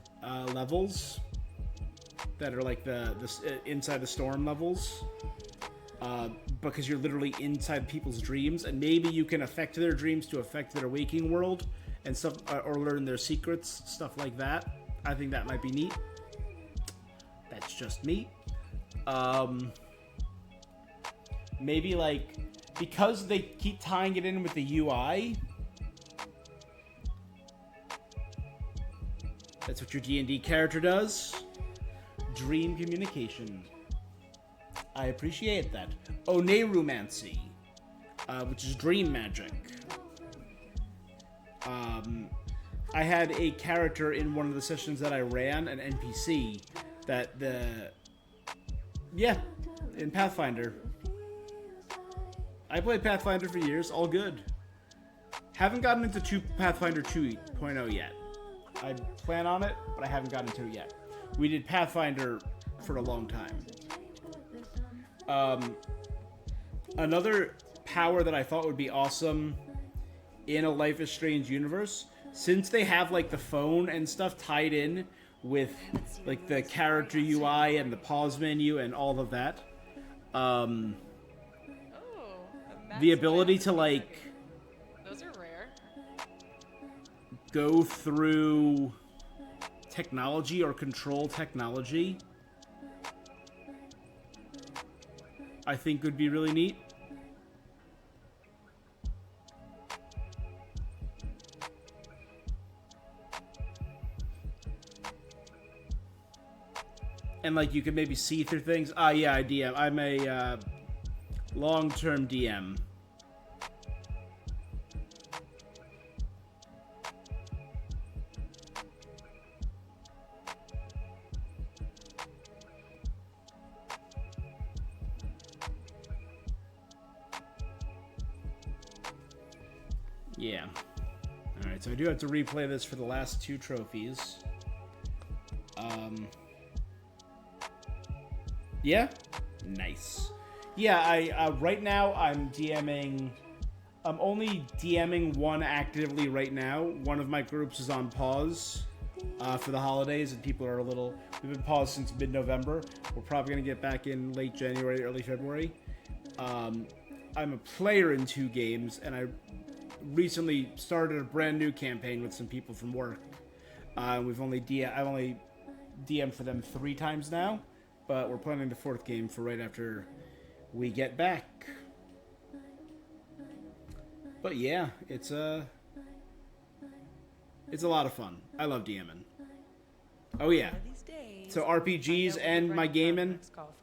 levels that are like the inside the storm levels, because you're literally inside people's dreams, and maybe you can affect their dreams to affect their waking world and stuff, or learn their secrets, stuff like that. I think that might be neat. That's just me. Maybe like, because they keep tying it in with the UI, that's what your D&D character does. Dream communication. I appreciate that. Oneiromancy, which is dream magic. I had a character in one of the sessions that I ran, an NPC, that in Pathfinder. I played Pathfinder for years, all good. Haven't gotten into Pathfinder 2.0 yet. I plan on it, but I haven't gotten into it yet. We did Pathfinder for a long time. Another power that I thought would be awesome in a Life is Strange universe, since they have like the phone and stuff tied in with like the character UI and the pause menu and all of that, the ability to like Those are rare. go through technology or control technology, I think would be really neat. And like you could maybe see through things. Yeah, I DM. I'm a long-term DM. Yeah. All right. Alright, so I do have to replay this for the last 2 trophies. Yeah? Nice. Yeah, right now I'm DMing... I'm only DMing one actively right now. One of my groups is on pause for the holidays, and people are a little... We've been paused since mid-November. We're probably going to get back in late January, early February. I'm a player in 2 games, and I recently started a brand new campaign with some people from work. I've only DM'd for them 3 times now, but we're planning the 4th game for right after we get back. But yeah, it's a lot of fun. I love DMing. Oh yeah. So RPGs and my gaming,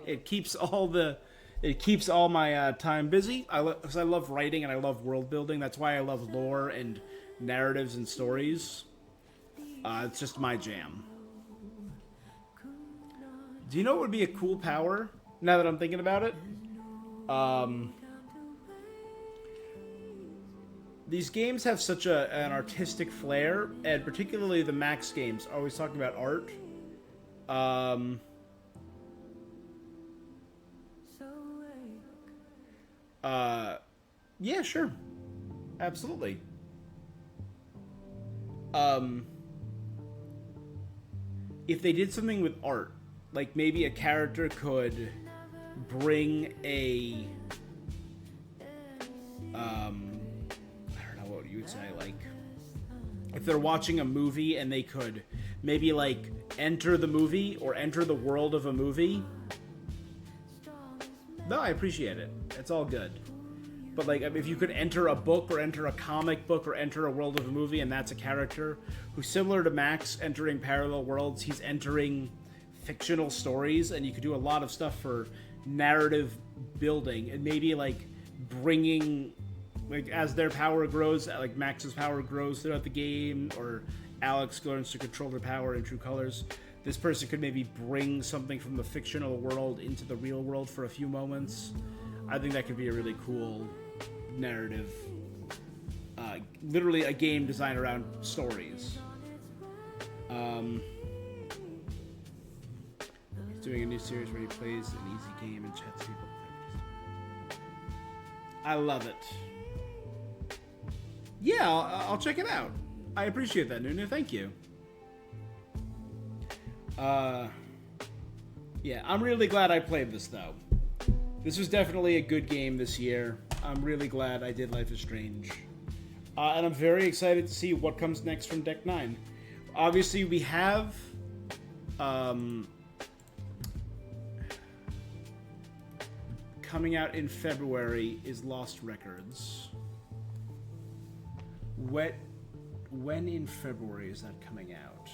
it keeps all my time busy. Because I love writing and I love world building. That's why I love lore and narratives and stories. It's just my jam. Do you know what would be a cool power? Now that I'm thinking about it, these games have such an artistic flair, and particularly the Max games always talking about art. Yeah, sure. Absolutely. If they did something with art, like maybe a character could bring a, I don't know what you would say, like, if they're watching a movie and they could maybe, like, enter the movie or enter the world of a movie. No, I appreciate it. It's all good. But, like, if you could enter a book or enter a comic book or enter a world of a movie and that's a character who's similar to Max entering parallel worlds, he's entering fictional stories, and you could do a lot of stuff for narrative building and maybe, like, bringing, like, as their power grows, like Max's power grows throughout the game, or Alex learns to control her power in True Colors, this person could maybe bring something from the fictional world into the real world for a few moments. I think that could be a really cool narrative. Literally a game designed around stories. He's doing a new series where he plays an easy game and chats people. I love it. Yeah, I'll check it out. I appreciate that, Nunu. Thank you. Yeah, I'm really glad I played this, though. This was definitely a good game this year. I'm really glad I did Life is Strange. And I'm very excited to see what comes next from Deck 9. Obviously, we have... coming out in February is Lost Records. When in February is that coming out?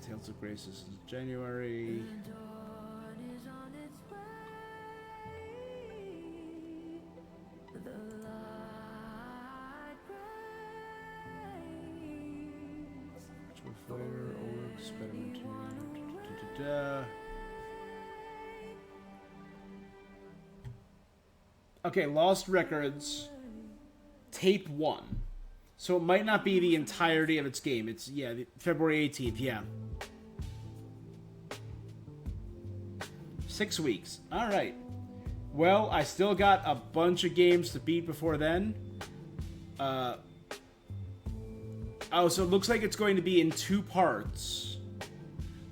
Tales of Grace is in January. Fire, Oryx, Spider-Man 2. Okay, Lost Records, Tape 1. So it might not be the entirety of its game. It's, yeah, February 18th, yeah. 6 weeks. Alright. Well, I still got a bunch of games to beat before then. Oh, so it looks like it's going to be in 2 parts.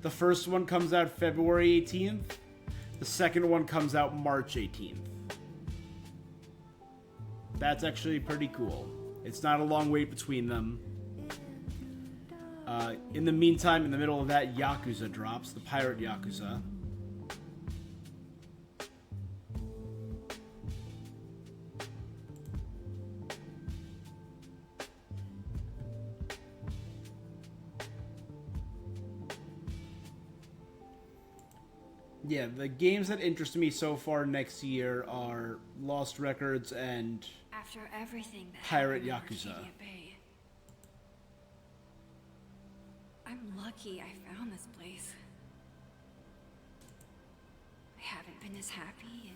The first one comes out February 18th. The second one comes out March 18th. That's actually pretty cool. It's not a long wait between them. In the meantime, in the middle of that, Yakuza drops, the Pirate Yakuza. Yeah, the games that interest me so far next year are Lost Records and After everything that Pirate happened Yakuza. over Arcadia Bay, I'm lucky I found this place. I haven't been as happy in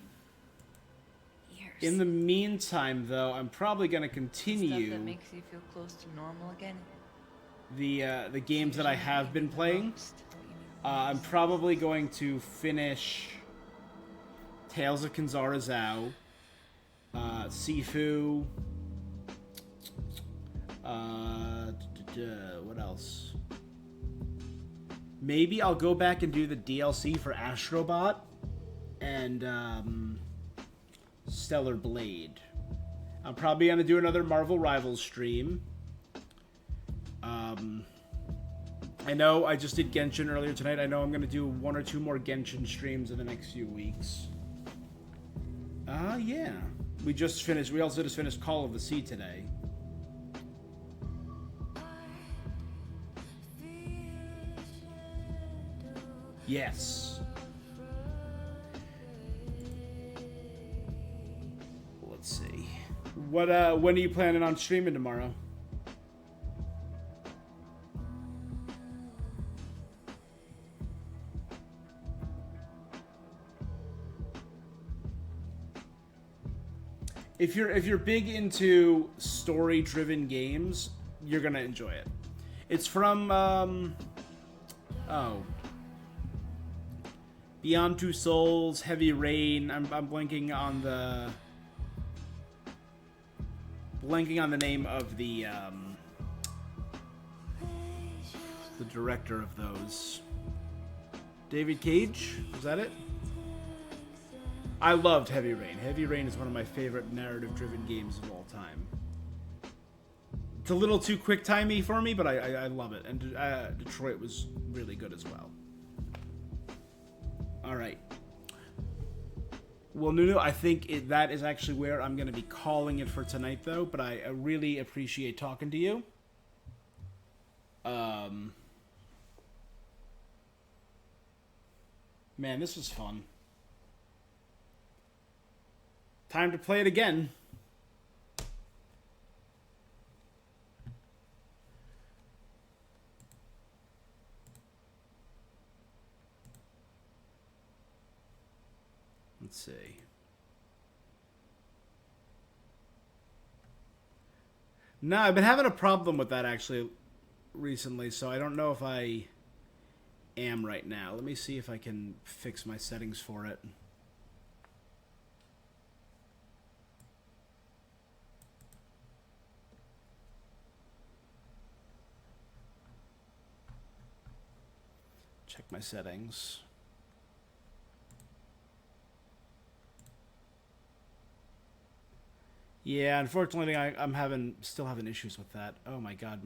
years. In the meantime, though, I'm probably going to Stuff continue that makes you feel close to normal again. the games that I have been playing. I'm probably going to finish Tales of Kinzara Zao, Sifu, what else? Maybe I'll go back and do the DLC for Astrobot and Stellar Blade. I'm probably going to do another Marvel Rivals stream. I know I just did Genshin earlier tonight. I know I'm going to do 1 or 2 more Genshin streams in the next few weeks. Yeah. We also just finished Call of the Sea today. Yes. Let's see. When are you planning on streaming tomorrow? If you're big into story-driven games, you're gonna enjoy it. It's from Beyond Two Souls, Heavy Rain. I'm blanking on the name of the director of those. David Cage? Was that it? I loved Heavy Rain. Heavy Rain is one of my favorite narrative-driven games of all time. It's a little too quick-timey for me, but I love it. And Detroit was really good as well. All right. Well, Nunu, I think that is actually where I'm going to be calling it for tonight, though. But I really appreciate talking to you. Man, this was fun. Time to play it again. Let's see. No, I've been having a problem with that actually recently, so I don't know if I am right now. Let me see if I can fix my settings for it. Check my settings. Yeah, unfortunately, I'm still having issues with that. Oh my god,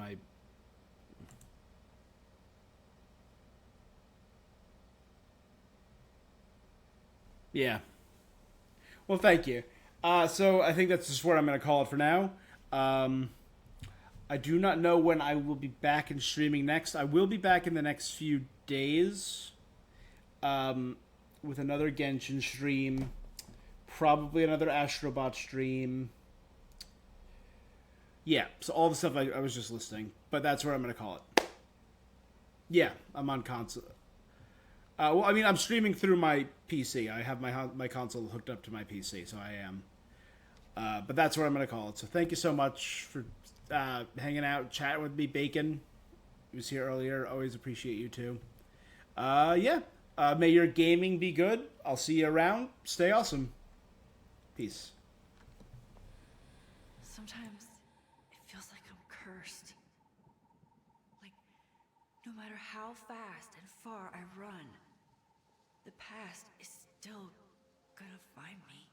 Yeah. Well, thank you. So I think that's just where I'm going to call it for now. I do not know when I will be back in streaming next. I will be back in the next few days with another Genshin stream, probably another Astrobot stream. Yeah, so all the stuff I was just listing, but that's where I'm going to call it. Yeah, I'm on console. Well, I mean, I'm streaming through my PC. I have my console hooked up to my PC, so I am. But that's where I'm going to call it. So thank you so much for hanging out, chatting with me, Bacon. He was here earlier. Always appreciate you too. Yeah. May your gaming be good. I'll see you around. Stay awesome. Peace. Sometimes it feels like I'm cursed. Like, no matter how fast and far I run, the past is still gonna find me.